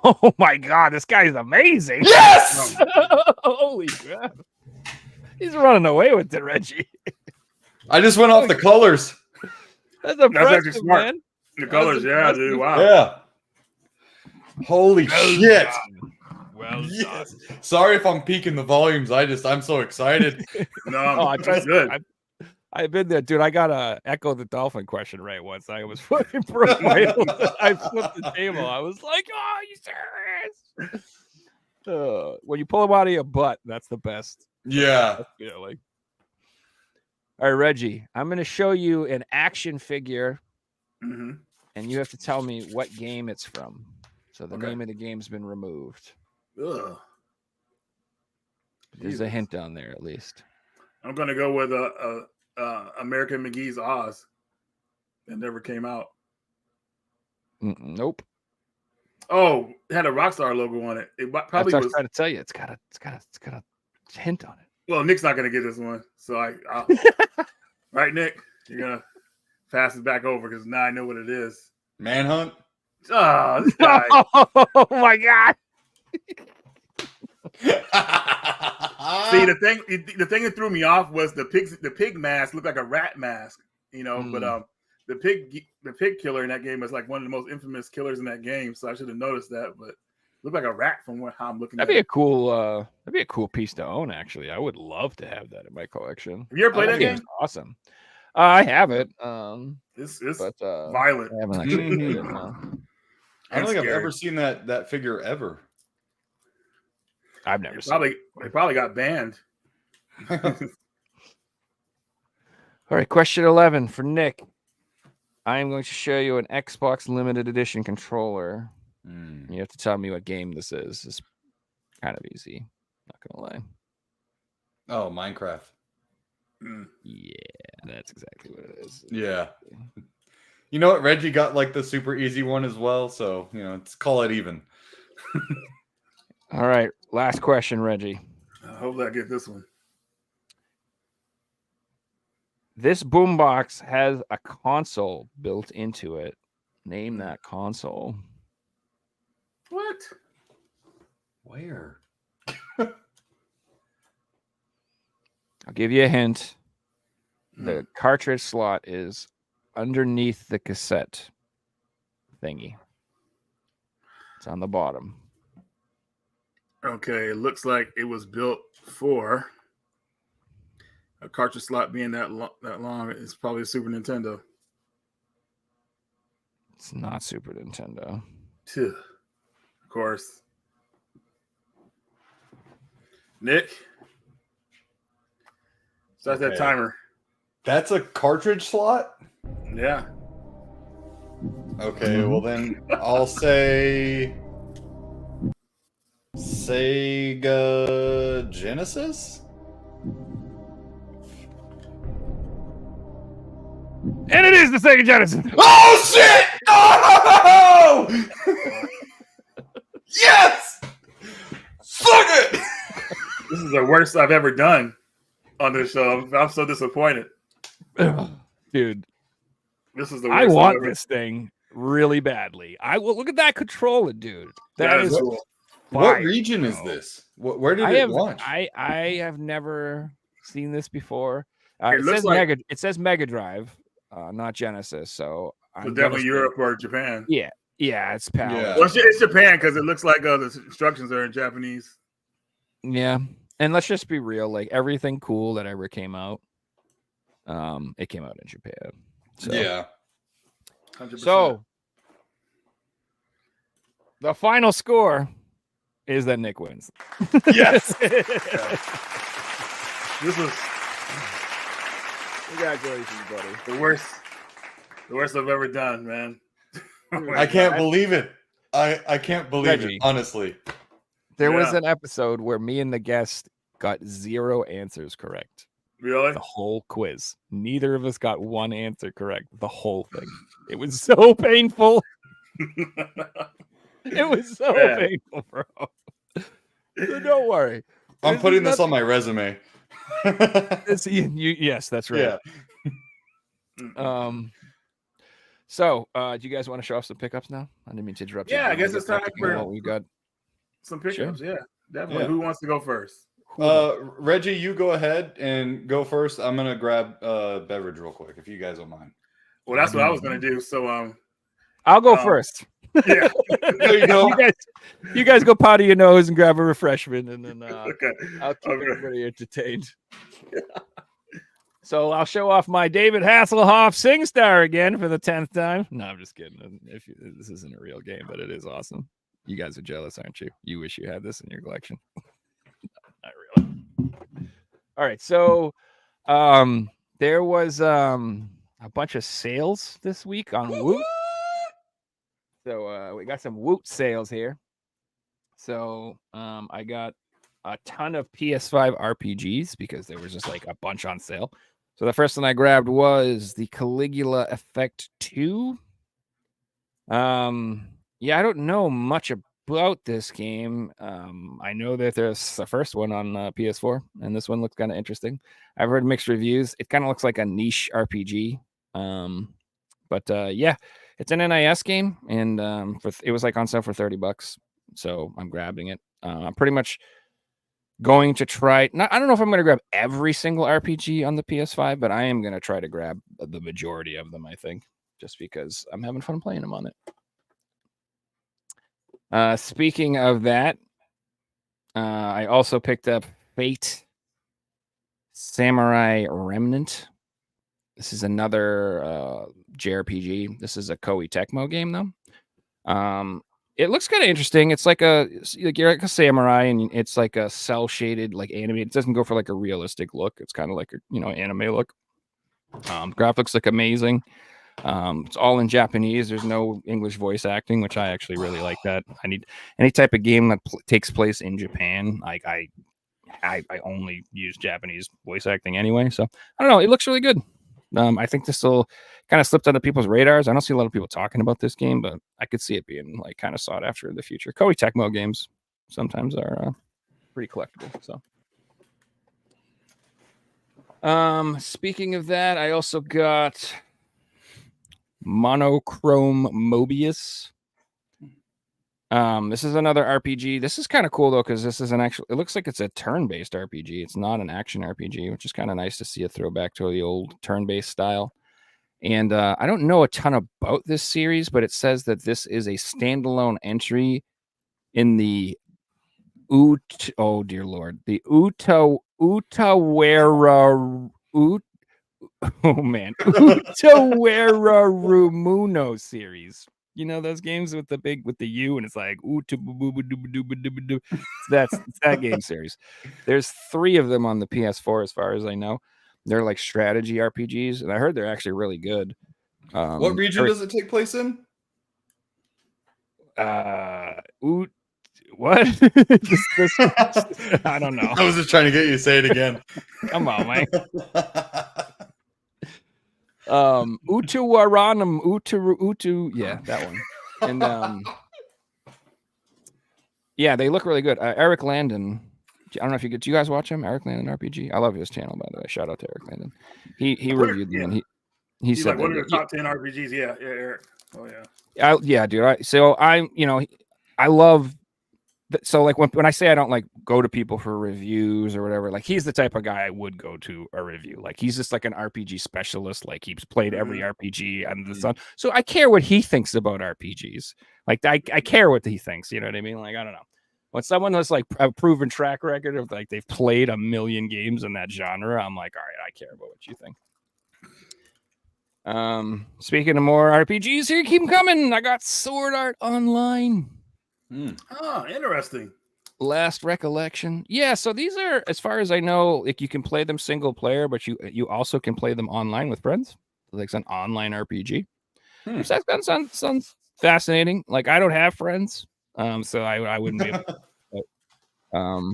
Oh my god, this guy's amazing. Yes! Holy crap. He's running away with it, Reggie. I just went off the colors. That's impressive, actually smart. man. The colors, yeah, dude. Wow. Yeah. Holy shit. Well yes. Sorry if I'm peaking the volumes. I'm so excited. No, that's good. I've been there, dude. I got a Echo the Dolphin question right once. I was fucking broke. I flipped the table. I was like, "Oh, are you serious?" When you pull them out of your butt, that's the best. Yeah. Feeling. All right, Reggie. I'm going to show you an action figure, and you have to tell me what game it's from. So the name of the game's been removed. Ugh. There's a hint down there, at least. I'm gonna go with American McGee's Oz. That never came out. Nope. Oh, it had a Rockstar logo on it. It probably That's what I was was. trying to tell you. It's got a hint on it. Well, Nick's not gonna get this one, so I'll right, Nick. You're gonna pass it back over because now I know what it is. Manhunt. Oh, this guy. Oh my god. See, the thing that threw me off was the pig mask looked like a rat mask, you know. But the pig killer in that game is like one of the most infamous killers in that game, so I should have noticed that. But looked like a rat from how I'm looking. That'd be a cool piece to own. Actually, I would love to have that in my collection. Have you ever played that game? Awesome. I have it. It's but violent. I haven't actually played it, no. I don't think I've ever seen that figure ever. I've never seen it. They probably got banned. All right, question 11 for Nick. I am going to show you an Xbox limited edition controller. Mm. You have to tell me what game this is. It's kind of easy. Not gonna lie. Oh, Minecraft. Yeah, that's exactly what it is. Yeah. You know what? Reggie got like the super easy one as well. So, let's call it even. All right. Last question, Reggie. I hope I get this one. This boombox has a console built into it. Name that console. What? Where? I'll give you a hint. The cartridge slot is underneath the cassette thingy. It's on the bottom. Okay, it looks like it was built for a cartridge slot being that long. It's probably a Super Nintendo. It's not Super Nintendo. Of course. Nick? Start that timer. That's a cartridge slot? Yeah. Okay, well then I'll say Sega Genesis? And it is the Sega Genesis. Oh shit! Oh! Yes! Fuck it! This is the worst I've ever done on this show. I'm so disappointed. Dude, this is the I worst. want this thing really badly. I will look at that controller, dude. That is cool. What fire, region is this? Where did I it have launch? I have never seen this before. It It looks says like- it says Mega Drive, not Genesis. So So definitely Europe or Japan. Yeah, it's PAL. Yeah. Well, it's Japan because it looks like the instructions are in Japanese. Yeah, and let's just be real. Like everything cool that ever came out, it came out in Japan. So. Yeah. 100%. So the final score is that Nick wins. Yes. This is Congratulations, buddy. the worst I've ever done, man. I can't believe it. I can't believe Reggie. it, honestly. There was Yeah. an episode where me and the guest got 0 answers correct. Really? The whole quiz. Neither of us got one answer correct. The whole thing. It was so painful. It was so Yeah. painful, bro. So don't worry. I'm This putting is this on my resume. Yes, that's right. Yeah. So do you guys want to show off some pickups now? I didn't mean to interrupt you. Yeah, I guess it's time for what we got. some pickups. Yeah, definitely. Yeah. Who wants to go first? Reggie, you go ahead and go first. I'm gonna grab a beverage real quick, if you guys don't mind. Well, that's what I was gonna do. So, I'll go first. yeah. There you go. You guys go powder your nose and grab a refreshment, and then Okay. I'll keep Okay. everybody entertained. So I'll show off my David Hasselhoff SingStar again for the 10th time. No, I'm just kidding. This isn't a real game, but it is awesome. You guys are jealous, aren't you? You wish you had this in your collection. Not really. All right, so there was a bunch of sales this week on Woot. So we got some Woot sales here. So I got a ton of PS5 RPGs because there was just like a bunch on sale. So the first one I grabbed was the Caligula Effect 2. Yeah, I don't know much about this game. I know that there's the first one on PS4, and this one looks kind of interesting. I've heard mixed reviews. It kind of looks like a niche RPG. But yeah, it's an NIS game, and it was like on sale for $30. So I'm grabbing it. I'm pretty much going to try. I don't know if I'm going to grab every single RPG on the PS5, but I am going to try to grab the majority of them, I think, just because I'm having fun playing them on it. Speaking of that, I also picked up Fate Samurai Remnant. This is another JRPG. This is a Koei Tecmo game, though. It looks kind of interesting. It's like you're like a samurai, and it's like a cell shaded, like animated. It doesn't go for like a realistic look. It's kind of like a anime look. Graphics look amazing. It's all in Japanese. There's no English voice acting, which I actually really like that. I need any type of game that takes place in Japan. Like I only use Japanese voice acting anyway. So I don't know. It looks really good. I think this will kind of slipped under people's radars. I don't see a lot of people talking about this game, but I could see it being like kind of sought after in the future. Koei Tecmo games sometimes are pretty collectible. So. Speaking of that, I also got Monochrome Mobius. This is another RPG. This is kind of cool though, because this is it looks like it's a turn-based RPG. It's not an action RPG, which is kind of nice to see a throwback to the old turn-based style. And I don't know a ton about this series, but it says that this is a standalone entry in the oh dear lord, the Utawera Rumuno series. You know those games with the U and it's like that's that game series. There's 3 of them on the PS4 as far as I know. They're like strategy RPGs, and I heard they're actually really good. What region does it take place in? What? I don't know. I was just trying to get you to say it again. Come on, man. Utawaranam, Utu, yeah, that one. And yeah, they look really good. Eric Landon. I don't know if do you guys watch him? Eric Landon RPG. I love his channel, by the way. Shout out to Eric Landon. He reviewed them and he said like one of the top 10 RPGs. Yeah, Eric. Oh yeah. Yeah, dude. So I love. So like when I say I don't like go to people for reviews or whatever, like he's the type of guy I would go to a review. Like he's just like an RPG specialist. Like he's played every RPG under the sun. So I care what he thinks about RPGs. Like I care what he thinks. You know what I mean? Like I don't know. When someone has like a proven track record of like they've played 1 million games in that genre, I'm like, all right, I care about what you think. Speaking of more RPGs, here keep them coming. I got Sword Art Online. Oh, interesting. Last Recollection. Yeah, so these are, as far as I know, like you can play them single player, but you also can play them online with friends. Like it's an online RPG. Which that sounds fascinating. Like I don't have friends, so I wouldn't be able to. But,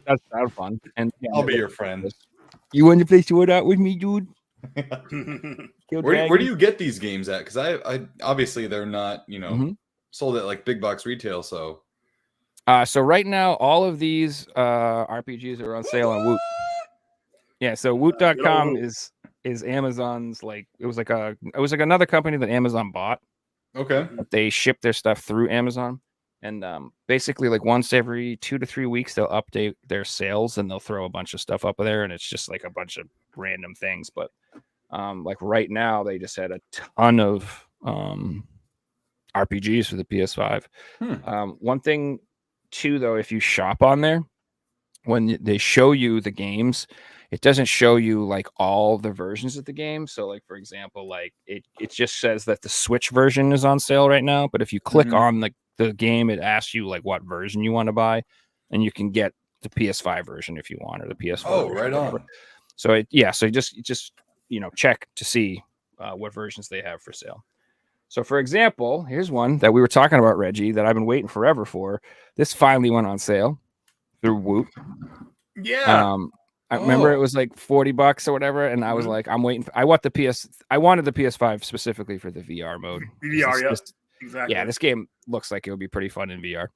that's fun. And yeah, I'll be your friend. You want to play Sword Art with me, dude? Where do you get these games at? Because I obviously they're not sold at like big box retail. So right now all of these RPGs are on sale on Woot. Yeah, so Woot.com is Amazon's, like it was like another company that Amazon bought. Okay. They ship their stuff through Amazon, and basically like once every 2 to 3 weeks they'll update their sales and they'll throw a bunch of stuff up there, and it's just like a bunch of random things. But like right now they just had a ton of RPGs for the PS5. One thing too, though, if you shop on there, when they show you the games, it doesn't show you like all the versions of the game. So like, for example, like it just says that the Switch version is on sale right now. But if you click on the game, it asks you like what version you want to buy, and you can get the PS5 version if you want, or the PS4. Oh, right on. So so just check to see what versions they have for sale. So for example, here's one that we were talking about, Reggie, that I've been waiting forever for. This finally went on sale through Woot. Yeah. I remember it was like $40 or whatever, and I was like, I'm waiting. I wanted the PS5 specifically for the VR mode. VR, exactly. Yeah, this game looks like it would be pretty fun in VR.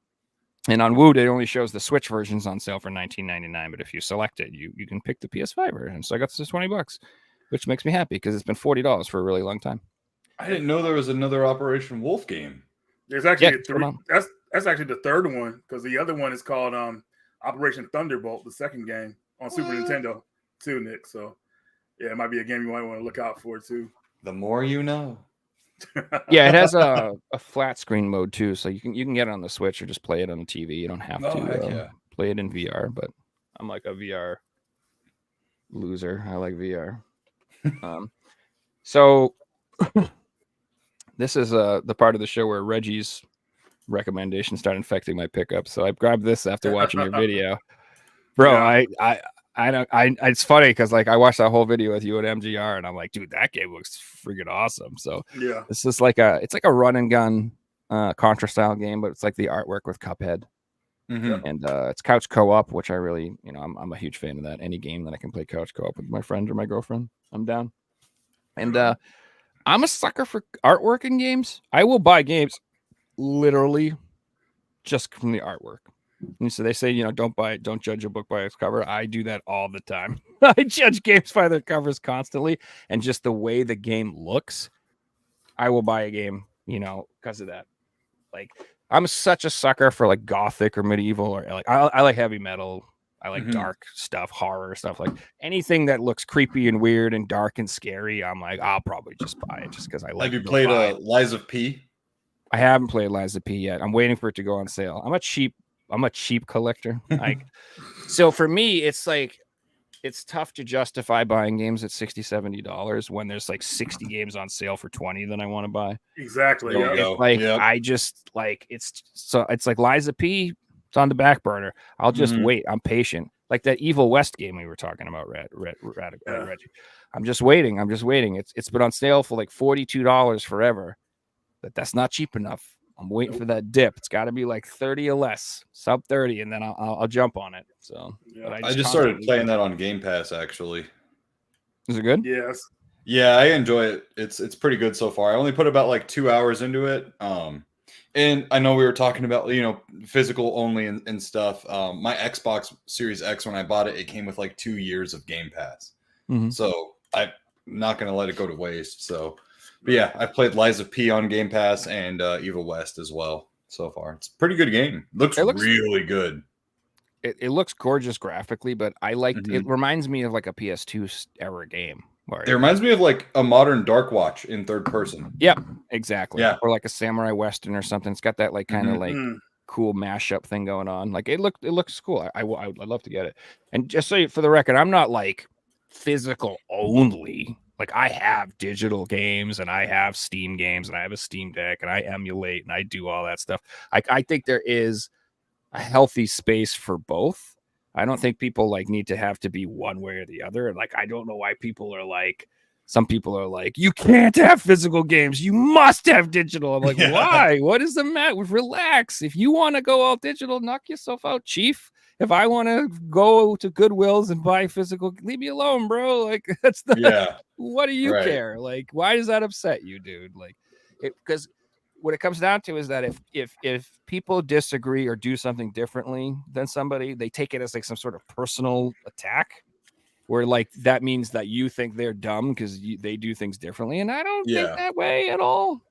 And on Woot, it only shows the Switch versions on sale for $19.99. But if you select it, you can pick the PS5 version. So I got this $20, which makes me happy because it's been $40 for a really long time. I didn't know there was another Operation Wolf game. There's actually 3. That's actually the third one, because the other one is called Operation Thunderbolt, the second game on Super Nintendo too, Nick. So yeah, it might be a game you might want to look out for too. The more you know. Yeah, it has a flat screen mode too, so you can get it on the Switch or just play it on the TV. You don't have to play it in VR, but I'm like a VR loser. I like VR. So this is the part of the show where Reggie's recommendations start infecting my pickup. So I grabbed this after watching your video, bro. Yeah. I don't. It's funny because like I watched that whole video with you at MGR, and I'm like, dude, that game looks freaking awesome. So Yeah. it's just like it's like a run and gun Contra style game, but it's like the artwork with Cuphead, and it's couch co-op, which I really, I'm a huge fan of that. Any game that I can play couch co-op with my friend or my girlfriend, I'm down. And I'm a sucker for artwork in games. I will buy games literally just from the artwork. And so they say, don't judge a book by its cover. I do that all the time. I judge games by their covers constantly, and just the way the game looks, I will buy a game, because of that. Like, I'm such a sucker for like gothic or medieval, or like I like heavy metal. I like dark stuff, horror stuff, like anything that looks creepy and weird and dark and scary. I'm like, I'll probably just buy it just because I like. Have you played Lies of P? I haven't played Lies of P yet. I'm waiting for it to go on sale. I'm a cheap collector. Like, so for me, it's like, it's tough to justify buying games at $60-$70 when there's like 60 games on sale for 20 that I want to buy. Exactly. So it's like, I just like, it's like Lies of P. It's on the back burner. I'll just wait. I'm patient. Like that Evil West game we were talking about, Reggie. I'm just waiting. It's been on sale for like $42 forever, but that's not cheap enough. I'm waiting for that dip. It's got to be like 30 or less, sub 30, and then I'll jump on it. So I just started playing that on Game Pass, actually. Is it good? Yes. Yeah, I enjoy it. It's pretty good so far. I only put about like 2 hours into it. And I know we were talking about, physical only and stuff. My Xbox Series X, when I bought it, it came with like 2 years of Game Pass. So I'm not going to let it go to waste. So, but yeah, I played Lies of P on Game Pass and Evil West as well so far. It's a pretty good game. It looks really good. It looks gorgeous graphically, but I liked it. Reminds me of like a PS2 era game. It reminds me of like a modern Dark Watch in third person. Yep, exactly. Yeah. Or like a Samurai Western or something. It's got that like kind of like cool mashup thing going on. Like it looks cool. I'd love to get it. And just so for the record, I'm not like physical only. Like I have digital games and I have Steam games and I have a Steam Deck and I emulate and I do all that stuff. I think there is a healthy space for both. I don't think people like need to have to be one way or the other. Like, I don't know why people are like, some people are like, you can't have physical games. You must have digital. I'm like, why? What is the matter? Relax. If you want to go all digital, knock yourself out, chief. If I want to go to Goodwills and buy physical, leave me alone, bro. Like, that's what do you care? Like, why does that upset you, dude? Like, because what it comes down to is that if people disagree or do something differently than somebody, they take it as like some sort of personal attack, where like that means that you think they're dumb because they do things differently. And I don't think that way at all.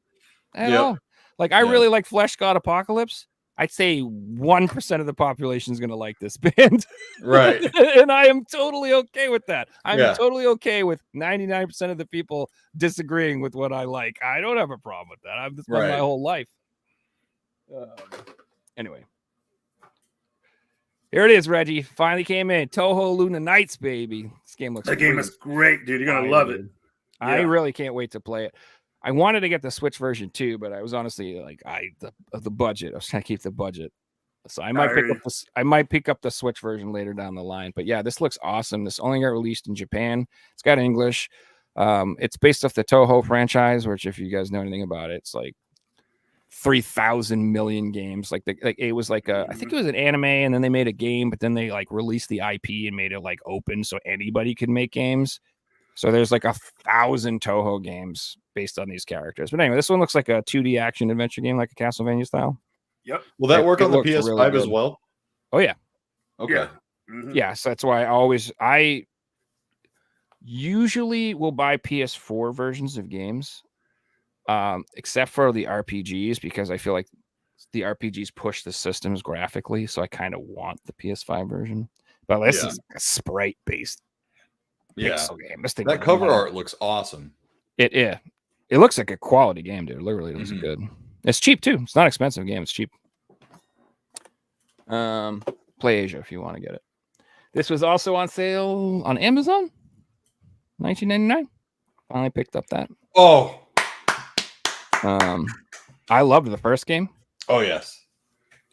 At all. Like I really like Flesh God Apocalypse. I'd say 1% of the population is going to like this band. Right. And I am totally okay with that. I'm totally okay with 99% of the people disagreeing with what I like. I don't have a problem with that. I've spent my whole life. Anyway. Here it is, Reggie. Finally came in. Toho Luna Nights, baby. This game looks That game is great, dude. You're going to love it. I really can't wait to play it. I wanted to get the Switch version too, but I was honestly like, the budget. I was trying to keep the budget, so I might pick up the Switch version later down the line. But yeah, this looks awesome. This only got released in Japan. It's got English. It's based off the Toho franchise, which if you guys know anything about it, it's like 3,000 million games. Like it was like I think it was an anime, and then they made a game, but then they like released the IP and made it like open so anybody could make games. So there's like 1,000 Toho games based on these characters. But anyway, this one looks like a 2D action adventure game, like a Castlevania style. Yep. Will that work on the PS5 really as well? Oh yeah. Okay. Yeah. So that's why I usually will buy PS4 versions of games, except for the RPGs, because I feel like the RPGs push the systems graphically. So I kind of want the PS5 version. But this is a sprite based pixel game. That cover art looks awesome. It looks like a quality game, dude. It literally looks good. It's cheap too. It's not an expensive game. It's cheap. Play Asia if you want to get it. This was also on sale on Amazon. $19.99. Finally picked up that. Oh. I loved the first game. Oh yes.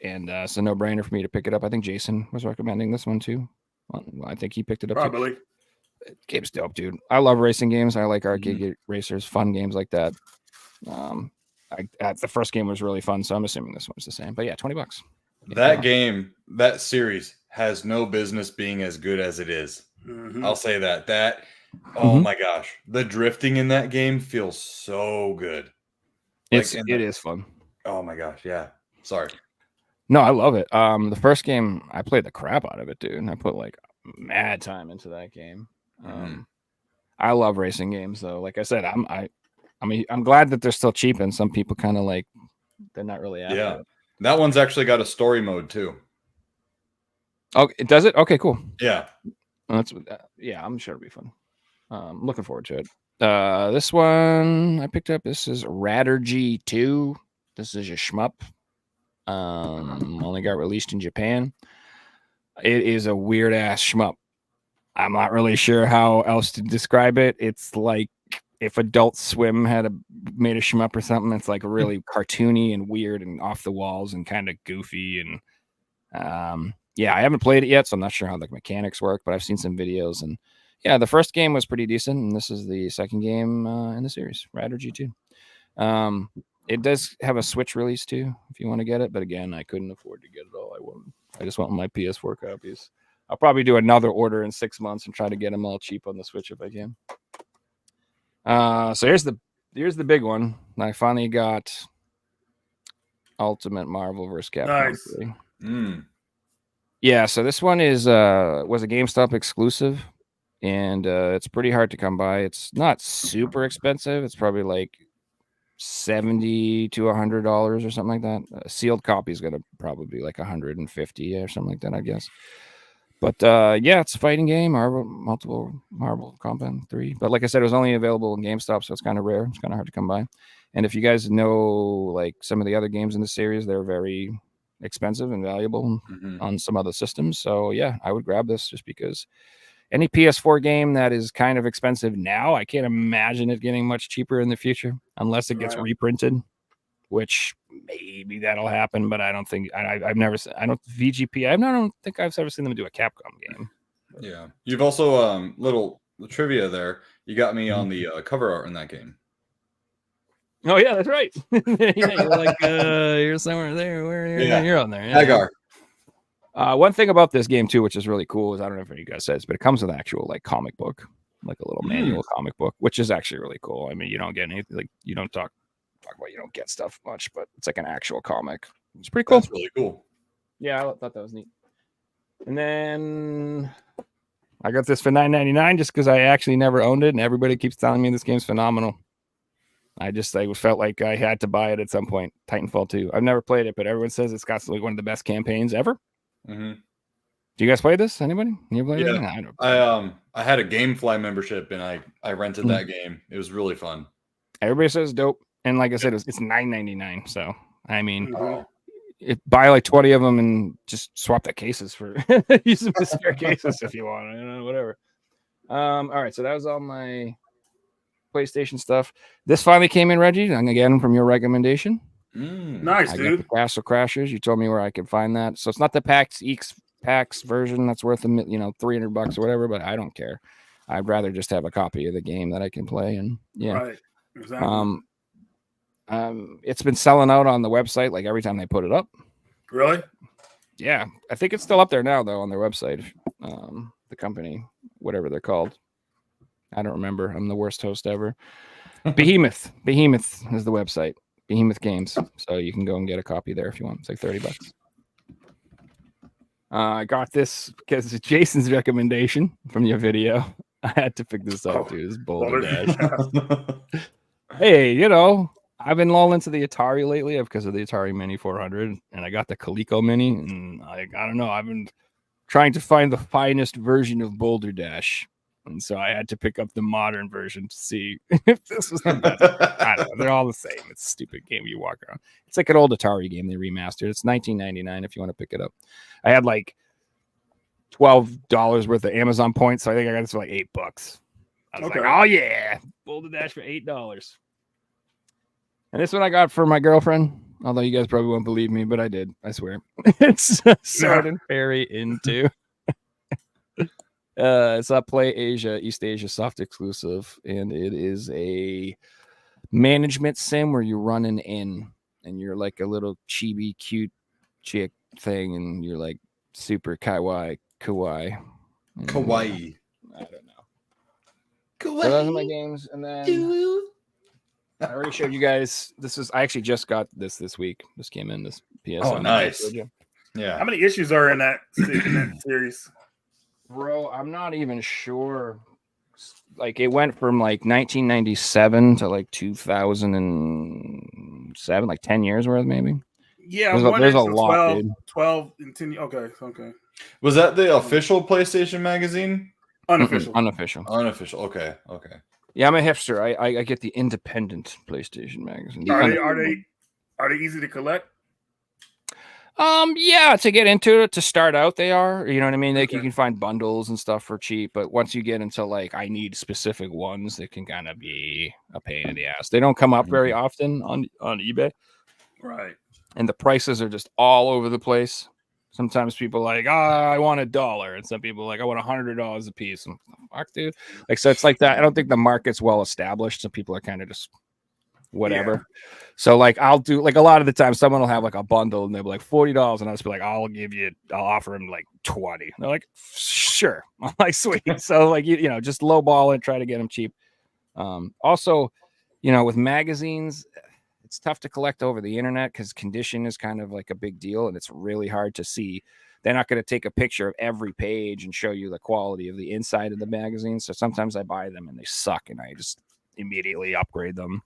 And it's a no-brainer for me to pick it up. I think Jason was recommending this one too Well, I think he picked it up. Too. Probably. Game's dope, dude. I love racing games. I like arcade racers, fun games like that. The first game was really fun, so I'm assuming this one's the same. But yeah, $20. That game, that series has no business being as good as it is. I'll say that. Oh my gosh, the drifting in that game feels so good. It is fun. Oh my gosh, yeah. Sorry. No, I love it. The first game, I played the crap out of it, dude. And I put like mad time into that game. I love racing games, though. Like I said, I'm glad that they're still cheap, and some people kind of like they're not really after it. That one's actually got a story mode too. Oh, it does it? Okay, cool. Yeah. I'm sure it'll be fun. Looking forward to it. This one I picked up. This is Raturgy 2. This is a shmup. Only got released in Japan. It is a weird ass shmup. I'm not really sure how else to describe it. It's like if Adult Swim had made a shmup or something. It's like really cartoony and weird and off the walls and kind of goofy. And I haven't played it yet, so I'm not sure how the mechanics work, but I've seen some videos. And yeah, the first game was pretty decent, and this is the second game in the series, Raturgy 2. It does have a Switch release too, if you want to get it. But again, I couldn't afford to get it all. I just want my PS4 copies. I'll probably do another order in 6 months and try to get them all cheap on the Switch if I can. So here's the big one. I finally got Ultimate Marvel vs. Capcom 3. Yeah, so this one was a GameStop exclusive, and it's pretty hard to come by. It's not super expensive. It's probably like $70 to $100 or something like that. A sealed copy is going to probably be like $150 or something like that, I guess. But it's a fighting game, multiple Marvel Combat 3. But like I said, it was only available in GameStop, so it's kind of rare. It's kind of hard to come by. And if you guys know like some of the other games in the series, they're very expensive and valuable on some other systems. So yeah, I would grab this just because any PS4 game that is kind of expensive now, I can't imagine it getting much cheaper in the future unless it gets reprinted, which maybe that'll happen, but I don't think I've never seen. I don't think I've ever seen them do a Capcom game. Yeah, you've also little trivia there. You got me on the cover art in that game. Oh yeah, that's right. You're like you're somewhere there. You're on there. Hagar. One thing about this game too, which is really cool, is I don't know if you guys said, but it comes with an actual like comic book, like a little manual comic book, which is actually really cool. I mean, you don't get anything like you don't talk about, you don't get stuff much, but it's like an actual comic. It's pretty cool. That's really cool. Yeah, I thought that was neat. And then I got this for $9.99 just because I actually never owned it, and everybody keeps telling me this game's phenomenal. I felt like I had to buy it at some point. Titanfall 2. I've never played it, but everyone says it's got like one of the best campaigns ever. Do you guys play this? Anybody? You play it? I had a GameFly membership and I rented that game. It was really fun. Everybody says dope, and like I said, it's $9.99. So I mean, buy like 20 of them and just swap the cases for use them as spare cases if you want. Whatever. All right, so that was all my PlayStation stuff. This finally came in, Reggie, and again from your recommendation. Nice, dude. Got the Castle Crashers. You told me where I could find that. So it's not the PAX version that's worth $300 or whatever, but I don't care. I'd rather just have a copy of the game that I can play. And yeah, right, exactly. It's been selling out on the website like every time they put it up. Really? Yeah, I think it's still up there now though on their website. The company, whatever they're called, I don't remember. I'm the worst host ever. Behemoth is the website. Behemoth Games. So you can go and get a copy there if you want. It's like $30. I got this because it's Jason's recommendation from your video. I had to pick this up, dude. This Boulder Dash. Hey, I've been lolling into the Atari lately because of the Atari Mini 400, and I got the Coleco Mini, and I don't know. I've been trying to find the finest version of Boulder Dash. And so I had to pick up the modern version to see if this was the best. I don't know. They're all the same. It's a stupid game you walk around. It's like an old Atari game they remastered. It's $19.99 if you want to pick it up. I had like $12 worth of Amazon points, so I think I got this for like $8. I was like, oh yeah, Boulder Dash for $8. And this one I got for my girlfriend, although you guys probably won't believe me, but I did. I swear. It's Sword and Fairy into. It's a Play Asia, East Asia soft exclusive, and it is a management sim where you run an inn and you're like a little chibi cute chick thing, and you're like super kawaii. Kawaii. I don't know. Kawaii. So those are my games, and then I already showed you guys. I actually just got this week. This came in this PS. Oh, nice. Yeah. How many issues are in that series? Bro, I'm not even sure. Like, it went from like 1997 to like 2007, like 10 years worth, maybe. Yeah, there's a lot, 12, dude. 12 and 10. Okay. Was that the official PlayStation magazine? Unofficial. Unofficial. Okay. Yeah, I'm a hipster. I get the independent PlayStation magazine. Are they easy to collect? Yeah, to get into it, to start out, they are. You know what I mean? Like, you can find bundles and stuff for cheap, but once you get into like, I need specific ones, it can kind of be a pain in the ass. They don't come up very often on eBay, right? And the prices are just all over the place. Sometimes people are like, I want $1, and some people are like, I want $100 a piece. And fuck, dude. Like, so it's like that. I don't think the market's well established, so people are kind of just whatever. Yeah. So like, I'll do like a lot of the time someone will have like a bundle and they'll be like $40, and I'll just be like, I'll offer them like 20. And they're like, sure. I'm like, sweet. So like, you know, just lowball and try to get them cheap. Also, you know, with magazines, it's tough to collect over the internet because condition is kind of like a big deal, and it's really hard to see. They're not going to take a picture of every page and show you the quality of the inside of the magazine. So sometimes I buy them and they suck, and I just immediately upgrade them.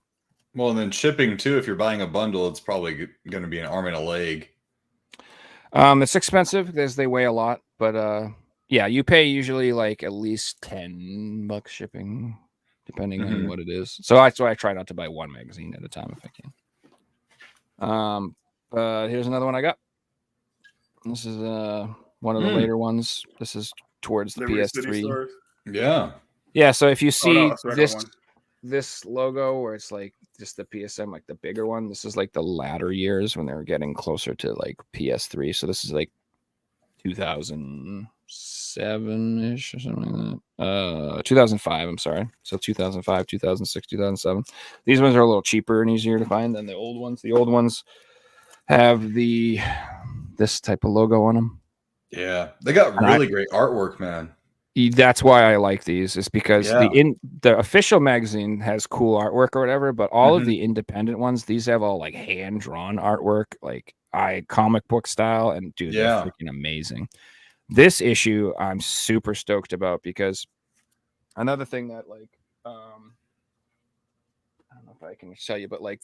Well, and then shipping too. If you're buying a bundle, it's probably going to be an arm and a leg. It's expensive because they weigh a lot, but yeah, you pay usually like at least $10 shipping, depending on what it is. So that's why I try not to buy one magazine at a time if I can. Here's another one I got. This is one of the later ones. This is towards the PS3. Yeah. So if you see this logo where it's like just the PSM, like the bigger one, this is like the latter years when they were getting closer to like PS3. So this is like 2007-ish or something like that. 2005, I'm sorry. So 2005, 2006, 2007. These ones are a little cheaper and easier to find than the old ones. The old ones have this type of logo on them. Yeah, they got really great artwork, man. That's why I like these, is because the official magazine has cool artwork or whatever, but all of the independent ones, these have all like hand drawn artwork, like comic book style, and dude, they're freaking amazing. This issue I'm super stoked about because another thing that like I don't know if I can tell you, but like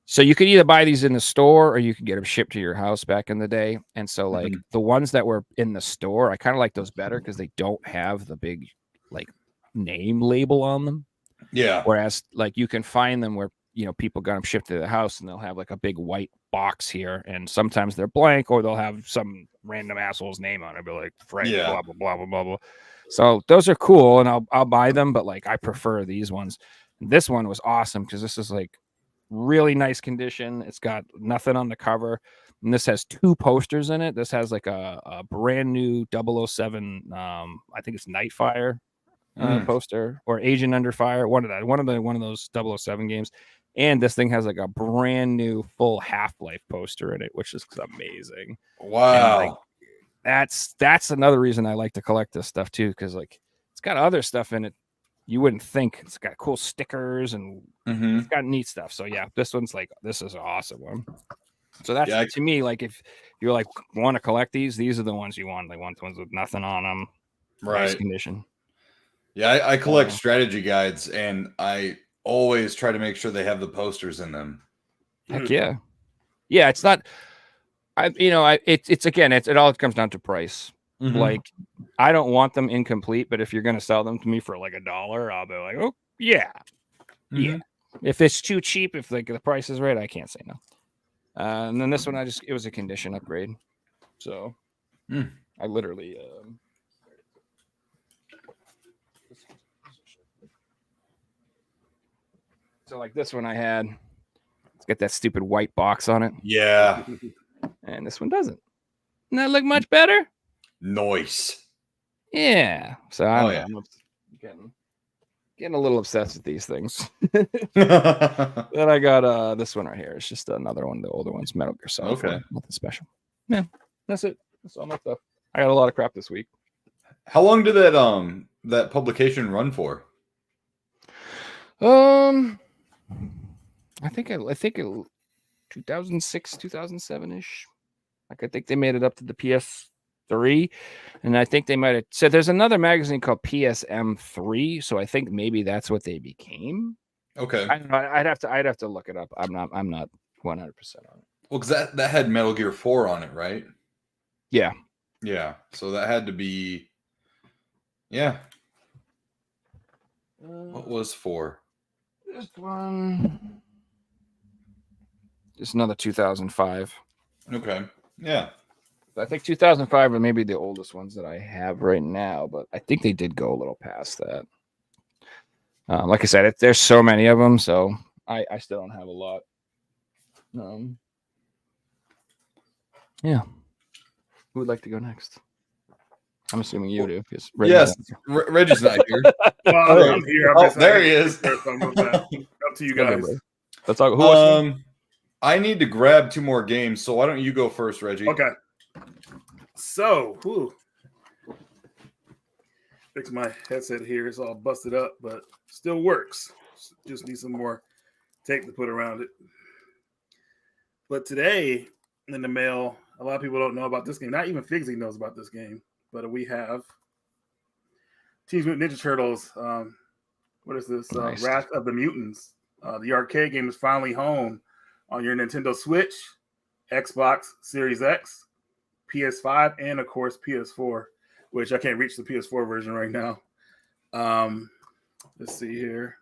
so you could either buy these in the store or you could get them shipped to your house back in the day. And so like the ones that were in the store, I kind of like those better because they don't have the big like name label on them. Yeah. Whereas like you can find them where, you know, people got them shipped to the house and they'll have like a big white box here. And sometimes they're blank or they'll have some random asshole's name on it. Be like, Frank, blah, blah, blah, blah, blah, blah. So those are cool and I'll buy them, but like I prefer these ones. This one was awesome because this is like really nice condition. It's got nothing on the cover, and this has 2 posters in it. This has like a brand new 007 I think it's Nightfire poster or Agent Under Fire, one of those 007 games. And this thing has like a brand new full Half-Life poster in it, which is amazing. Wow. Like, that's another reason I like to collect this stuff too, because like it's got other stuff in it you wouldn't think. It's got cool stickers and it's got neat stuff. So yeah, this is an awesome one. So that's to me, like if you're like want to collect these are the ones you want. They want the ones with nothing on them, nice condition. Yeah, I collect strategy guides, and I always try to make sure they have the posters in them. Heck yeah, yeah. It's not. It all comes down to price. Like, I don't want them incomplete, but if you're going to sell them to me for like $1, I'll be like, oh yeah. If it's too cheap, if like the price is right, I can't say no. And then this one, it was a condition upgrade. So I literally, so like this one I had, it's got that stupid white box on it. Yeah. And this one doesn't. Doesn't that look much better? Nice. Yeah. So I Oh, don't know. I'm getting a little obsessed with these things. yeah. Then I got this one right here. It's just another one of the older ones, Metal Gear Solid. Okay. 4. Nothing special. Yeah, that's it. That's all my stuff. I got a lot of crap this week. How long did that publication run for? I think 2006, 2007 ish. Like I think they made it up to the PS3, and I think they might have said there's another magazine called PSM3. So I think maybe that's what they became. Okay. I don't know. I'd have to look it up. I'm not 100% on it. Well, because that had Metal Gear 4 on it, right? Yeah. Yeah. So that had to be. Yeah. What was 4? This one. It's another 2005. Okay. Yeah. I think 2005 are maybe the oldest ones that I have right now, but I think they did go a little past that. Like I said, there's so many of them, so I still don't have a lot. Yeah. Who would like to go next? I'm assuming you do. Yes, Reggie's not here. Well, I'm here. Oh, there he is. Up to you guys. Let's talk. Who I need to grab 2 more games, so why don't you go first, Reggie? Okay. So, fix my headset here. It's all busted up, but still works. Just need some more tape to put around it. But today in the mail, a lot of people don't know about this game. Not even Figsy knows about this game. But we have Teenage Mutant Ninja Turtles. What is this? Nice. Wrath of the Mutants. The arcade game is finally home on your Nintendo Switch, Xbox Series X, PS5, and of course PS4, which I can't reach the PS4 version right now. Let's see here.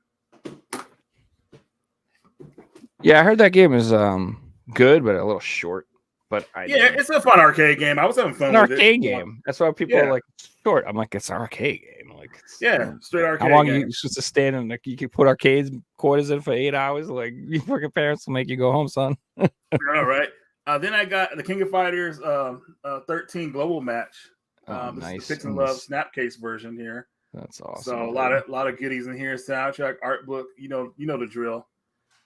Yeah, I heard that game is good, but a little short. But it's a fun arcade game. I was having fun an with arcade it. game. That's why people are like short. I'm like, it's an arcade game. Like, straight arcade. How long game. you supposed to stand in? Like, you can put arcades quarters in for 8 hours. Like, your freaking parents will make you go home, son. All right. Then I got the King of Fighters 13 global match. Nice. This is the Pix and Love Snapcase version here. That's awesome. So a lot of goodies in here. Soundtrack, art book. You know the drill.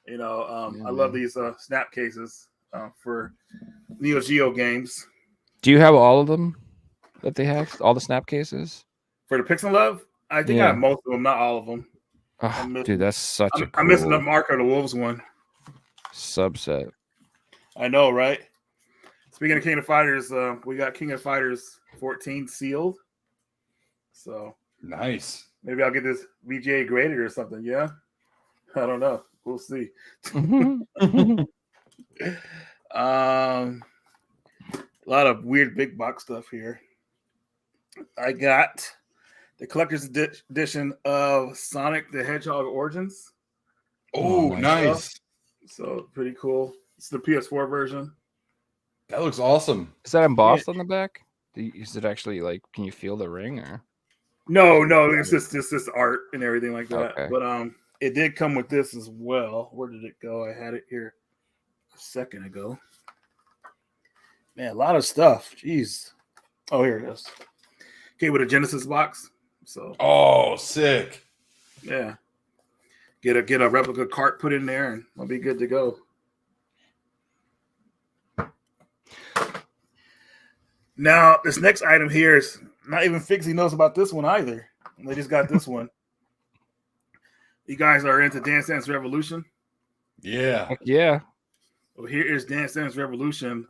I love these snap cases for Neo Geo games. Do you have all of them that they have? All the snap cases for the Pix and Love? I think I have most of them, not all of them. Oh, dude, that's such a cool I'm missing the Mark of the Wolves one. Subset. I know, right? Speaking of King of Fighters, we got King of Fighters 14 sealed. So nice. Maybe I'll get this VGA graded or something. Yeah, I don't know. We'll see. A lot of weird big box stuff here. I got the collector's edition of Sonic the Hedgehog Origins. Oh, nice. So pretty cool. It's the PS4 version. That looks awesome. Is that embossed on the back? Is it actually like? Can you feel the ring or? No, it's just art and everything like that. Okay. But it did come with this as well. Where did it go? I had it here a second ago. Man, a lot of stuff. Jeez. Oh, here it is. Okay, with a Genesis box. So. Oh, sick. Yeah. Get a replica cart put in there, and I'll be good to go. Now, this next item here is not even Figsy knows about this one either. They just got this one. You guys are into Dance Dance Revolution? Yeah. Heck yeah. Well, here is Dance Dance Revolution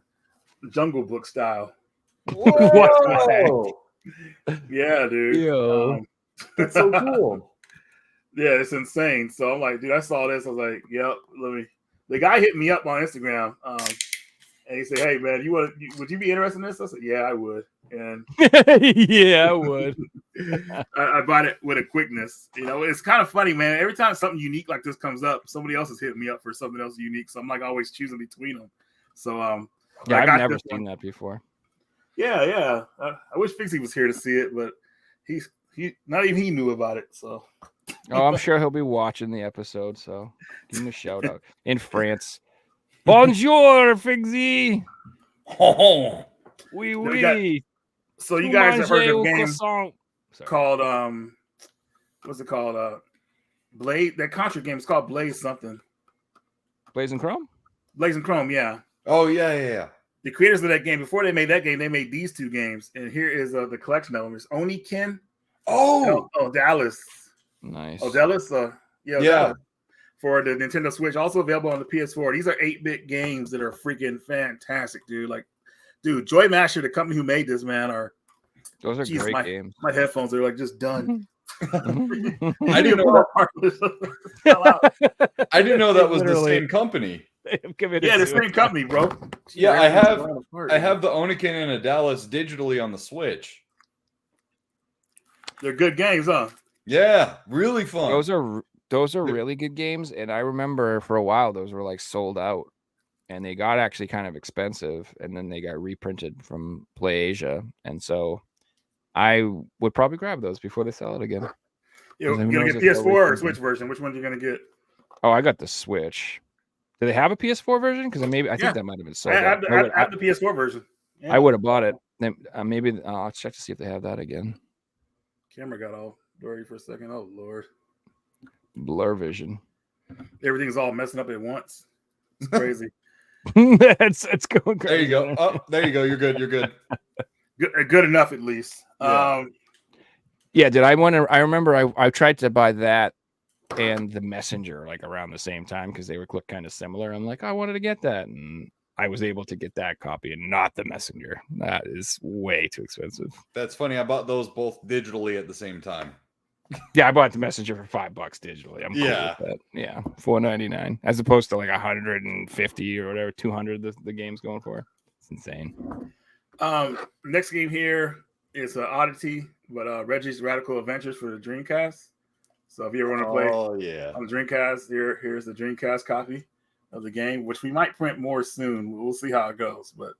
Jungle Book style. Whoa. Yeah, dude. Yo. That's so cool. Yeah, it's insane. So I'm like, dude, I saw this. I was like, yep, the guy hit me up on Instagram. And he said, hey, man, would you be interested in this? I said, yeah, I would. And yeah, I would. I bought it with a quickness. It's kind of funny, man. Every time something unique like this comes up, somebody else is hitting me up for something else unique. So I'm like always choosing between them. So yeah, I've never seen that before. Yeah. I wish Figsy was here to see it, but he not even he knew about it. So I'm sure he'll be watching the episode. So give him a shout out in France. Bonjour, Figsy. Oh, Oui. So you guys have heard of a game croissant. called what's it called? Blade. That Contra game is called Blaze something. Blaze and Chrome? Blaze and Chrome, yeah. Oh yeah. The creators of that game, before they made that game, they made these two games. And here is the collection of them. It's Oniken. Oh, Dallas. Nice. Dallas. Yeah. Dallas. For the Nintendo Switch, also available on the PS4. These are 8-bit games that are freaking fantastic, dude. Like, dude, Joy Masher, the company who made this, man, those are great games. My headphones are like just done. I didn't know that was the same company. Yeah, the same company, bro. Yeah, I have the Oniken and a Dallas digitally on the Switch. They're good games, huh? Yeah, really fun. Those are really good games, and I remember for a while those were like sold out, and they got actually kind of expensive, and then they got reprinted from PlayAsia, and so I would probably grab those before they sell it again. You're gonna get PS4 or Switch version. Which one are you gonna get? Oh, I got the Switch. Do they have a PS4 version? Because I think that might have been sold. I have the PS4 version. Yeah. I would have bought it. Then maybe I'll check to see if they have that again. Camera got all blurry for a second. Oh Lord. Blur vision. Everything's all messing up at once. It's crazy. it's going crazy. There you go. Oh, there you go. You're good. You're good. Good enough at least. Yeah. I remember I tried to buy that and the Messenger like around the same time because they look kind of similar. I'm like, I wanted to get that, and I was able to get that copy and not the Messenger. That is way too expensive. That's funny. I bought those both digitally at the same time. Yeah, I bought the Messenger for $5 digitally. I'm cool Yeah. with that. Yeah, $4.99 as opposed to like 150 or whatever, 200 the game's going for. It's insane. Next game here is Oddity, but Reggie's Radical Adventures for the Dreamcast. So if you ever want to play on the Dreamcast, here's the Dreamcast copy of the game, which we might print more soon. We'll see how it goes. But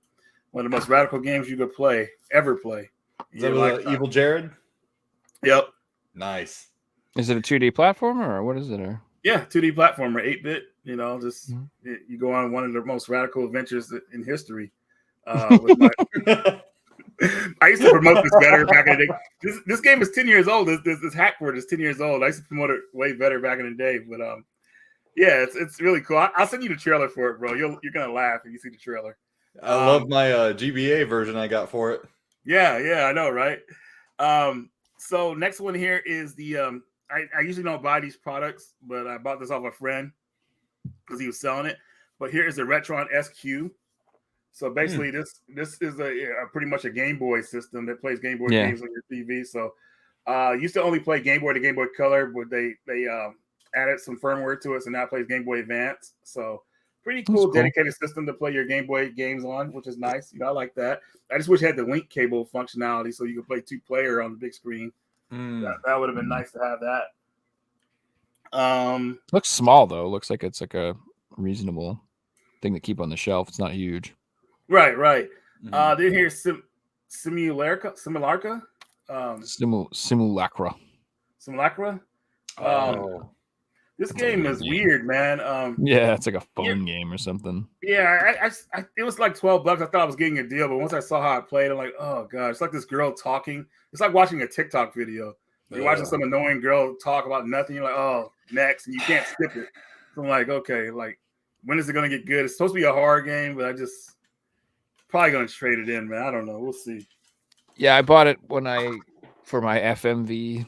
one of the most radical games you could ever play. Is that Evil Jared? Yep. Nice. Is it a 2D platformer or what is it? Yeah, 2D platformer, 8-bit. You know, you go on one of the most radical adventures in history. I used to promote this better back in the day. This game is 10 years old. This Hackford is 10 years old. I used to promote it way better back in the day. But yeah, it's really cool. I'll send you the trailer for it, bro. You're gonna laugh if you see the trailer. I love my GBA version I got for it. Yeah, I know, right? So next one here is the I usually don't buy these products, but I bought this off a friend because he was selling it. But here is the Retron SQ. So basically, this is a pretty much a Game Boy system that plays Game Boy games on your TV. So used to only play Game Boy to Game Boy Color, but they added some firmware to it, so now it plays Game Boy Advance. So pretty cool, dedicated system to play your Game Boy games on, which is nice. You know, I like that. I just wish it had the link cable functionality so you could play 2-player on the big screen. That would have been nice to have that. Looks small though. Looks like it's like a reasonable thing to keep on the shelf. It's not huge. Right. Then here's Simulacra. Simulacra. This game is weird, man. Yeah, it's like a phone game or something. Yeah, I it was like $12. I thought I was getting a deal, but once I saw how it played, I'm like, oh god, it's like this girl talking. It's like watching a TikTok video. You're watching some annoying girl talk about nothing. You're like, oh, next, and you can't skip it. So I'm like, okay, like when is it gonna get good? It's supposed to be a horror game, but I just probably gonna trade it in, man. I don't know. We'll see. Yeah, I bought it for my FMV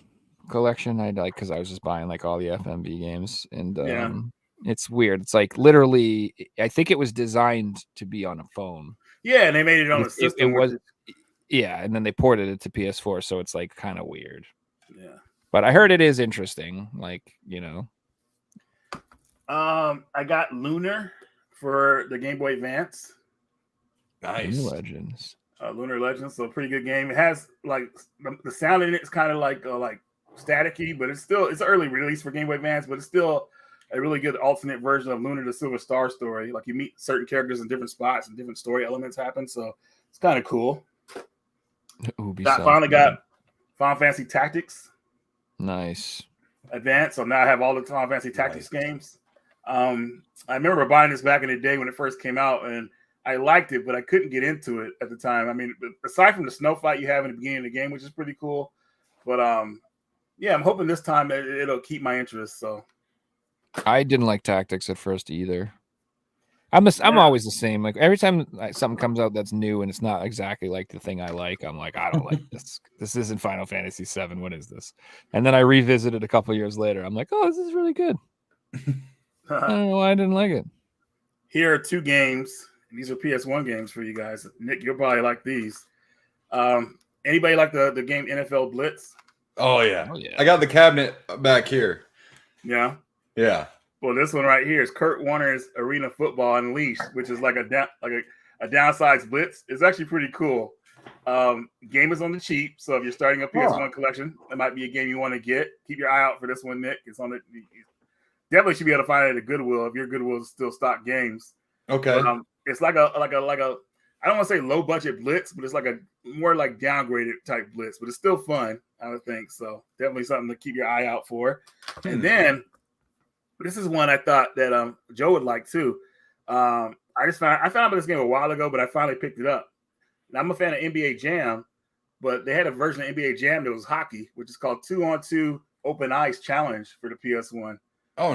collection. Because I was just buying like all the FMV games, and it's weird. It's like literally, I think it was designed to be on a phone. Yeah, and they made it on a system. It was, and then they ported it to PS4, so it's like kind of weird. Yeah, but I heard it is interesting. Like, you know, I got Lunar for the Game Boy Advance. Nice. Legends. Lunar Legends, so pretty good game. It has like the sound in it is kind of like staticky, but it's an early release for Game Boy Advance, but it's still a really good alternate version of Lunar the Silver Star story. Like you meet certain characters in different spots and different story elements happen, so it's kind of cool. Finally got Final Fantasy Tactics. Nice. Advance, so now I have all the Final Fantasy Tactics games. I remember buying this back in the day when it first came out, and I liked it, but I couldn't get into it at the time. I mean, aside from the snow fight you have in the beginning of the game, which is pretty cool, but yeah, I'm hoping this time it'll keep my interest. So I didn't like Tactics at first either. I'm always the same. Like every time something comes out that's new and it's not exactly like the thing I like, I'm like, I don't like this. This isn't Final Fantasy VII. What is this? And then I revisit it a couple years later. I'm like, oh, this is really good. I don't know why I didn't like it. Here are 2 games. These are PS1 games for you guys. Nick, you'll probably like these. Anybody like the game NFL Blitz? Oh yeah. Oh, yeah. I got the cabinet back here. Yeah. Yeah. Well, this one right here is Kurt Warner's Arena Football Unleashed, which is like a downsized blitz. It's actually pretty cool. Game is on the cheap, so if you're starting a PS1 collection, it might be a game you want to get. Keep your eye out for this one, Nick. It's on it. Definitely should be able to find it at Goodwill if your Goodwill still stock games. Okay. But, it's like a I don't want to say low budget blitz, but it's like a more like downgraded type blitz, but it's still fun, I would think. So definitely something to keep your eye out for. And then this is one I thought that Joe would like too. I found out about this game a while ago, but I finally picked it up. Now, I'm a fan of NBA Jam, but they had a version of NBA Jam that was hockey, which is called 2-on-2 Open Ice Challenge for the PS1. Oh,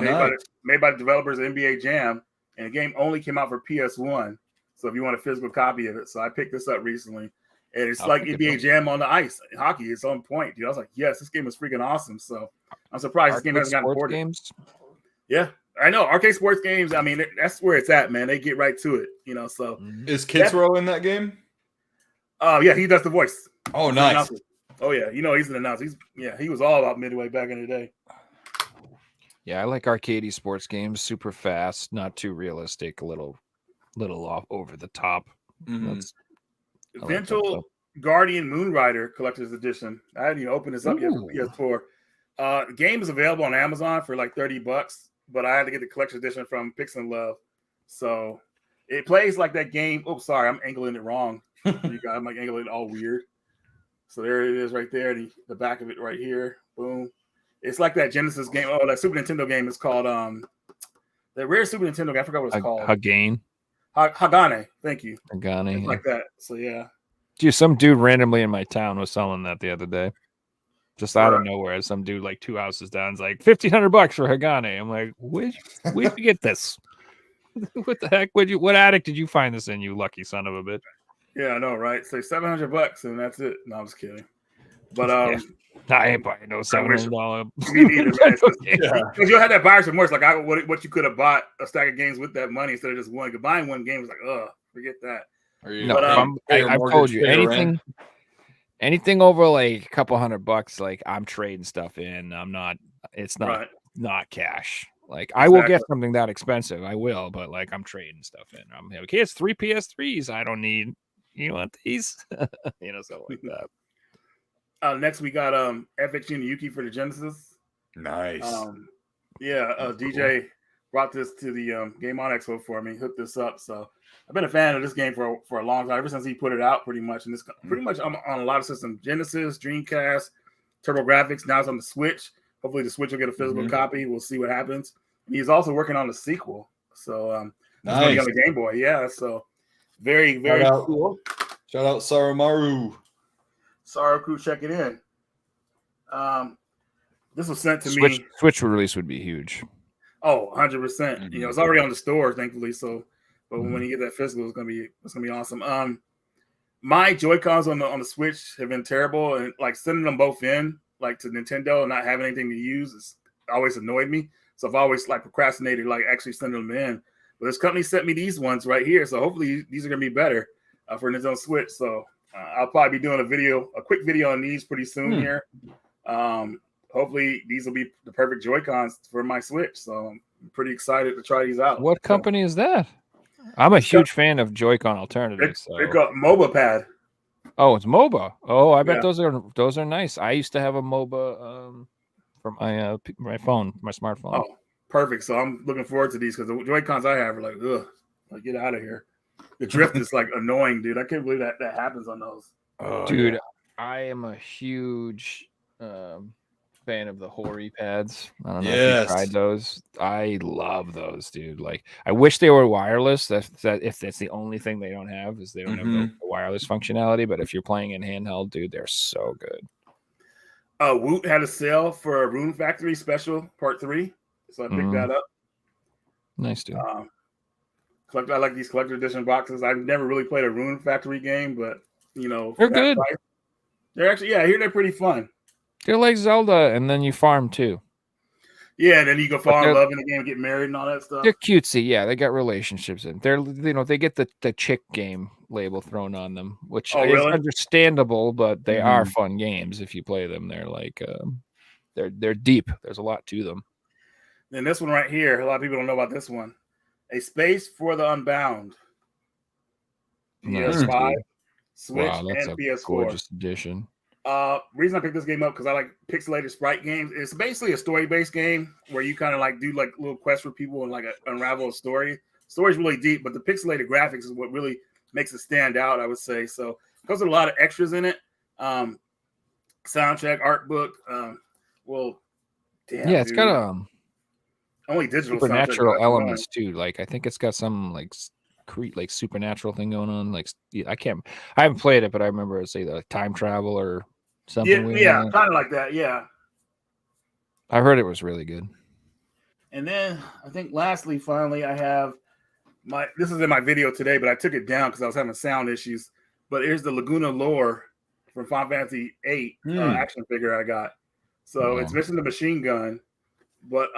made by the developers of NBA Jam, and the game only came out for PS1. So if you want a physical copy of it, so I picked this up recently, and it's like NBA Jam on the ice. Hockey is on point, dude. I was like, yes, this game is freaking awesome. So I'm surprised this game hasn't gotten ported. Games? Yeah, I know. Arcade sports games, I mean, that's where it's at, man. They get right to it, you know. So is Kidsrow in that game? Oh, yeah, he does the voice. Oh, nice. Oh, yeah, you know he's an announcer. He was all about Midway back in the day. Yeah, I like arcadey sports games, super fast, not too realistic, a little off over the top. Eventual Guardian Moonrider Collector's Edition. I hadn't even opened this up yet for PS4. The game is available on Amazon for like $30, but I had to get the collector's edition from Pix and Love. So it plays like that game. Oh, sorry, I'm angling it wrong. I'm like angling it all weird. So there it is right there. The back of it right here. Boom. It's like that Genesis game. Oh, that Super Nintendo game is called the rare Super Nintendo game. I forgot what it's called. Hagane. Hagane. Thank you. Hagane. It's like that. So yeah. Dude, some dude randomly in my town was selling that the other day. Just out of nowhere. Some dude like 2 houses down is like $1,500 for Hagane. I'm like, where'd you get this? What the heck? What attic did you find this in, you lucky son of a bitch? Yeah, I know, right? Say $700 and that's it. No, I'm just kidding. But I ain't buying no $700. Because you had that buyer's remorse. Like what you could have bought a stack of games with that money instead of just one. Buying one game was like, forget that. I've told you anything over like a couple $100, like I'm trading stuff in. It's not cash. Like I will get something that expensive. I will, but like I'm trading stuff in. I'm like, okay, it's 3 PS3s. I don't need. You want these? Something like that. Next we got FX and Yuki for the Genesis. Nice. DJ brought this to the Game On Expo for me. Hooked this up. So I've been a fan of this game for a long time, ever since he put it out, pretty much. And this pretty much on a lot of systems: Genesis, Dreamcast, TurboGrafx. Now it's on the Switch. Hopefully the Switch will get a physical copy. We'll see what happens. And he's also working on the sequel. So nice. On the Game Boy. Yeah. So very, very cool. Shout out Saramaru. Saraku, check it in. This was sent to me. Switch release would be huge. Oh, 100%. It's already on the store, thankfully. So, but when you get that physical, it's gonna be awesome. My Joy-Cons on the Switch have been terrible, and like sending them both in, like to Nintendo and not having anything to use, is always annoyed me. So I've always like procrastinated, like actually sending them in. But this company sent me these ones right here, so hopefully these are gonna be better for Nintendo Switch. So I'll probably be doing a quick video on these pretty soon here. Hopefully these will be the perfect Joy-Cons for my Switch. So I'm pretty excited to try these out. What company is that? I'm a huge fan of Joy-Con alternatives. They're called MOBA Pad. Oh, it's MOBA. Oh, I bet those are nice. I used to have a MOBA for my phone, my smartphone. Oh, perfect. So I'm looking forward to these because the Joy-Cons I have are like, like get out of here. The drift is like annoying, dude. I can't believe that happens on those. Dude, I am a huge fan of the Hori pads. I don't know if Yes. you tried those. I love those, dude. Like, I wish they were wireless. That if that's the only thing they don't have is they don't have the wireless functionality. But if you're playing in handheld, dude, they're so good. Woot had a sale for Rune Factory Special Part 3, so I picked that up. Nice, dude. I like these collector edition boxes. I've never really played a Rune Factory game, but you know, they're good. Price, they're actually, I hear they're pretty fun. They're like Zelda, and then you farm too. Yeah, and then you go fall in love in the game, get married, and all that stuff. They're cutesy, yeah. They got relationships in. They're, you know, they get the chick game label thrown on them, which is understandable, but they are fun games if you play them. They're like they're deep. There's a lot to them. And this one right here, a lot of people don't know about this one. A Space for the Unbound. PS5, Switch, and PS4. Gorgeous edition. Reason I picked this game up because I like pixelated sprite games. It's basically a story-based game where you kind of like do like little quests for people and like unravel a story. Story's really deep, but the pixelated graphics is what really makes it stand out, I would say. So because there's a lot of extras in it, soundtrack, art book. Yeah, it's got only digital supernatural elements too. Like I think it's got some like supernatural thing going on. Like I haven't played it, but I remember it say the time travel or something. Yeah, kind of like that. Yeah, I heard it was really good. And then I think lastly, finally, I have this is in my video today, but I took it down because I was having sound issues. But here's the Laguna Lore from Final Fantasy VIII action figure I got. So it's missing the machine gun, but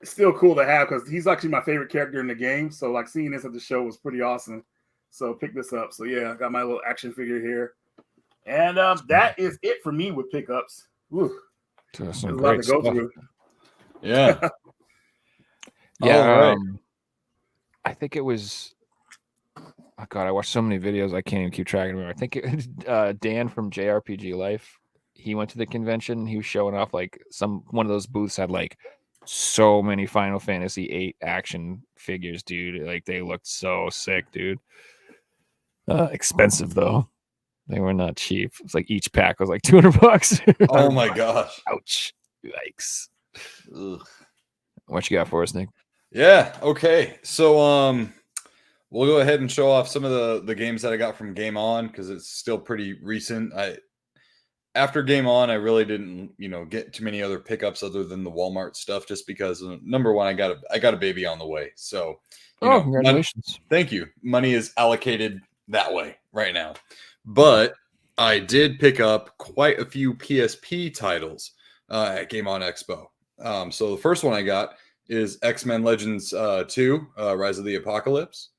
it's still cool to have because he's actually my favorite character in the game. So like seeing this at the show was pretty awesome. So pick this up. So yeah, I got my little action figure here. And that is it for me with pickups. Woo. There's a lot to go through. Yeah. Yeah. Right. I think it was oh God, I watched so many videos I can't even keep track of them. I think it was Dan from JRPG Life. He went to the convention. He was showing off like one of those booths had like so many Final Fantasy VIII action figures, dude. Like they looked so sick, dude. Expensive though. They were not cheap. It's like each pack was like $200. Oh my gosh. Ouch. Yikes. Ugh. What you got for us, Nick? Yeah. Okay. So we'll go ahead and show off some of the games that I got from Game On because it's still pretty recent. After Game On, I really didn't, get too many other pickups other than the Walmart stuff, just because number one, I got a baby on the way. So, congratulations! Thank you. Money is allocated that way right now, but I did pick up quite a few PSP titles at Game On Expo. So the first one I got is X-Men Legends 2: Rise of the Apocalypse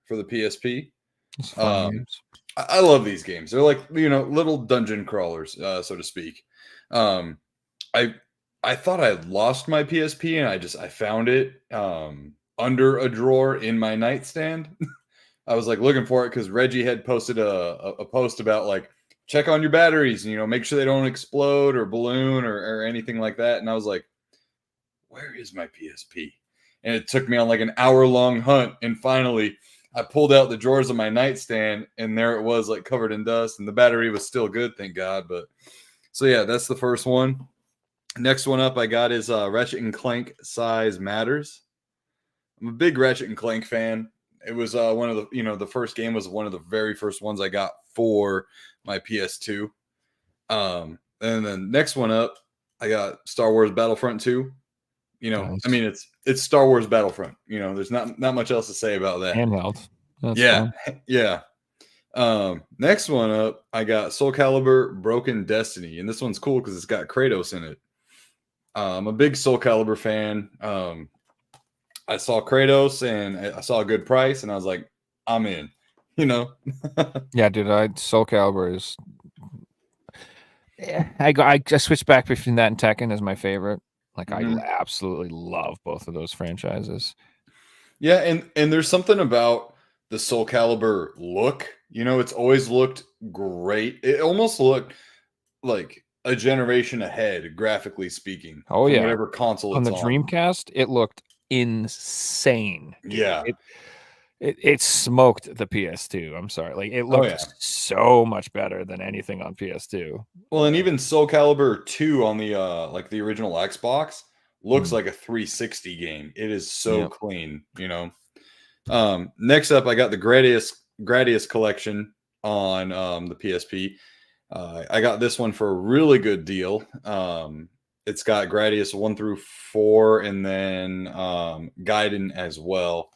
for the PSP. It's fun games. I love these games. They're like, little dungeon crawlers, so to speak. I thought I had lost my PSP and I found it under a drawer in my nightstand. I was like looking for it because Reggie had posted a post about like, check on your batteries, make sure they don't explode or balloon or anything like that. And I was like, where is my PSP? And it took me on like an hour-long hunt. And finally, I pulled out the drawers of my nightstand, and there it was, like covered in dust, and the battery was still good, thank God. But so yeah, that's the first one. Next one up I got is Ratchet and Clank Size Matters. I'm a big Ratchet and Clank fan. It was one of the, the first game was one of the very first ones I got for my PS2. And then next one up, I got Star Wars Battlefront 2. Nice. I mean, it's Star Wars Battlefront. There's not much else to say about that. Handheld. That's yeah, fun. Yeah. Next one up, I got Soul Calibur Broken Destiny, and this one's cool because it's got Kratos in it. I'm a big Soul Calibur fan. I saw Kratos and I saw a good price, and I was like, I'm in. Yeah, dude. Soul Calibur is. Yeah, I switched back between that and Tekken as my favorite. Like I absolutely love both of those franchises. Yeah, and there's something about the Soul Calibur look. It's always looked great. It almost looked like a generation ahead, graphically speaking. Oh yeah, whatever console on it's the Dreamcast, it looked insane. Yeah, It smoked the PS2. I'm sorry. Like, it looked so much better than anything on PS2. Well, and even Soul Calibur 2 on the like the original Xbox looks like a 360 game. It is so clean, you know. Next up, I got the Gradius collection on the PSP. I got this one for a really good deal. It's got Gradius 1 through 4 and then Gaiden as well.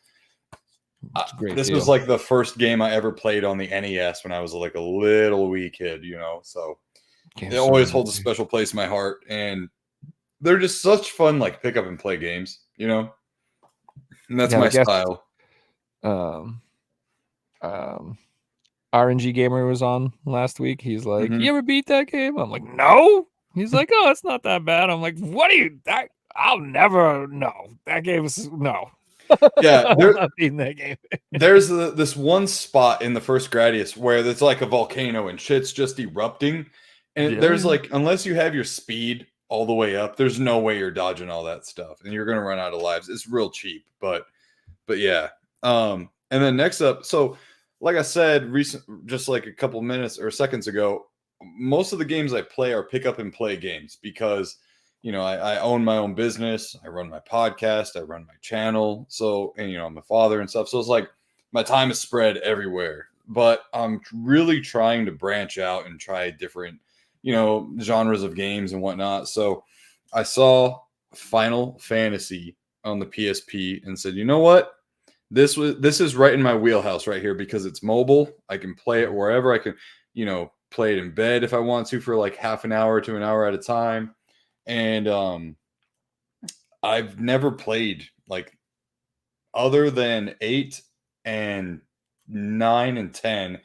This was like the first game I ever played on the NES when I was like a little wee kid, you know. So it always holds a special place in my heart, and they're just such fun, like pick up and play games, you know. And that's my style. RNG Gamer was on last week. He's like, "You ever beat that game?" I'm like, "No." He's like, "Oh, it's not that bad." I'm like, "What are you? I'll never know. That game was no." Yeah, I'm not beating that game. There's this one spot in the first Gradius where it's like a volcano and shit's just erupting, and there's like, unless you have your speed all the way up, there's no way you're dodging all that stuff, and you're gonna run out of lives. It's real cheap, but yeah. And then next up, so like I said, just like a couple minutes or seconds ago, most of the games I play are pick up and play games because, you know, I own my own business. I run my podcast. I run my channel. So, and, you know, I'm a father and stuff. So it's like my time is spread everywhere. But I'm really trying to branch out and try different, you know, genres of games and whatnot. So I saw Final Fantasy on the PSP and said, you know what? This is right in my wheelhouse right here because it's mobile. I can play it wherever. I can, you know, play it in bed if I want to for like half an hour to an hour at a time. And I've never played, like, other than 8 and 9 and 10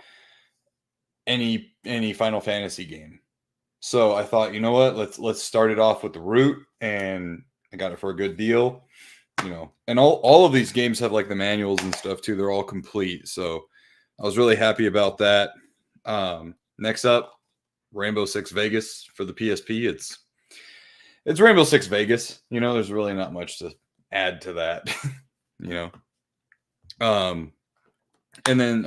any Final Fantasy game. So I thought, you know what, let's start it off with the root, and I got it for a good deal, you know. And all of these games have like the manuals and stuff too. They're all complete. So I was really happy about that. Next up, Rainbow Six Vegas for the PSP. It's Rainbow Six Vegas. You know, there's really not much to add to that, you know. And then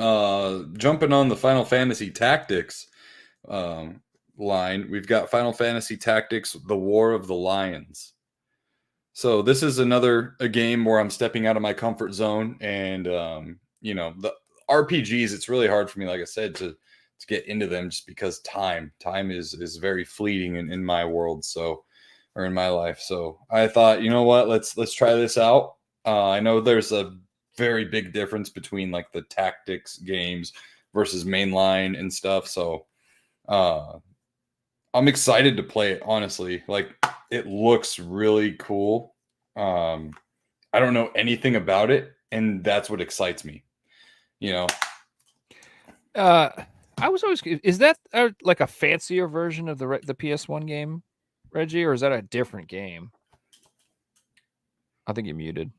jumping on the Final Fantasy Tactics line, we've got Final Fantasy Tactics: The War of the Lions. So this is a game where I'm stepping out of my comfort zone, and you know, the RPGs, it's really hard for me, like I said, to get into them just because time is very fleeting in my world, so, or in my life. So I thought, you know what, let's try this out. I know there's a very big difference between like the tactics games versus mainline and stuff. So I'm excited to play it, honestly. Like, it looks really cool. I don't know anything about it, and that's what excites me, you know. I was always, is that like a fancier version of the PS1 game, Reggie, or is that a different game? I think you're muted.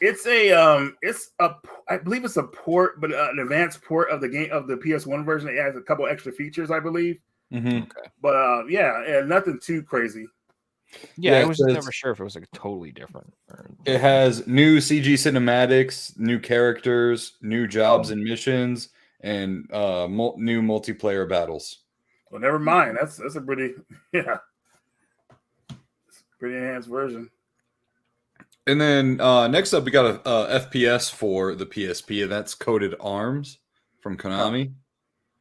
I believe it's a port, but an advanced port of the game, of the PS1 version. It has a couple extra features, I believe. Okay. But yeah, nothing too crazy. Yeah, I was never sure if it was like totally different. It has new CG cinematics, new characters, new jobs and missions, and new multiplayer battles. Well, never mind. That's a pretty pretty enhanced version. And then next up, we got a FPS for the PSP, and that's Coded Arms from Konami.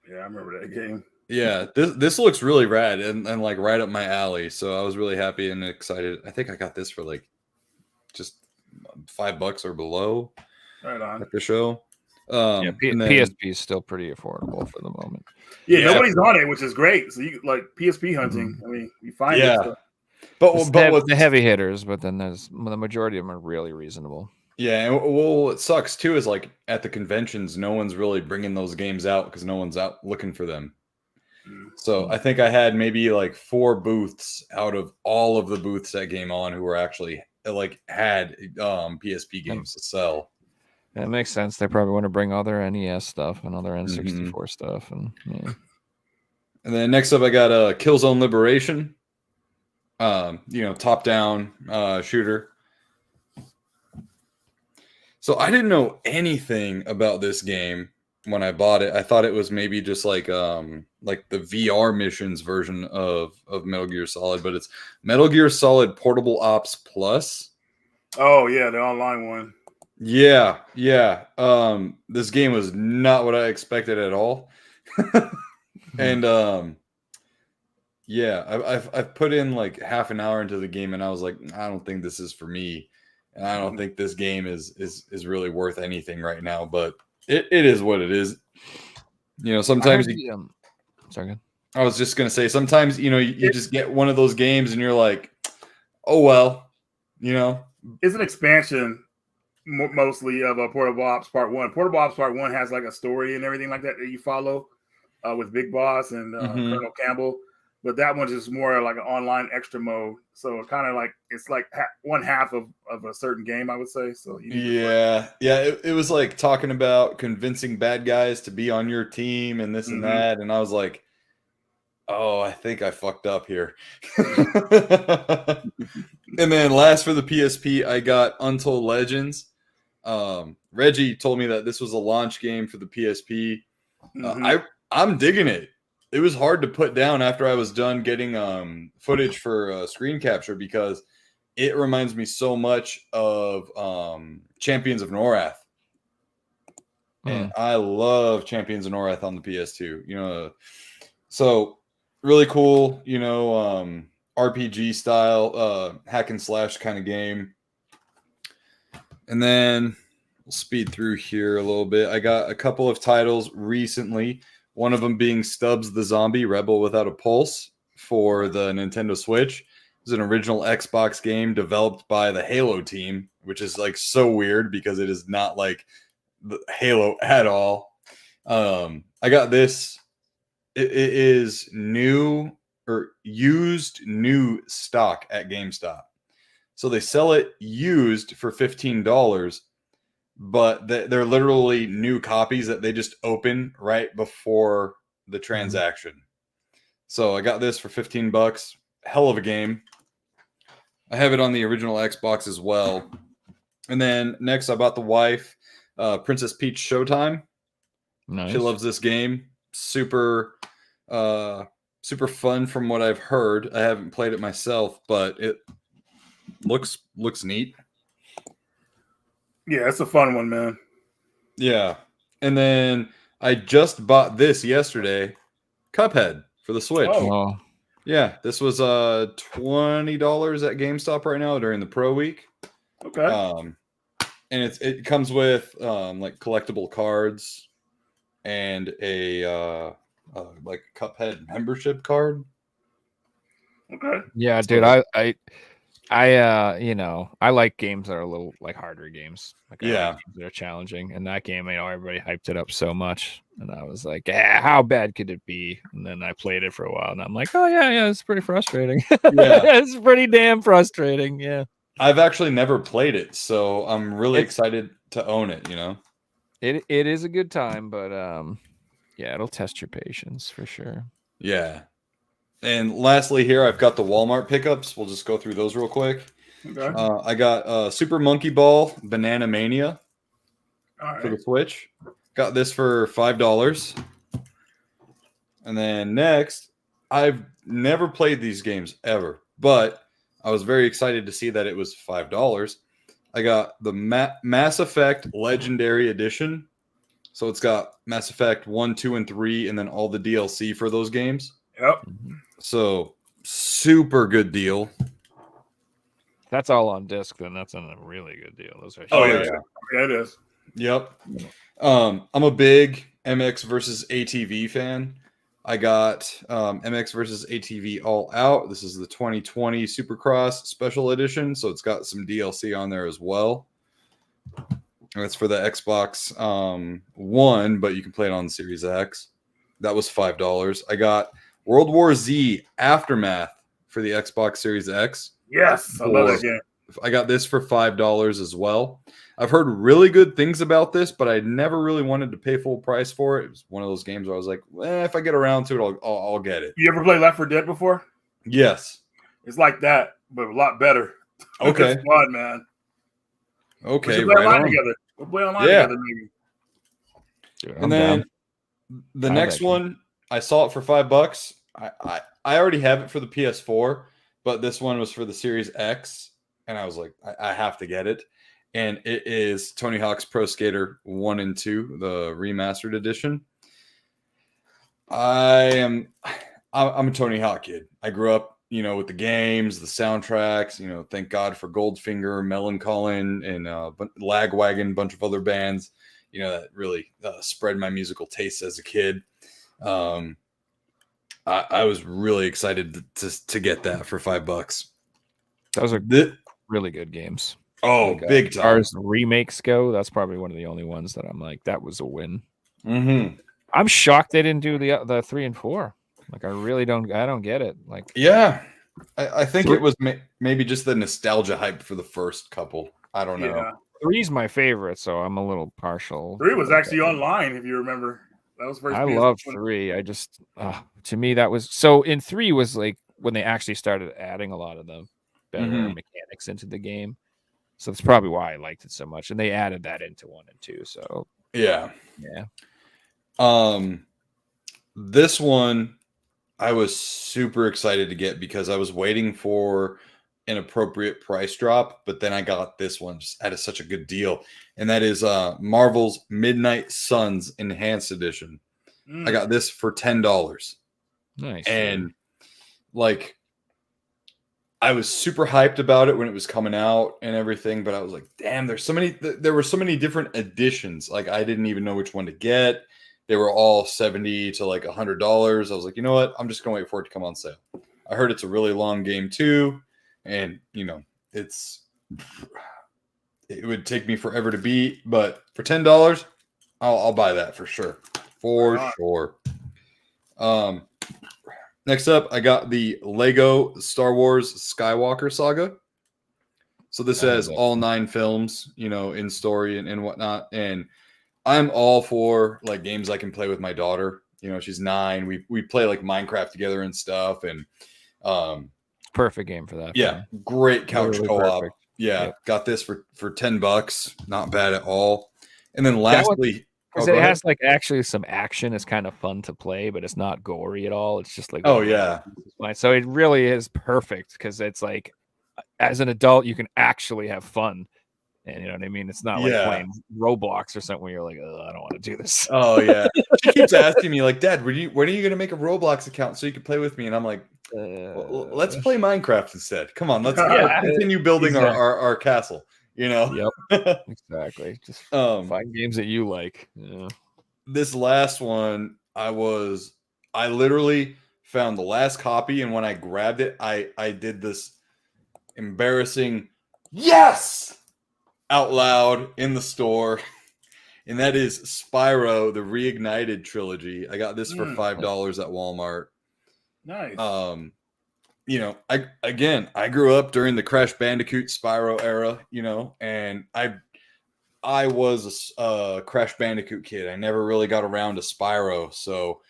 Yeah, I remember that game. Yeah, this looks really rad and like right up my alley. So I was really happy and excited. I think I got this for like just $5 or below right on at the show. Yeah, PSP is still pretty affordable for the moment. Yeah, nobody's on it, which is great. So you like PSP hunting. I mean, you find it. So. But with the heavy hitters, but then there's the majority of them are really reasonable. Yeah, and well, it sucks too is like at the conventions, no one's really bringing those games out because no one's out looking for them. So I think I had maybe like 4 booths out of all of the booths at Game On who were actually like had PSP games to sell. That makes sense. They probably want to bring all their NES stuff and all their N64 stuff, and yeah. And then next up, I got Killzone Liberation. You know, top-down shooter. So I didn't know anything about this game when I bought it. I thought it was maybe just like the VR missions version of Metal Gear Solid, but it's Metal Gear Solid Portable Ops Plus. Oh yeah, the online one. Yeah. This game was not what I expected at all. And I've put in like half an hour into the game and I was like, I don't think this is for me. And I don't think this game is really worth anything right now, but it is what it is. You know, sometimes sorry. I was just gonna say sometimes, you know, you just get one of those games and you're like, oh well, you know. It's an expansion mostly of Portable Ops Part 1. Portable Ops Part 1 has like a story and everything like that you follow with Big Boss and Colonel Campbell. But that one's just more like an online extra mode. So kind of like it's like one half of a certain game, I would say. So it was like talking about convincing bad guys to be on your team and this and that. And I was like, oh, I think I fucked up here. And then last for the PSP, I got Untold Legends. Reggie told me that this was a launch game for the PSP. I'm digging it. It was hard to put down after I was done getting footage for screen capture because it reminds me so much of Champions of Norath. And I love Champions of Norath on the PS2. You know, so really cool, you know, RPG style, hack and slash kind of game. And then we'll speed through here a little bit. I got a couple of titles recently. One of them being Stubbs the Zombie, Rebel Without a Pulse for the Nintendo Switch. It was an original Xbox game developed by the Halo team, which is like so weird because it is not like Halo at all. I got this. It is new or used new stock at GameStop. So they sell it used for $15. But they're literally new copies that they just open right before the transaction. So I got this for $15. Hell of a game. I have it on the original Xbox as well. And then next I bought the wife Princess Peach Showtime. Nice. She loves this game. Super fun from what I've heard. I haven't played it myself, but it looks neat. Yeah, it's a fun one, man. Yeah. And then I just bought this yesterday, Cuphead for the Switch. Oh. Yeah, this was $20 at GameStop right now during the Pro Week. Okay. And it comes with like collectible cards and a like Cuphead membership card. Okay. Yeah, dude, I you know, I like games that are a little like harder games. Like yeah, they're challenging. And that game, you know, everybody hyped it up so much, and I was like, how bad could it be? And then I played it for a while, and I'm like, oh yeah, it's pretty frustrating. Yeah, it's pretty damn frustrating. Yeah, I've actually never played it, so I'm really excited to own it. You know, it is a good time, but yeah, it'll test your patience for sure. Yeah. And lastly here, I've got the Walmart pickups. We'll just go through those real quick. Okay. I got Super Monkey Ball Banana Mania for the Switch. Got this for $5. And then next, I've never played these games ever, but I was very excited to see that it was $5. I got the Mass Effect Legendary Edition. So it's got Mass Effect 1, 2, and 3, and then all the DLC for those games. Yep. So super good deal. That's all on disc, then that's a really good deal. Those are yeah, it is. Yep. I'm a big MX versus ATV fan. I got MX versus ATV All Out. This is the 2020 Supercross Special Edition, so it's got some DLC on there as well. And it's for the Xbox One, but you can play it on the Series X. That was $5. I got World War Z Aftermath for the Xbox Series X. Yes, I love that game. I got this for $5 as well. I've heard really good things about this, but I never really wanted to pay full price for it. It was one of those games where I was like, if I get around to it, I'll get it. You ever play Left 4 Dead before? Yes. It's like that, but a lot better. Okay. It's fun, man. Okay, right on. Together. We'll play online Yeah. together, maybe. Dude, And then the Try next that game. one, I saw it for $5. I already have it for the PS4, but this one was for the Series X, and I was like, I have to get it. And it is Tony Hawk's Pro Skater 1 and 2, the remastered edition. I'm a Tony Hawk kid. I grew up, with the games, the soundtracks. Thank God for Goldfinger, Meloncolin, and Lagwagon, bunch of other bands. That really spread my musical taste as a kid. I was really excited to get that for $5. Those are really good games. Oh, Like, big as far time. as remakes go, that's probably one of the only ones that I'm like, that was a win. Mm-hmm. I'm shocked they didn't do the 3 and 4. Like, I don't get it. Like, Yeah, I think it was maybe just the nostalgia hype for the first couple. I don't know. Yeah. 3's my favorite, so I'm a little partial. 3 was actually online, if you remember. That was first. I PS1. love 3. I just to me that was so. In 3 was like when they actually started adding a lot of the better mechanics into the game. So that's probably why I liked it so much. And they added that into 1 and 2. So Yeah. yeah. This one I was super excited to get because I was waiting for an appropriate price drop, but then I got this one just at such a good deal, and that is Marvel's Midnight Suns Enhanced Edition. I got this for $10. Nice. And like, I was super hyped about it when it was coming out and everything, but I was like, damn, there were so many different editions. Like, I didn't even know which one to get. They were all $70 to like $100. I was like, you know what? I'm just gonna wait for it to come on sale. I heard it's a really long game too, and it would take me forever to beat, but for $10, I'll buy that for sure. Sure. Next up, I got the Lego Star Wars Skywalker Saga. So this has all 9 films, in story and whatnot. And I'm all for like games I can play with my daughter. She's 9. We play like Minecraft together and stuff. And perfect game for that. Yeah, great couch co-op. Perfect. Yeah, Yep. got this for $10. Not bad at all. And then lastly, because it has like actually some action. It's kind of fun to play, but it's not gory at all. It's just like, oh yeah. So it really is perfect because it's like, as an adult, you can actually have fun. And you know what I mean? It's not like playing Roblox or something where you're like, oh, I don't want to do this. Oh yeah. She keeps asking me like, Dad, when are you going to make a Roblox account so you can play with me? And I'm like, well, let's play Minecraft instead. Come on, let's continue building our castle. Yep. Exactly. Just find games that you like. Yeah. This last one, I literally found the last copy, and when I grabbed it, I did this embarrassing yes out loud in the store, and that is Spyro the Reignited trilogy. I got this for $5 at Walmart. Nice. I grew up during the Crash Bandicoot Spyro era, and I was a Crash Bandicoot kid. I never really got around to Spyro, so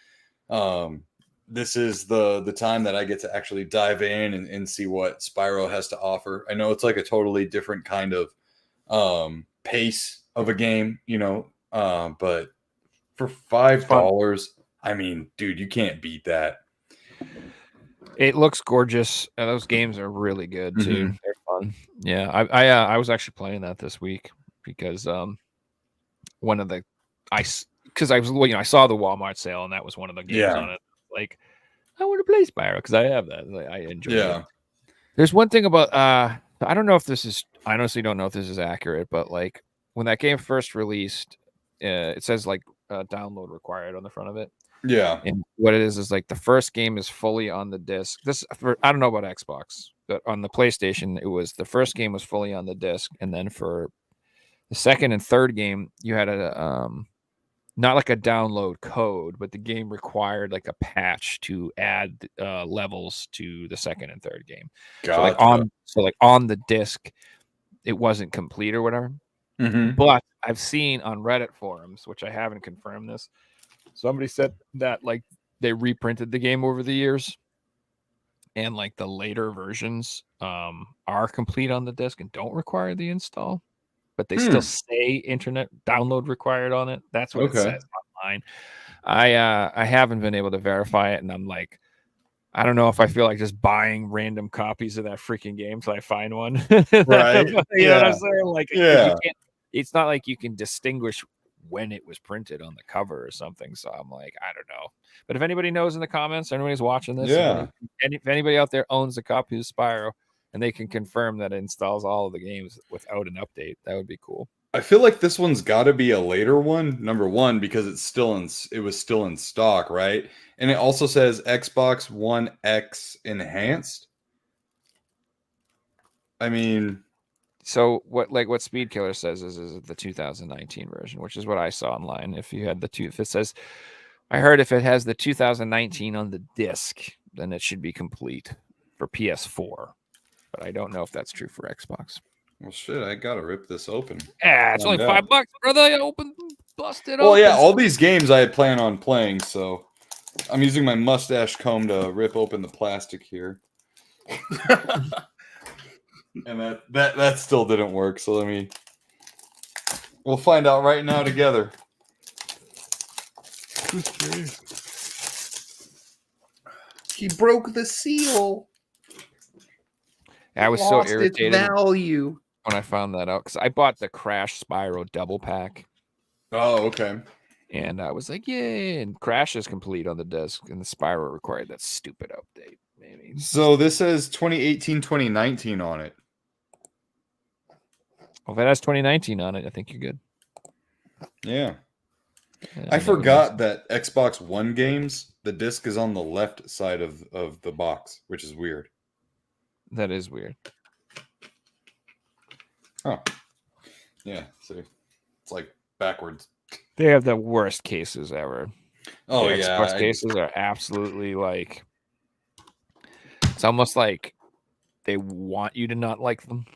this is the time that I get to actually dive in and see what Spyro has to offer. I know it's like a totally different kind of pace of a game, but for $5, I mean, dude, you can't beat that. It looks gorgeous. And those games are really good too. Mm-hmm. They're fun. Yeah, I was actually playing that this week because I saw the Walmart sale and that was one of the games on it. Like, I want to play Spyro because I have that. I enjoy it. There's one thing about I don't know if this is. I honestly don't know if this is accurate, but like when that game first released, it says like download required on the front of it. Yeah. And what it is like the first game is fully on the disc. I don't know about Xbox, but on the PlayStation, the first game was fully on the disc, and then for the second and third game, you had a not like a download code, but the game required like a patch to add levels to the second and third game. Gotcha. So on the disc, it wasn't complete or whatever. Mm-hmm. But I've seen on Reddit forums, which I haven't confirmed this, somebody said that like they reprinted the game over the years, and like the later versions are complete on the disc and don't require the install. but they still say internet download required on it. That's what it says online. I haven't been able to verify it, and I'm like, I don't know if I feel like just buying random copies of that freaking game till I find one. Right. You know what I'm saying? Like, yeah. It's not like you can distinguish when it was printed on the cover or something. So I'm like, I don't know. But if anybody knows in the comments, or anybody's watching this, if anybody out there owns a copy of Spyro and they can confirm that it installs all of the games without an update, that would be cool. I feel like this one's got to be a later one. Number one, because it was still in stock, right? And it also says Xbox One X enhanced. I mean, so what Speed Killer says is the 2019 version, which is what I saw online. If you had if it says, I heard if it has the 2019 on the disc, then it should be complete for PS4. But I don't know if that's true for Xbox. Well, shit, I gotta rip this open. Yeah, it's only $5, brother. I busted open. Well, yeah, all these games I plan on playing, so I'm using my mustache comb to rip open the plastic here. And that still didn't work, so we'll find out right now together. Okay. He broke the seal. I was so irritated value when I found that out, because I bought the Crash Spyro double pack. Oh, okay. And I was like, yay. And Crash is complete on the disc, and the Spyro required that stupid update. Maybe. So this says 2018, 2019 on it. Well, if it has 2019 on it, I think you're good. Yeah. I forgot that Xbox One games, the disc is on the left side of the box, which is weird. That is weird. Oh. Yeah, see. It's like backwards. They have the worst cases ever. Oh, the yeah. Xbox cases are absolutely like... It's almost like they want you to not like them.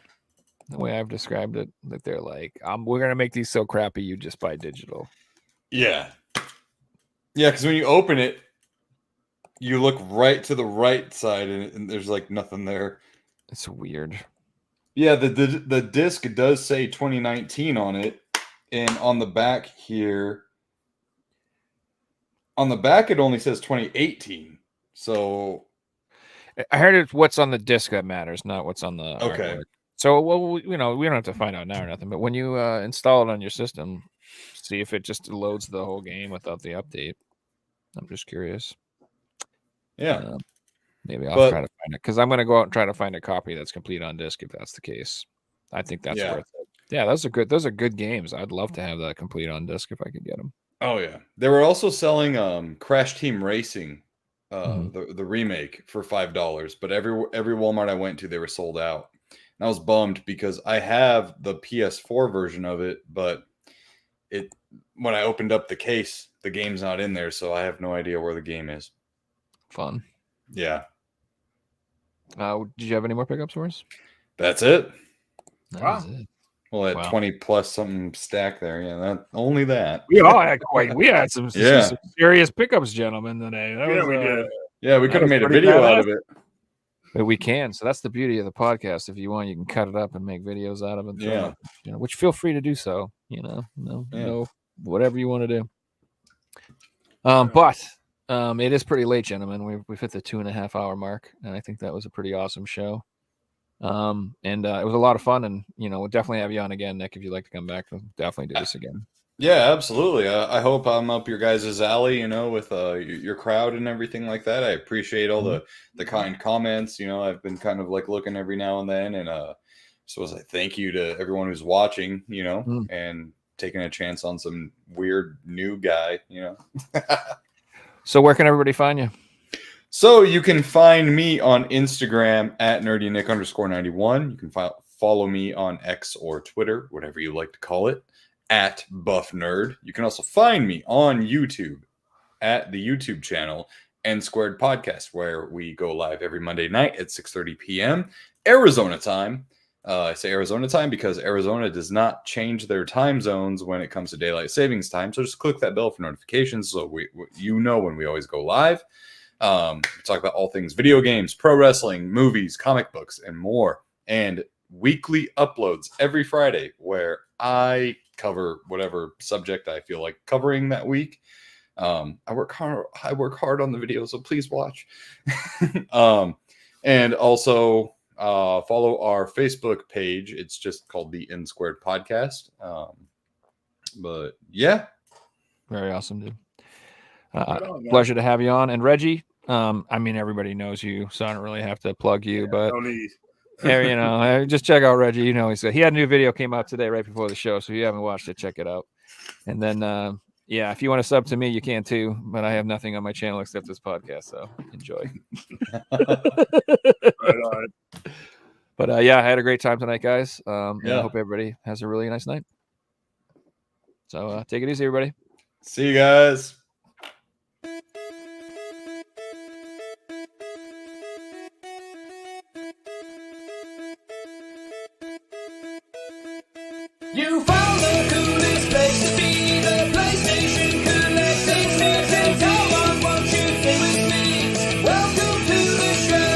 The way I've described it. That they're like, we're going to make these so crappy you just buy digital. Yeah. Yeah, because when you open it, you look right to the right side and there's like nothing there. It's weird. Yeah, the disc does say 2019 on it. And on the back here, on the back it only says 2018. So I heard it's what's on the disc that matters, not what's on the okay. artwork. So, well, we don't have to find out now or nothing. But when you install it on your system, see if it just loads the whole game without the update. I'm just curious. Yeah. Maybe I'll try to find it, because I'm going to go out and try to find a copy that's complete on disc if that's the case. I think that's worth it. Yeah, those are good games. I'd love to have that complete on disc if I could get them. Oh yeah. They were also selling Crash Team Racing, the remake, for $5, but every Walmart I went to, they were sold out. And I was bummed because I have the PS4 version of it, but when I opened up the case, the game's not in there, so I have no idea where the game is. Fun. Yeah. Did you have any more pickups for us? That's it. That it. Well, that 20 plus something stack there. Yeah, only that. We had some serious pickups, gentlemen, today. We did. Yeah, we could have made a video out of it. But we can. So that's the beauty of the podcast. If you want, you can cut it up and make videos out of it. Yeah. Which feel free to do so. Whatever you want to do. But it is pretty late, gentlemen. We've hit the 2.5 hour mark, and I think that was a pretty awesome show. And it was a lot of fun, and we'll definitely have you on again, Nick, if you'd like to come back. We'll definitely do this again. Yeah, absolutely. I hope I'm up your guys' alley, with your crowd and everything like that. I appreciate all the kind comments. I've been kind of like looking every now and then, and so I thank you to everyone who's watching, and taking a chance on some weird new guy, So where can everybody find you? So you can find me on Instagram at nerdynick_91. You can follow me on X or Twitter, whatever you like to call it, at Buff Nerd. You can also find me on YouTube at the YouTube channel N Squared Podcast, where we go live every Monday night at 6:30 p.m. Arizona time. I say Arizona time because Arizona does not change their time zones when it comes to daylight savings time. So just click that bell for notifications so when we always go live. We talk about all things video games, pro wrestling, movies, comic books, and more. And weekly uploads every Friday where I cover whatever subject I feel like covering that week. I work hard on the video, so please watch. And also follow our Facebook page. It's just called the N Squared Podcast. But yeah, very awesome, dude. Pleasure to have you on. And Reggie, I mean, everybody knows you, so I don't really have to plug you, but no need. you know, just check out Reggie. You know, he had a new video came out today right before the show, so if you haven't watched it, check it out. And then yeah, if you want to sub to me, you can too, but I have nothing on my channel except this podcast, so enjoy. Right on. But yeah, I had a great time tonight, guys. I hope everybody has a really nice night. So take it easy, everybody. See you guys. You found the coolest place to be, the PlayStation Collecting Season. Come on, won't you stay with me? Welcome to the show.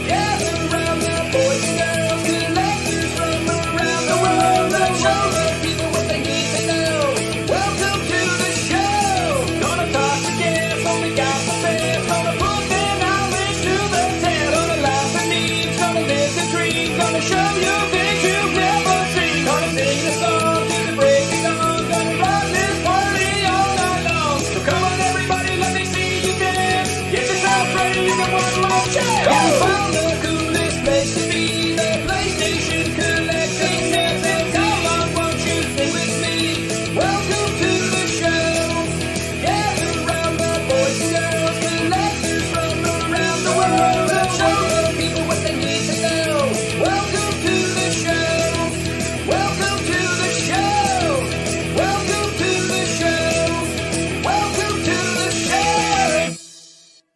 Gather round the boys and girls, collectors from around the world. Let's show the people what they need to know. Welcome to the show. Gonna talk to guests, only got the best. Gonna put their knowledge to the test. Gonna laugh and eat, gonna live the dream. Gonna show you things you've never seen. Gonna sing a song to the break of dawn. Gonna rock this party all night long. So come on everybody, let me see you dance. Get yourself ready, you got one more chance.